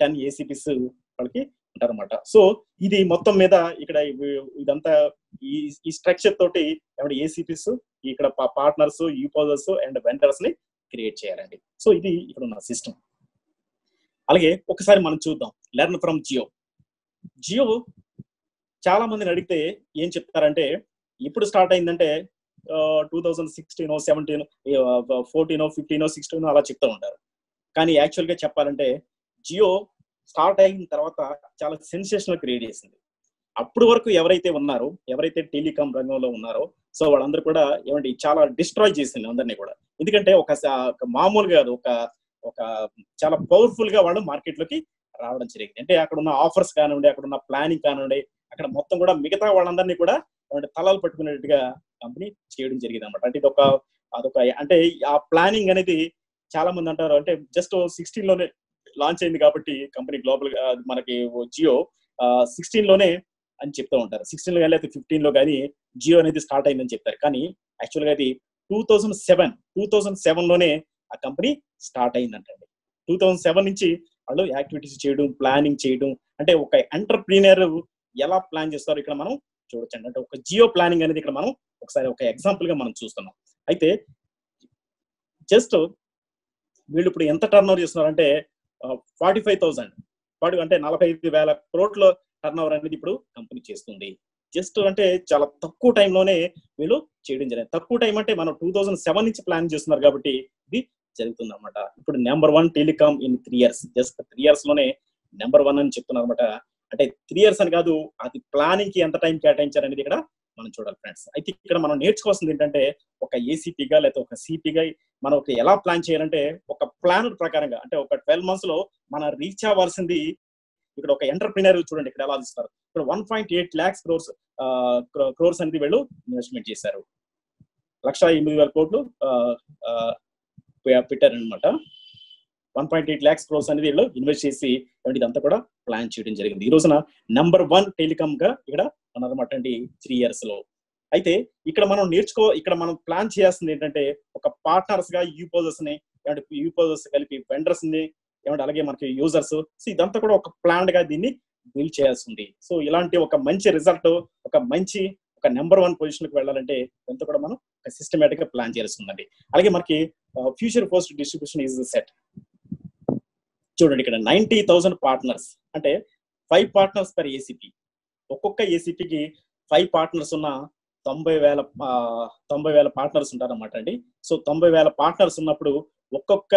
10 ఏసీపీస్ వాళ్ళకి ఉంటారన్నమాట. సో ఇది మొత్తం మీద ఇక్కడ ఇదంతా ఈ స్ట్రక్చర్ తోటి ఏమంటే ఏసీపీస్ ఇక్కడ పార్ట్నర్స్, యూపర్స్ అండ్ వెండర్స్ ని క్రియేట్ చేయాలండి. సో ఇది ఇక్కడ ఉన్న సిస్టమ్. అలాగే ఒకసారి మనం చూద్దాం లెర్న్ ఫ్రమ్ జియో చాలా మందిని అడిగితే ఏం చెప్తారంటే ఇప్పుడు స్టార్ట్ అయిందంటే 2016, 17, 14, 15, 16 అలా చెప్తూ ఉంటారు. కానీ యాక్చువల్ గా చెప్పాలంటే జియో స్టార్ట్ అయిన తర్వాత చాలా సెన్సేషనల్ క్రియేట్ చేసింది. అప్పటి వరకు ఎవరైతే టెలికాం రంగంలో ఉన్నారో సో వాళ్ళందరూ కూడా ఏమంటే చాలా డిస్ట్రాయ్ చేసింది అందరినీ కూడా. ఎందుకంటే ఒక మామూలుగా కాదు, ఒక చాలా పవర్ఫుల్ గా వాళ్ళు మార్కెట్ లోకి రావడం జరిగింది. అంటే అక్కడ ఉన్న ఆఫర్స్ కానివ్వండి, అక్కడ ఉన్న ప్లానింగ్ కానివ్వండి, అక్కడ మొత్తం కూడా మిగతా వాళ్ళందరినీ కూడా తలాలు పట్టుకునేట్టుగా కంపెనీ చేయడం జరిగింది అనమాట. అంటే అదొక అంటే ఆ ప్లానింగ్ అనేది చాలా మంది అంటారు అంటే జస్ట్ 16 లోనే లాంచ్ అయింది కాబట్టి కంపెనీ గ్లోబల్ మనకి జియో 16 లోనే అని చెప్తూ ఉంటారు. 16 లో కానీ లేకపోతే 15 లో కానీ జియో అనేది స్టార్ట్ అయిందని చెప్తారు. కానీ యాక్చువల్ గా అది 2007 లోనే ఆ కంపెనీ స్టార్ట్ అయిందంటండి. 2007 నుంచి వాళ్ళు యాక్టివిటీస్ చేయడం, ప్లానింగ్ చేయడం, అంటే ఒక ఎంటర్ప్రీనియర్ ఎలా ప్లాన్ చేస్తారో ఇక్కడ మనం చూడొచ్చండి. అంటే ఒక జియో ప్లానింగ్ అనేది ఇక్కడ మనం ఒకసారి ఒక ఎగ్జాంపుల్ గా మనం చూస్తున్నాం. అయితే జస్ట్ వీళ్ళు ఇప్పుడు ఎంత టర్న్ ఓవర్ చేస్తున్నారంటే 45,000 అంటే 45,000 కోట్ల టర్న్ ఓవర్ అనేది ఇప్పుడు కంపెనీ చేస్తుంది. జస్ట్ అంటే చాలా తక్కువ టైంలోనే వీళ్ళు చేయడం జరిగింది. తక్కువ టైం అంటే మనం 2007 నుంచి ప్లాన్ చేస్తున్నారు కాబట్టి ఇది జరుగుతుంది అనమాట. ఇప్పుడు number 1 telecom in 3 years, just 3 years లోనే నెంబర్ 1 అని చెప్తున్నారు అనమాట. అంటే 3 years అని కాదు, అది ప్లానింగ్ కి ఎంత టైం కేటాయించారు అనేది ఇక్కడ మనం చూడాలి ఫ్రెండ్స్. అయితే ఇక్కడ మనం నేర్చుకోవాల్సింది ఏంటంటే ఒక ఏసీపీగా లేకపోతే ఒక సిపిగా మనం ఎలా ప్లాన్ చేయాలంటే ఒక ప్లాన్ ప్రకారంగా అంటే ఒక 12 months లో మనం రీచ్ అవ్వాల్సింది ఇక్కడ ఒక ఎంటర్ప్రినర్ చూడండి ఇక్కడ ఎలా ఇస్తారు. ఇక్కడ 1.8 lakhs క్రోర్స్ అనేది వీళ్ళు ఇన్వెస్ట్మెంట్ చేశారు. 1,08,000 కోట్లు పెట్టారనమాట. 1.8 lakhs క్రోర్స్ అనేది వీళ్ళు ఇన్వెస్ట్ చేసి ఇదంతా కూడా ప్లాన్ చేయడం జరిగింది. ఈ రోజున నెంబర్ 1 టెలికాం గా ఇక్కడ ఉన్నారన్నమాట అండి 3 years లో. అయితే ఇక్కడ మనం ప్లాన్ చేయాల్సింది ఏంటంటే ఒక పార్ట్నర్స్ గా యూపర్స్ కలిపి వెండర్స్ ని అలాగే మనకి యూజర్స్, సో ఇదంతా కూడా ఒక ప్లాన్ గా దీన్ని బిల్డ్ చేయాల్సి ఉంది. సో ఇలాంటి ఒక మంచి రిజల్ట్, ఒక నెంబర్ 1 పొజిషన్ కి వెళ్ళాలంటే ఇదంతా కూడా మనం ఒక సిస్టమేటిక్ గా ప్లాన్ చేయాల్సి ఉందండి. అలాగే మనకి future post distribution is set. చూడండి ఇక్కడ 90,000 పార్ట్నర్స్, అంటే 5 పార్ట్నర్స్ పర్ ఏసీపీ. ఒక్కొక్క ఏసీపీకి 5 పార్ట్నర్స్ ఉన్న 90,000 పార్ట్నర్స్ ఉంటారన్నమాట అండి. సో 90,000 పార్ట్నర్స్ ఉన్నప్పుడు ఒక్కొక్క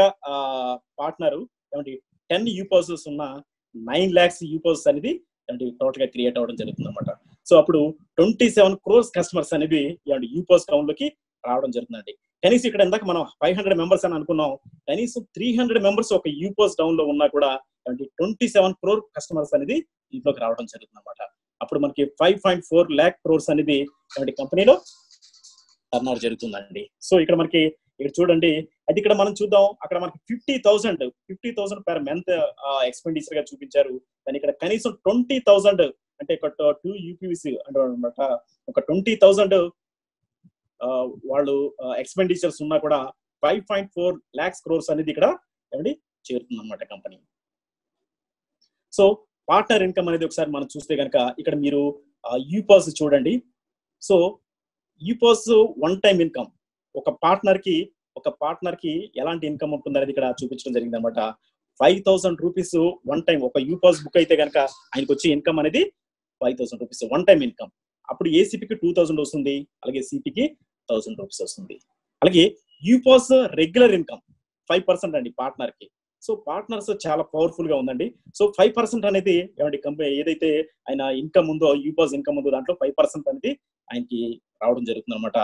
పార్ట్నర్ ఏమంటే 10 యూపర్సెస్ ఉన్న 9 lakhs యూపర్స్ అనేది ఏమంటే టోటల్ గా క్రియేట్ అవ్వడం జరుగుతుంది అనమాట. సో అప్పుడు 27 crores కస్టమర్స్ అనేది ఏమంటే యూపర్స్ టౌన్ లోకి రావడం జరుగుతుందండి. కనీసం ఇక్కడ ఇందాక మనం 500 మెంబర్స్ అని అనుకున్నాం, కనీసం 300 మెంబర్స్ ఒక యూపర్స్ టౌన్ లో ఉన్నా కూడా 27 crore కస్టమర్స్ అనేది ఇంట్లోకి రావడం జరుగుతుంది అనమాట. అప్పుడు మనకి 5.4 lakh crores అనేది కంపెనీలో టర్న్ ఓవర్ జరుగుతుందండి. సో ఇక్కడ మనకి ఇక్కడ చూడండి, అది ఇక్కడ మనం చూద్దాం, అక్కడ మనకి 50,000 పర్ మంత్ ఎక్స్పెండిచర్ గా చూపించారు. కానీ ఇక్కడ కనీసం 20,000 అంటే ఒక 2 యూపీవీసీ అనమాట, ఒక 20,000 వాళ్ళు ఎక్స్పెండిచర్స్ ఉన్నా కూడా 5.4 lakhs crores అనేది ఇక్కడ చేరుతుంది అనమాట కంపెనీ. సో పార్ట్నర్ ఇన్కమ్ అనేది ఒకసారి మనం చూస్తే కనుక ఇక్కడ మీరు యూపర్స్ చూడండి. సో యూపర్స్ వన్ టైం ఇన్కమ్ ఒక పార్ట్నర్ కి ఎలాంటి ఇన్కమ్ ఉంటుంది అనేది ఇక్కడ చూపించడం జరిగింది అనమాట. 5,000 రూపీస్ వన్ టైం ఒక యూపర్స్ బుక్ అయితే కనుక ఆయనకు వచ్చే ఇన్కమ్ అనేది 5,000 రూపీస్ వన్ టైం ఇన్కమ్. అప్పుడు ఏసీపీకి 2,000 వస్తుంది, అలాగే సిపికి 1,000 రూపీస్ వస్తుంది. అలాగే యూపర్స్ రెగ్యులర్ ఇన్కమ్ 5% అండి పార్ట్నర్ కి. సో పార్ట్నర్స్ చాలా పవర్ఫుల్ గా ఉందండి. సో 5% అనేది కంపెనీ ఏదైతే ఆయన ఇన్కమ్ ఉందో, యూపర్స్ ఇన్కమ్ ఉందో దాంట్లో 5% అనేది ఆయనకి రావడం జరుగుతుంది అనమాట.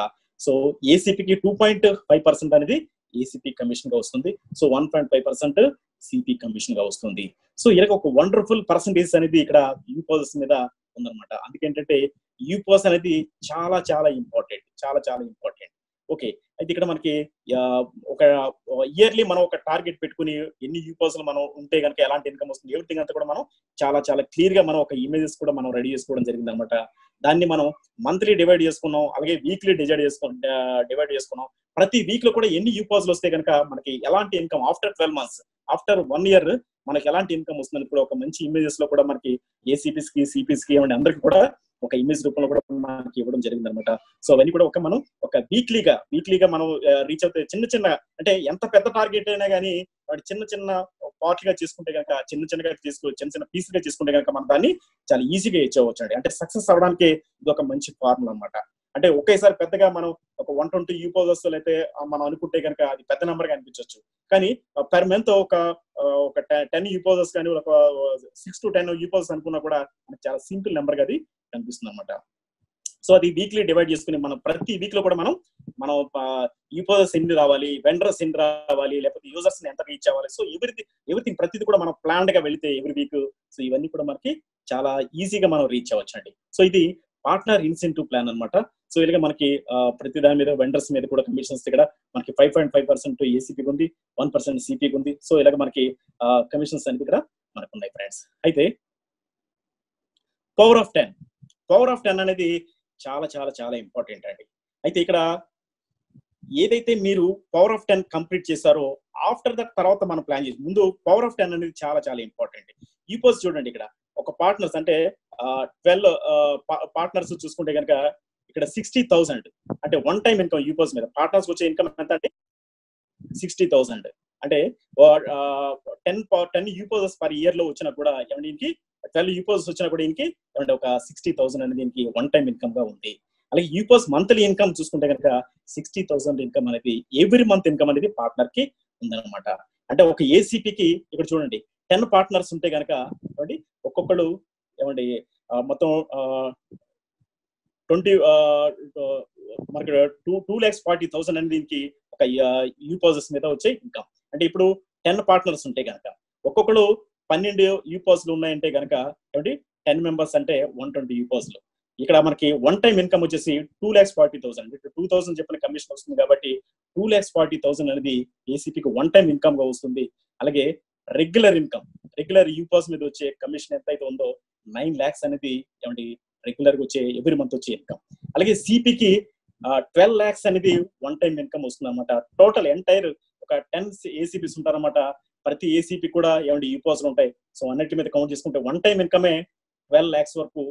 సో ఏసీపీకి 2.5% అనేది ఏసీపీ కమిషన్ గా వస్తుంది. సో 1.5% సిపి కమిషన్ గా వస్తుంది. సో ఇలా ఒక వండర్ఫుల్ పర్సంటేజ్ అనేది ఇక్కడ యూపర్స్ మీద ఉందన్నమాట. అందుకేంటంటే యూపర్స్ అనేది చాలా చాలా ఇంపార్టెంట్. ఓకే, అయితే ఇక్కడ మనకి ఒక ఇయర్లీ మనం ఒక టార్గెట్ పెట్టుకుని ఎన్ని యూపర్స్ మనం ఉంటే కనుక ఎలాంటి ఇన్కమ్ వస్తుంది, ఎవ్రీథింగ్ అంతా కూడా మనం చాలా క్లియర్ గా మనం ఒక ఇమేజెస్ కూడా మనం రెడీ చేసుకోవడం జరిగింది అనమాట. దాన్ని మనం మంత్లీ డివైడ్ చేసుకున్నాం, అలాగే వీక్లీ డివైడ్ చేసుకున్నాం. ప్రతి వీక్ లో కూడా ఎన్ని యూపర్స్ వస్తే కనుక మనకి ఎలాంటి income after 12 months, after 1 year మనకి ఎలాంటి ఇన్కమ్ వస్తుంది ఇప్పుడు ఒక మంచి ఇమేజెస్ లో కూడా మనకి ఏసీపీస్ కి సిపిస్ కి అందరికి కూడా ఒక ఇమేజ్ రూపంలో కూడా మనకి ఇవ్వడం జరిగింది అనమాట. సో అవన్నీ కూడా మనం ఒక వీక్లీగా మనం రీచ్ అవుతే చిన్న అంటే ఎంత పెద్ద టార్గెట్ అయినా కానీ వాటి చిన్న పార్ట్ గా చేసుకుంటే కనుక చిన్న పీస్ గా చేసుకుంటే కనుక మనం దాన్ని చాలా ఈజీగా ఇచ్చేవచ్చు అండి. అంటే సక్సెస్ అవడానికి ఇది ఒక మంచి ఫార్ములా అనమాట. అంటే ఒకేసారి పెద్దగా మనం ఒక 120 యూపర్స్ అయితే మనం అనుకుంటే కనుక అది పెద్ద నెంబర్ గా అనిపించవచ్చు. కానీ పర్ మంత్ ఒక 10 యూపర్స్ కానీ ఒక 6 to 10 యూపర్స్ అనుకున్నా కూడా మనకి చాలా సింపుల్ నెంబర్ గా అది కనిపిస్తుంది అనమాట. సో అది వీక్లీ డివైడ్ చేసుకుని మనం ప్రతి వీక్ లో కూడా మనం యూపర్స్ ఎన్ని రావాలి, వెండర్స్ ఎన్ని రావాలి, లేకపోతే యూజర్స్ ఎంత రీచ్ అవ్వాలి. సో ఎవ్రీథింగ్ ప్రతిదీ కూడా మనం ప్లాన్డ్ గా వెళితే ఎవ్రీ వీక్ సో ఇవన్నీ కూడా మనకి చాలా ఈజీగా మనం రీచ్ అవ్వచ్చు అండి. సో ఇది పార్ట్నర్ ఇన్సెంటివ్ ప్లాన్ అనమాట. సో ఇలాగ మనకి ప్రతి దాని మీద వెండర్స్ మీద కూడా కమిషన్స్ ఇక్కడ మనకి 5.5% ఏసీపీకి ఉంది, 1% సిపికి ఉంది. సో ఇలాగ మనకి కమిషన్స్ అనేది ఇక్కడ మనకు ఉన్నాయి ఫ్రెండ్స్. అయితే పవర్ ఆఫ్ 10 అనేది చాలా ఇంపార్టెంట్ అండి. అయితే ఇక్కడ ఏదైతే మీరు పవర్ ఆఫ్ 10 కంప్లీట్ చేశారో ఆఫ్టర్ దట్ తర్వాత మనం ప్లాన్ చేసి ముందు పవర్ ఆఫ్ 10 అనేది చాలా ఇంపార్టెంట్. యూపర్స్ చూడండి, ఇక్కడ ఒక పార్ట్నర్స్ అంటే 12 పార్ట్నర్స్ చూసుకుంటే కనుక ఇక్కడ 60,000 అంటే వన్ టైం ఇన్కమ్ యూపర్స్ మీద పార్ట్నర్స్ వచ్చే ఇన్కమ్ ఎంత అంటే 60,000. అంటే 10 యూపర్స్ పర్ ఇయర్ లో వచ్చినా కూడా దీనికి 12 యూపర్స్ వచ్చినా కూడా దీనికి ఒక 60,000 అనేది దీనికి వన్ టైం ఇన్కమ్ గా ఉంది. అలాగే యూపర్స్ మంత్లీ ఇన్కమ్ చూసుకుంటే కనుక 60,000 ఇన్కమ్ అనేది ఎవ్రీ మంత్ ఇన్కమ్ అనేది పార్ట్నర్ కి ఉందన్నమాట. అంటే ఒక ఏసీపీకి ఇక్కడ చూడండి 10 పార్ట్నర్స్ ఉంటే కనుక ఒక్కొక్కడు మొత్తం 2,40,000 అనేది దీనికి ఒక యూపర్స్ మీద వచ్చే ఇన్కమ్. అంటే ఇప్పుడు 10 పార్ట్నర్స్ ఉంటే కనుక ఒక్కొక్కడు 12 యూపర్స్లు ఉన్నాయంటే కనుక 10 మెంబర్స్ అంటే 120 యూపర్స్లు. ఇక్కడ మనకి వన్ టైం ఇన్కమ్ వచ్చేసి 2,40,000 2,000 చెప్పిన కమిషన్ వస్తుంది కాబట్టి 2,40,000 అనేది ఏసీపీకి వన్ టైం ఇన్కమ్ గా వస్తుంది. అలాగే రెగ్యులర్ యూపర్స్ మీద వచ్చే కమిషన్ ఎంత అయితే ఉందో 9 lakhs అనేది రెగ్యులర్ గా వచ్చే ఎవ్రీ మంత్ వచ్చే ఇన్కమ్. అలాగే సిపికి 12 lakhs అనేది వన్ టైం ఇన్కమ్ వస్తుంది అనమాట. టోటల్ ఎంటైర్ ఒక 10 ఏసీపీస్ ఉంటారన్నమాట. ప్రతి ఏసీపీ కూడా యూపర్స్ ఉంటాయి. సో అన్నిటి మీద కౌంట్ చేసుకుంటే వన్ టైం ఇన్కమే 12 lakhs వరకు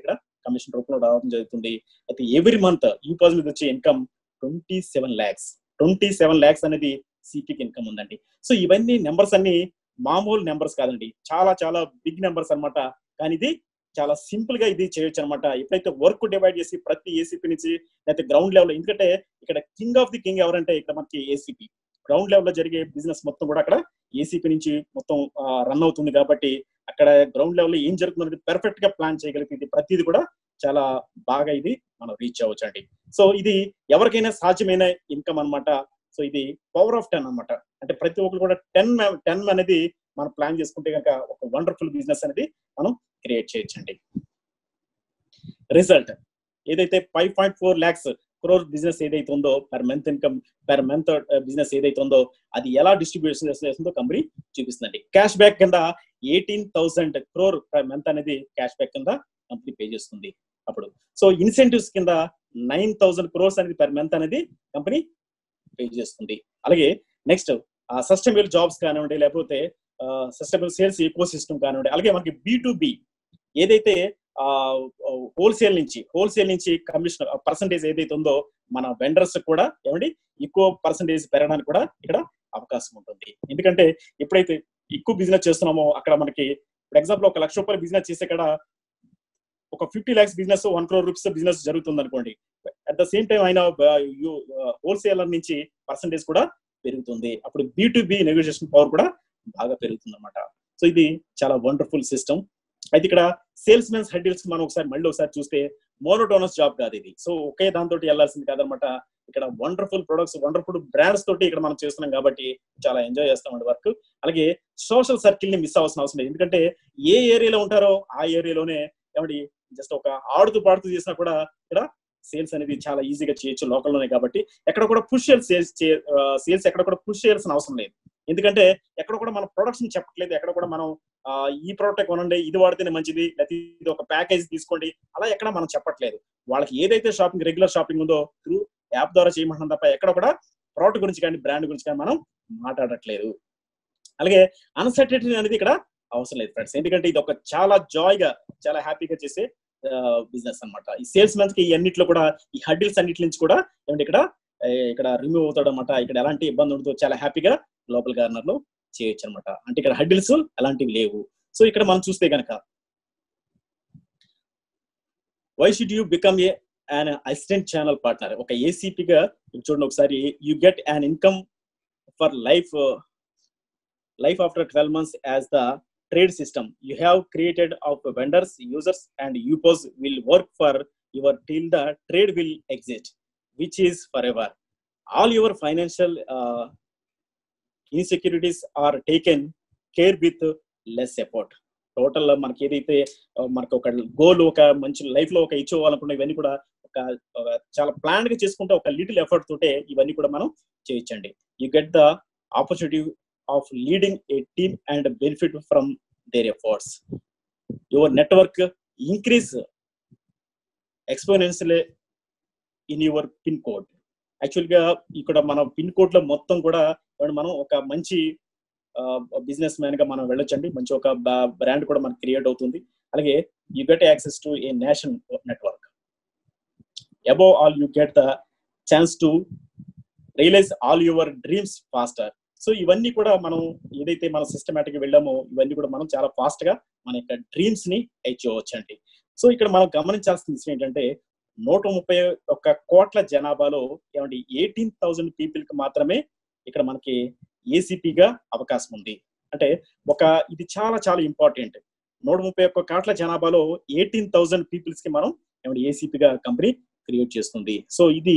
ఇక్కడ కమిషన్ రూపంలో రావడం జరుగుతుంది. అయితే ఎవ్రీ మంత్ యూపర్స్ మీద వచ్చే ఇన్కమ్ 27 lakhs అనేది సిపికి ఇన్కమ్ ఉందండి. సో ఇవన్నీ నెంబర్స్ అన్ని మామూలు నెంబర్స్ కాదండి, చాలా చాలా బిగ్ నెంబర్స్ అన్నమాట. కానీ ఇది చాలా సింపుల్ గా ఇది చేయొచ్చు అనమాట. ఎప్పుడైతే వర్క్ డివైడ్ చేసి ప్రతి ఏసీపీ నుంచి లేకపోతే గ్రౌండ్ లెవెల్, ఎందుకంటే ఇక్కడ కింగ్ ఆఫ్ ది కింగ్ ఎవరంటే ఇక్కడ మనకి ఏసీపీ. గ్రౌండ్ లెవెల్ లో జరిగే బిజినెస్ మొత్తం కూడా అక్కడ ఏసీపీ నుంచి మొత్తం రన్ అవుతుంది కాబట్టి అక్కడ గ్రౌండ్ లెవెల్ లో ఏం జరుగుతుంది పెర్ఫెక్ట్ గా ప్లాన్ చేయగలిగింది. ప్రతిది కూడా చాలా బాగా ఇది మనం రీచ్ అవ్వచ్చు అండి. సో ఇది ఎవరికైనా సాధ్యమైన ఇన్కమ్ అన్నమాట. సో ఇది పవర్ ఆఫ్ 10 అన్నమాట. అంటే ప్రతి ఒక్కరు కూడా 10 అనేది మనం ప్లాన్ చేసుకుంటే కనుక ఒక వండర్ఫుల్ బిజినెస్ అనేది మనం క్రియేట్ చేయొచ్చండి. రిజల్ట్ ఏదైతే 5.4 lakhs crore బిజినెస్ ఏదైతే ఉందో per month income, per month business ఏదైతే ఉందో అది ఎలా డిస్ట్రిబ్యూషన్ చేస్తుందో కంపెనీ చూపిస్తుందండి. క్యాష్ బ్యాక్ కింద 18,000 crore పర్ మంత్ అనేది క్యాష్ బ్యాక్ కింద కంపెనీ పే చేస్తుంది. అప్పుడు సో ఇన్సెంటివ్స్ కింద 9,000 crores అనేది పర్ మంత్ అనేది కంపెనీ పే చేస్తుంది. అలాగే నెక్స్ట్ సస్టైనబుల్ జాబ్స్ కానివ్వండి, లేకపోతే సస్టైనబుల్ సేల్స్ ఈకో సిస్టమ్ కానివ్వండి, అలాగే మనకి B2B ఏదైతే హోల్సేల్ నుంచి కమిషన్ పర్సంటేజ్ ఏదైతే ఉందో మన వెండర్స్ కూడా ఏమండి ఎక్కువ పర్సంటేజ్ పెరగడానికి కూడా ఇక్కడ అవకాశం ఉంటుంది. ఎందుకంటే ఎప్పుడైతే ఎక్కువ బిజినెస్ చేస్తున్నామో అక్కడ మనకి ఫర్ ఎగ్జాంపుల్ 1 లక్ష రూపాయలు బిజినెస్ చేసే ఇక్కడ ఒక 50 lakhs business 1 crore rupees business జరుగుతుంది అనుకోండి. అట్ ద సేమ్ టైం ఆయన హోల్సేలర్ నుంచి పర్సంటేజ్ కూడా పెరుగుతుంది. అప్పుడు B2B నెగోషియేషన్ పవర్ కూడా బాగా పెరుగుతుంది అనమాట. సో ఇది చాలా వండర్ఫుల్ సిస్టమ్. అయితే ఇక్కడ సేల్స్ మెన్స్ హెడ్డిల్స్ మనం మళ్ళీ ఒకసారి చూస్తే మోనోటోనస్ జాబ్ కాదు ఇది. సో ఒకే దాంతో వెళ్ళాల్సింది కాదనమాట. ఇక్కడ వండర్ఫుల్ ప్రొడక్ట్స్, వండర్ఫుల్ బ్రాండ్స్ తోటి ఇక్కడ మనం చేస్తున్నాం కాబట్టి చాలా ఎంజాయ్ చేస్తామండి వర్క్. అలాగే సోషల్ సర్కిల్ ని మిస్ అవ్వాల్సిన అవసరం లేదు. ఎందుకంటే ఏ ఏరియాలో ఉంటారో ఆ ఏరియాలోనే ఏమండి జస్ట్ ఒక ఆడుతూ పాడుతూ చేసినా కూడా ఇక్కడ సేల్స్ అనేది చాలా ఈజీగా చేయొచ్చు లోకల్లోనే. కాబట్టి ఎక్కడ కూడా పుష్ సేల్స్ ఎక్కడ కూడా పుష్ చేయాల్సిన అవసరం లేదు. ఎందుకంటే ఎక్కడ కూడా మనం ప్రొడక్ట్స్ చెప్పట్లేదు, ఎక్కడ కూడా మనం ఈ ప్రోడక్ట్ కొనండి, ఇది వాడితేనే మంచిది, లేకపోతే ఇది ఒక ప్యాకేజ్ తీసుకోండి, అలా ఎక్కడ మనం చెప్పట్లేదు. వాళ్ళకి ఏదైతే షాపింగ్ రెగ్యులర్ షాపింగ్ ఉందో త్రూ యాప్ ద్వారా చేయమంటాం తప్ప ఎక్కడ కూడా ప్రోడక్ట్ గురించి కానీ బ్రాండ్ గురించి కానీ మనం మాట్లాడట్లేదు. అలాగే అన్సర్టనిటీ అనేది ఇక్కడ అవసరం లేదు ఫ్రెండ్స్. ఎందుకంటే ఇది ఒక చాలా జాయ్గా చాలా హ్యాపీగా చేసే బిజినెస్ అన్నమాట. ఈ సేల్స్ మెన్స్ కి ఈ అన్నిట్లో కూడా ఈ హడ్డిల్స్ అన్నిటి నుంచి కూడా ఏమంటే ఇక్కడ రిమూవ్ అవుతాడు అనమాట. ఇక్కడ ఎలాంటి ఇబ్బంది ఉండదు, చాలా హ్యాపీగా లోపల కార్నర్ లో చేయొచ్చు అనమాట. అంటే ఇక్కడ హడ్డిల్స్ అలాంటివి లేవు. సో ఇక్కడ మనం చూస్తే కనుక why should you become an assistant channel partner? ఒక ఏసీపీగా చూడండి ఒకసారి, you get an income for life after 12 months as the trade system you have created of vendors, users and UPOS will work for your till the trade will exist, which is forever. All your financial insecurities are taken care with less effort. Total మనకి ఏదైతే మనకు ఒక గోల్, ఒక మంచి లైఫ్ లో ఒక ఇచ్చుకోవాలనుకున్న ఇవన్నీ కూడా ఒక చాలా ప్లాన్ గా చేసుకుంటే ఒక లిటిల్ ఎఫర్ట్ తోటే ఇవన్నీ కూడా మనం చేయొచ్చండి. You get the opportunity of leading a team and benefit from their efforts. Your network increase exponentially in your pin code. Actual గా ఇక్కడ మన పిన్ కోడ్ లో మొత్తం కూడా మనం ఒక మంచి బిజినెస్ మ్యాన్ గా మనం వెళ్ళొచ్చండి. మంచి ఒక బ్రాండ్ కూడా మనకి క్రియేట్ అవుతుంది. అలాగే you get access to a national network. Above all you get the chance to realise all your dreams faster. So ఇవన్నీ కూడా మనం ఏదైతే మనం సిస్టమేటిక్ గా వెళ్ళామో ఇవన్నీ కూడా మనం చాలా ఫాస్ట్ గా మన యొక్క డ్రీమ్స్ ని అచీవ్ అవ్వచ్చండి. సో ఇక్కడ మనం గమనించాల్సిన విషయం ఏంటంటే 131 కోట్ల జనాభాలో ఏమంటే 18,000 పీపుల్ కి మాత్రమే ఇక్కడ మనకి ఏసీపీగా అవకాశం ఉంది. అంటే ఇది చాలా చాలా ఇంపార్టెంట్. 131 కోట్ల జనాభాలో 18,000 పీపుల్స్ కి మనం ఏసీపీగా కంపెనీ క్రియేట్ చేస్తుంది. సో ఇది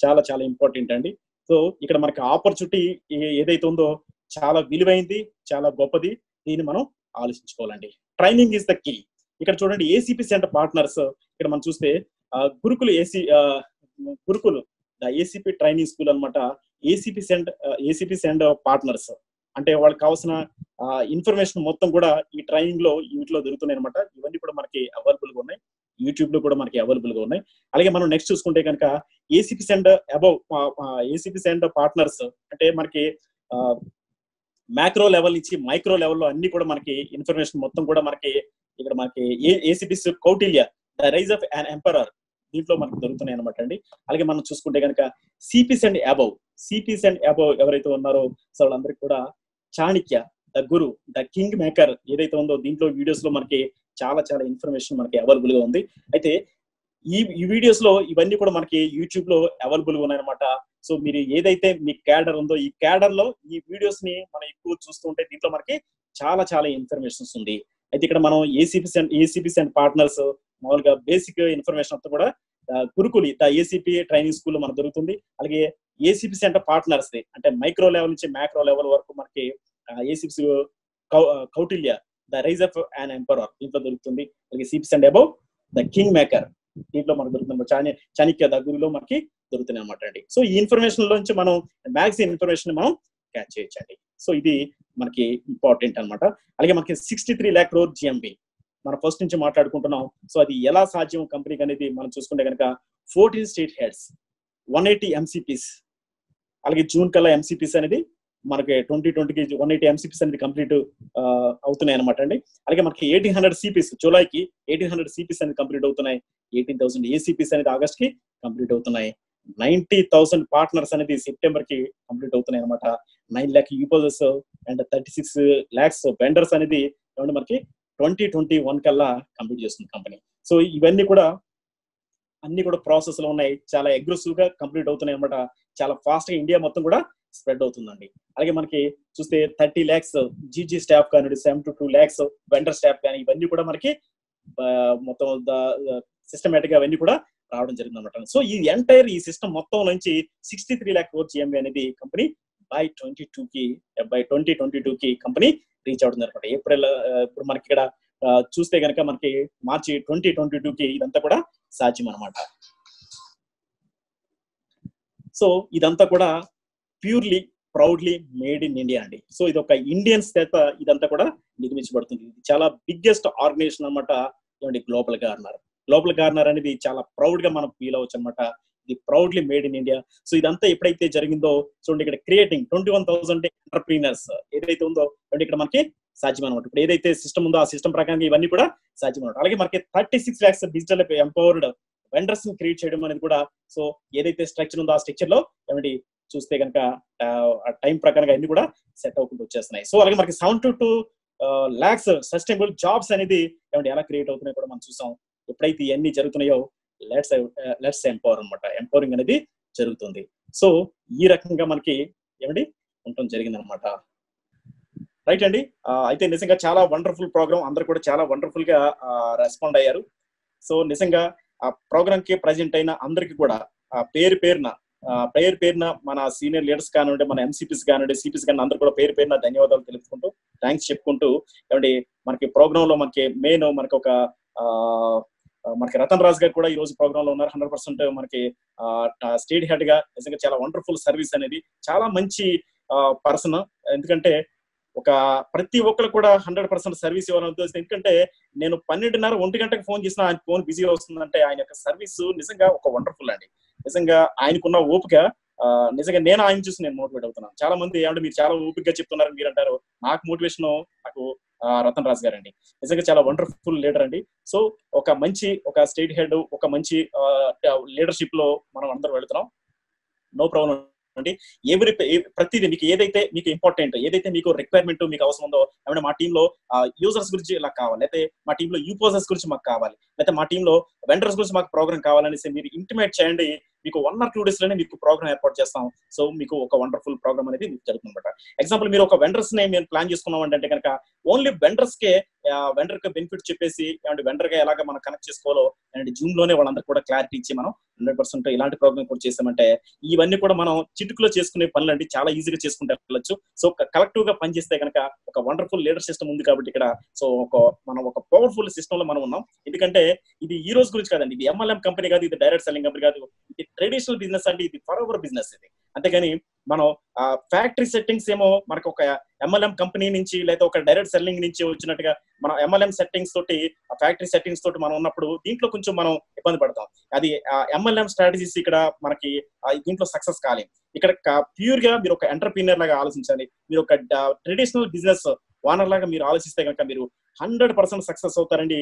చాలా చాలా ఇంపార్టెంట్ అండి. సో ఇక్కడ మనకి ఆపర్చునిటీ ఏదైతే ఉందో చాలా విలువైంది, చాలా గొప్పది. దీన్ని మనం ఆలోచించుకోవాలండి. Training is the key. ఇక్కడ చూడండి ఏసీపీ సెంటర్ పార్ట్నర్స్ ఇక్కడ మనం చూస్తే గురుకులు ఏసీపీ ట్రైనింగ్ స్కూల్ అనమాట. ఏసీపీ సెండ్ పార్ట్నర్స్ అంటే వాళ్ళకి కావాల్సిన ఇన్ఫర్మేషన్ మొత్తం కూడా ఈ ట్రైనింగ్ లో వీటిలో దొరుకుతున్నాయి అనమాట. ఇవన్నీ కూడా మనకి అవైలబుల్ గా ఉన్నాయి, యూట్యూబ్ లో కూడా మనకి అవైలబుల్ గా ఉన్నాయి. అలాగే మనం నెక్స్ట్ చూసుకుంటే కనుక ఏసీపీ సెండ్ పార్ట్నర్స్ అంటే మనకి మ్యాక్రో లెవెల్ నుంచి మైక్రో లెవెల్లో అన్ని కూడా మనకి ఇన్ఫర్మేషన్ మొత్తం కూడా మనకి ఇక్కడ మనకి ACPs Kautilya the rise of an emperor దీంట్లో మనకు దొరుకుతున్నాయి అనమాట అండి. అలాగే మనం చూసుకుంటే కనుక సిపీస్ అండ్ అబౌవ్ ఎవరైతే ఉన్నారో సో వాళ్ళందరికీ కూడా Chanakya the Guru, the king maker ఏదైతే ఉందో దీంట్లో వీడియోస్ లో మనకి చాలా చాలా ఇన్ఫర్మేషన్ మనకి అవైలబుల్ గా ఉంది. అయితే ఈ వీడియోస్ లో ఇవన్నీ కూడా మనకి యూట్యూబ్ లో అవైలబుల్ గా ఉన్నాయన్నమాట. సో మీరు ఏదైతే మీ క్యాడర్ ఉందో ఈ క్యాడర్ లో ఈ వీడియోస్ ని మనం ఎక్కువ చూస్తుంటే దీంట్లో మనకి చాలా చాలా ఇన్ఫర్మేషన్స్ ఉంది. అయితే ఇక్కడ మనం ఏసీపీస్ అండ్ పార్ట్నర్స్ మామూలుగా బేసిక్ ఇన్ఫర్మేషన్ అంతా కూడా గురుకులి ద ఏసీపీ ట్రైనింగ్ స్కూల్ లో మనకు దొరుకుతుంది. అలాగే ఏసీపీసీ అంటే పార్ట్నర్స్ అంటే మైక్రో లెవెల్ నుంచి మ్యాక్రో లెవెల్ వరకు మనకి ACPC Kautilya the rise of an emperor దీంట్లో దొరుకుతుంది. అలాగే CPC and above the king maker దీంట్లో మనకు దొరుకుతుంది. చాణక్య ద గురులో మనకి దొరుకుతున్నాయి అన్నమాట అండి. సో ఈ ఇన్ఫర్మేషన్ లోంచి మనం మ్యాక్సిమం ఇన్ఫర్మేషన్ మనం క్యాచ్ చేయొచ్చండి. సో ఇది మనకి ఇంపార్టెంట్ అనమాట. అలాగే మనకి 63 lakh crore GMV మనం ఫస్ట్ నుంచి మాట్లాడుకుంటున్నాం. సో అది ఎలా సాధ్యం కంపెనీకి అనేది మనం చూసుకుంటే కనుక 14 స్టేట్ హెడ్స్, 180 MCPs, అలాగే జూన్ కల్లా MCPs అనేది మనకి 2020కి 180 MCPs అనేది కంప్లీట్ అవుతున్నాయి అనమాట అండి. అలాగే మనకి 1800 CPs జూలైకి 1800 CPs అనేది కంప్లీట్ అవుతున్నాయి. 18,000 ACPs అనేది ఆగస్ట్ కి కంప్లీట్ అవుతున్నాయి. 90,000 పార్ట్నర్స్ అనేది సెప్టెంబర్ కి కంప్లీట్ అవుతున్నాయి అనమాట. 9 lakh users and 36 lakhs vendors అనేది మనకి 2021 కల్లా కంప్లీట్ చేస్తుంది కంపెనీ. సో ఇవన్నీ కూడా అన్ని కూడా ప్రాసెస్ లో ఉన్నాయి. చాలా అగ్రెసివ్ గా కంప్లీట్ అవుతున్నాయి అనమాట. చాలా ఫాస్ట్ గా ఇండియా మొత్తం కూడా స్ప్రెడ్ అవుతుందండి. అలాగే మనకి చూస్తే 30 lakhs జీజీ స్టాఫ్ కానీ 7 to 2 lakhs వెండర్ స్టాఫ్ కానీ ఇవన్నీ కూడా మనకి మొత్తం సిస్టమేటిక్ గా అవన్నీ కూడా రావడం జరిగింది అనమాట. సో ఈ ఎంటైర్ ఈ సిస్టమ్ మొత్తం నుంచి 63 lakh crore GMV అనేది కంపెనీ బై 2022కి కంపెనీ రీచ్ అవుతుంది అనమాట. ఏప్రిల్ ఇప్పుడు మనకి ఇక్కడ చూస్తే కనుక మనకి మార్చి 2022కి ఇదంతా కూడా సాధ్యం అనమాట. సో ఇదంతా కూడా purely proudly made in India అండి. సో ఇది ఒక ఇండియన్స్ చేత ఇదంతా కూడా నిర్మించబడుతుంది. ఇది చాలా బిగ్గెస్ట్ ఆర్గనైజేషన్ అనమాట. ఏమండి గ్లోబల్ గార్నర్ అనేది చాలా ప్రౌడ్ గా మనం ఫీల్ అవ్వచ్చు అనమాట. ఇది proudly made in India. So ఇదంతా ఎప్పుడైతే జరిగిందో చూడండి ఇక్కడ క్రియేటింగ్ 21,000 ఎంటర్ప్రీనర్స్ ఏదైతే ఉందో అంటే ఇక్కడ మనకి సాధ్యం అనమాట. ఇప్పుడు ఏదైతే సిస్టమ్ ఉందో ఆ సిస్టమ్ ప్రకారంగా ఇవన్నీ కూడా సాధ్యం అనమాట. అలాగే మనకి 36 lakhs డిజిటల్ ఎంపవర్డ్ వెండర్స్ ని క్రియేట్ చేయడం అనేది కూడా సో ఏదైతే స్ట్రక్చర్ ఉందో ఆ స్ట్రక్చర్ లో ఏమండి చూస్తే కనుక టైం ప్రకారంగా అన్ని కూడా సెట్ అవ్వకుండా వచ్చేస్తున్నాయి. సో అలాగే మనకి 7 to 2 lakhs సస్టైనబుల్ జాబ్స్ అనేది ఏమంటే ఎలా క్రియేట్ అవుతున్నాయో కూడా మనం చూసాం. ఎప్పుడైతే ఇవన్నీ జరుగుతున్నాయో లెట్స్ ఎంపవర్ అనమాట. ఎంపవరింగ్ అనేది జరుగుతుంది. సో ఈ రకంగా మనకి ఏమండి ఉండటం జరిగింది అనమాట. రైట్ అండి. అయితే నిజంగా చాలా వండర్ఫుల్ ప్రోగ్రామ్, అందరు కూడా చాలా వండర్ఫుల్ గా రెస్పాండ్ అయ్యారు. సో నిజంగా ఆ ప్రోగ్రామ్ కి ప్రజెంట్ అయిన అందరికి కూడా పేరు పేరున మన సీనియర్ లీడర్స్ కానివ్వండి, మన MCPs కానివ్వండి, CPs కానీ అందరూ కూడా పేరు పేరున ధన్యవాదాలు తెలుపుకుంటూ థ్యాంక్స్ చెప్పుకుంటూ ఏమండి మనకి ప్రోగ్రామ్ లో మనకి మెయిన్ మనకి ఒక మనకి రతన్ రాజ్ గారు కూడా ఈ రోజు ప్రోగ్రామ్ లో ఉన్నారు. 100% మనకి స్టేట్ హెడ్ గా నిజంగా చాలా వండర్ఫుల్ సర్వీస్ అనేది చాలా మంచి పర్సన్. ఎందుకంటే ఒక ప్రతి ఒక్కరు కూడా 100% సర్వీస్ ఇవ్వాలని ఉద్దేశం. ఎందుకంటే నేను 12:30 1 గంటకు ఫోన్ చేసినా ఆయన ఫోన్ బిజీగా వస్తుందంటే ఆయన యొక్క సర్వీస్ నిజంగా ఒక వండర్ఫుల్ అండి. నిజంగా ఆయనకున్న ఓపిక నిజంగా నేను ఆయన చూసి నేను మోటివేట్ అవుతున్నాను. చాలా మంది ఏమంటే మీరు చాలా ఓపికగా చెప్తున్నారని మీరు అంటారు. నాకు మోటివేషన్ నాకు రతన్ రాజ్ గారు అండి. నిజంగా చాలా వండర్ఫుల్ లీడర్ అండి. సో ఒక స్టేట్ హెడ్, ఒక మంచి లీడర్షిప్ లో మనం అందరూ వెళుతున్నాం. నో ప్రాబ్లం అండి. ప్రతిదీ మీకు ఏదైతే మీకు ఇంపార్టెంట్, ఏదైతే మీకు రిక్వైర్మెంట్ మీకు అవసరం ఉందో ఏమంటే మా టీంలో యూజర్స్ గురించి ఇలా కావాలి, లేకపోతే మా టీంలో యూపోజర్స్ గురించి మాకు కావాలి, లేకపోతే మా టీంలో వెండర్స్ గురించి మాకు ప్రోగ్రామ్ కావాలనేసి మీరు ఇంటిమేట్ చేయండి. మీకు 1 or 2 days లోనే మీకు ప్రోగ్రామ్ ఏర్పాటు చేస్తాం. సో మీకు ఒక వండర్ఫుల్ ప్రోగ్రామ్ అనేది మీకు జరుగుతుంది అనమాట. ఎగ్జాంపుల్ మీరు ఒక వెండర్స్ ని మేము ప్లాన్ చేసుకున్నాం అంటే కనుక ఓన్లీ వెండర్స్ కే వెండర్ కి బెనిఫిట్ చెప్పేసి ఏమంటే వెండర్ గా ఎలాగ మనం కనెక్ట్ చేసుకోవాలో అండ్ జూమ్ లోనే వాళ్ళందరూ కూడా క్లారిటీ ఇచ్చి మనం 100% ఇలాంటి ప్రోగ్రామ్ కూడా చేసామంటే ఇవన్నీ కూడా మనం చిటుకులో చేసుకునే పనులు అండి. చాలా ఈజీగా చేసుకుంటే వెళ్ళొచ్చు. సో కలెక్టివ్ గా పనిచేస్తే కనుక ఒక వండర్ఫుల్ లీడర్ సిస్టమ్ ఉంది కాబట్టి ఇక్కడ సో మనం ఒక పవర్ఫుల్ సిస్టమ్ లో మనం ఉన్నాం. ఎందుకంటే ఇది ఈ రోజు గురించి కాదండి. ఇది MLM కంపెనీ కాదు, ఇది డైరెక్ట్ సెల్లింగ్ కంపెనీ కాదు, ఇది ట్రెడిషనల్ బిజినెస్ అండి. ఇది ఫర్ ఎవర్ బిజినెస్ ఇది. అంతేగాని మనం ఫ్యాక్టరీ సెట్టింగ్స్ ఏమో మనకు ఒక MLM కంపెనీ నుంచి లేదా ఒక డైరెక్ట్ సెల్లింగ్ నుంచి వచ్చినట్టుగా మనం MLM సెట్టింగ్స్ తోటి ఫ్యాక్టరీ సెట్టింగ్స్ తోటి మనం ఉన్నప్పుడు దీంట్లో కొంచెం మనం ఇబ్బంది పడతాం. అది MLM స్ట్రాటజీస్ ఇక్కడ మనకి దీంట్లో సక్సెస్ కాలేదు. ఇక్కడ ప్యూర్ గా మీరు ఒక ఎంటర్ప్రీనర్ లాగా ఆలోచించాలి. మీరు ఒక ట్రెడిషనల్ బిజినెస్ ఓనర్ లాగా మీరు ఆలోచిస్తే కనుక మీరు 100% సక్సెస్ అవుతారండి.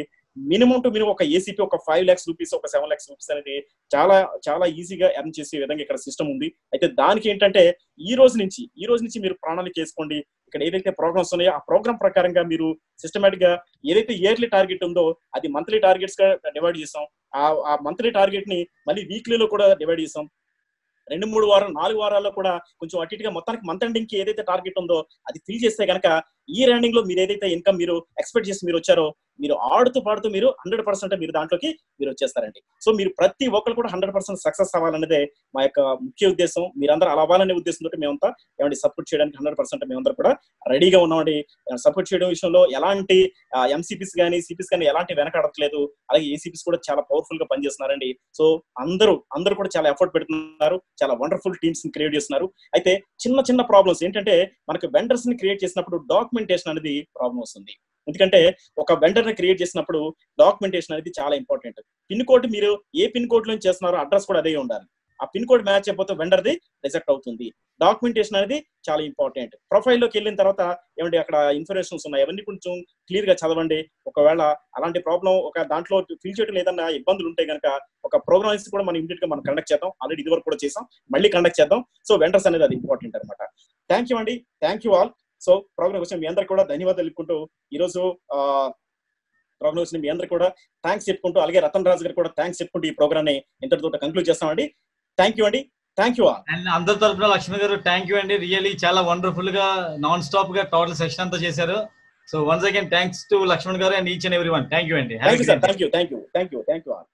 మినిమం టు మినిమం ఒక ఏసీపీ ఒక 5 lakhs రూపీస్, ఒక 7 lakhs రూపీస్ అనేది చాలా చాలా ఈజీగా ఎర్న్ చేసే విధంగా ఇక్కడ సిస్టమ్ ఉంది. అయితే దానికి ఏంటంటే ఈ రోజు నుంచి మీరు ప్రణాళిక చేసుకోండి. ఇక్కడ ఏదైతే ప్రోగ్రామ్స్ ఉన్నాయో ఆ ప్రోగ్రామ్ ప్రకారంగా మీరు సిస్టమేటిక్ గా ఏదైతే ఇయర్లీ టార్గెట్ ఉందో అది మంత్లీ టార్గెట్స్ గా డివైడ్ చేసాం. ఆ మంత్లీ టార్గెట్ ని మళ్ళీ వీక్లీలో కూడా డివైడ్ చేసాం. 2-3 వారాలు 4 వారాల్లో కూడా కొంచెం అటు ఇటుగా మొత్తానికి మంత్ ఎండింగ్ కి ఏదైతే టార్గెట్ ఉందో అది ఫిల్ చేస్తే కనుక ఈ ఎండింగ్ లో మీరు ఏదైతే ఇన్కమ్ మీరు ఎక్స్పెక్ట్ చేసి మీరు వచ్చారో మీరు ఆడుతూ పాడుతూ మీరు 100% మీరు దాంట్లోకి మీరు వచ్చేస్తారండి. సో మీరు ప్రతి ఒక్కరు కూడా 100% సక్సెస్ అవ్వాలనేదే మా యొక్క ముఖ్య ఉద్దేశం. మీరందరూ అలా అవ్వాలనే ఉద్దేశంతో మేమంతా ఏమంటే సపోర్ట్ చేయడానికి 100% మేమందరూ కూడా రెడీగా ఉన్నామండి. సపోర్ట్ చేయడం విషయంలో ఎలాంటి ఎంసీపీస్ కానీ సిపిస్ కానీ ఎలాంటి వెనకాడట్లేదు. అలాగే ఏసీపీస్ కూడా చాలా పవర్ఫుల్ గా పనిచేస్తున్నారండి. సో అందరూ కూడా చాలా ఎఫర్ట్ పెడుతున్నారు. చాలా వండర్ఫుల్ టీమ్స్ ని క్రియేట్ చేస్తున్నారు. అయితే చిన్న ప్రాబ్లమ్స్ ఏంటంటే మనకు వెండర్స్ ని క్రియేట్ చేసినప్పుడు డాక్యుమెంటేషన్ అనేది ప్రాబ్లం వస్తుంది. ఎందుకంటే ఒక వెండర్ ని క్రియేట్ చేసినప్పుడు డాక్యుమెంటేషన్ అనేది చాలా ఇంపార్టెంట్. పిన్ కోడ్ మీరు ఏ పిన్ కోడ్ లో చేస్తున్నారో అడ్రస్ కూడా అదే ఉండాలి. ఆ పిన్ కోడ్ మ్యాచ్ అయిపోతే వెండర్ది రిజెక్ట్ అవుతుంది. డాక్యుమెంటేషన్ అనేది చాలా ఇంపార్టెంట్. ప్రొఫైల్లోకి వెళ్ళిన తర్వాత ఏమంటే అక్కడ ఇన్ఫర్మేషన్స్ ఉన్నాయి, అవన్నీ కొంచెం క్లియర్ గా చదవండి. ఒకవేళ అలాంటి ప్రాబ్లం ఒక దాంట్లో ఫిల్ చేయడం ఏదన్నా ఇబ్బందులు ఉంటే కనుక ఒక ప్రోగ్రామ్స్ కూడా మనం ఇమీడియట్ గా మనం కండక్ట్ చేద్దాం. ఆల్రెడీ ఇది వరకు కూడా చేసాం, మళ్ళీ కండక్ట్ చేద్దాం. సో వెండర్స్ అనేది అది ఇంపార్టెంట్ అనమాట. థ్యాంక్ యూ అండి, thank you all. So programme వచ్చిన మీ అందరికి కూడా ధన్యవాదాలు తెలుపుకుంటూ ఈరోజు ప్రోగ్రామ్ వచ్చిన మీ అందరికి కూడా థ్యాంక్స్ చెప్పుకుంటూ అలాగే రతన్ రాజు గారు కూడా థ్యాంక్స్ చెప్పుకుంటూ ఈ ప్రోగ్రామ్ ని ఇంతటితో కంక్లూడ్ చేస్తామండి. థ్యాంక్ యూ అండి, థ్యాంక్ యూ ఆల్. అండ్ అందరి తరఫున లక్ష్మణ్ గారు థ్యాంక్ యూ అండి. రియల్లీ చాలా వండర్ఫుల్ గా నాన్ స్టాప్ గా టోటల్ సెషన్ అంతా చేశారు. So once again thanks to Lakshman గారు and each and every one. Thank you అండి. Thank you sir, thank you all.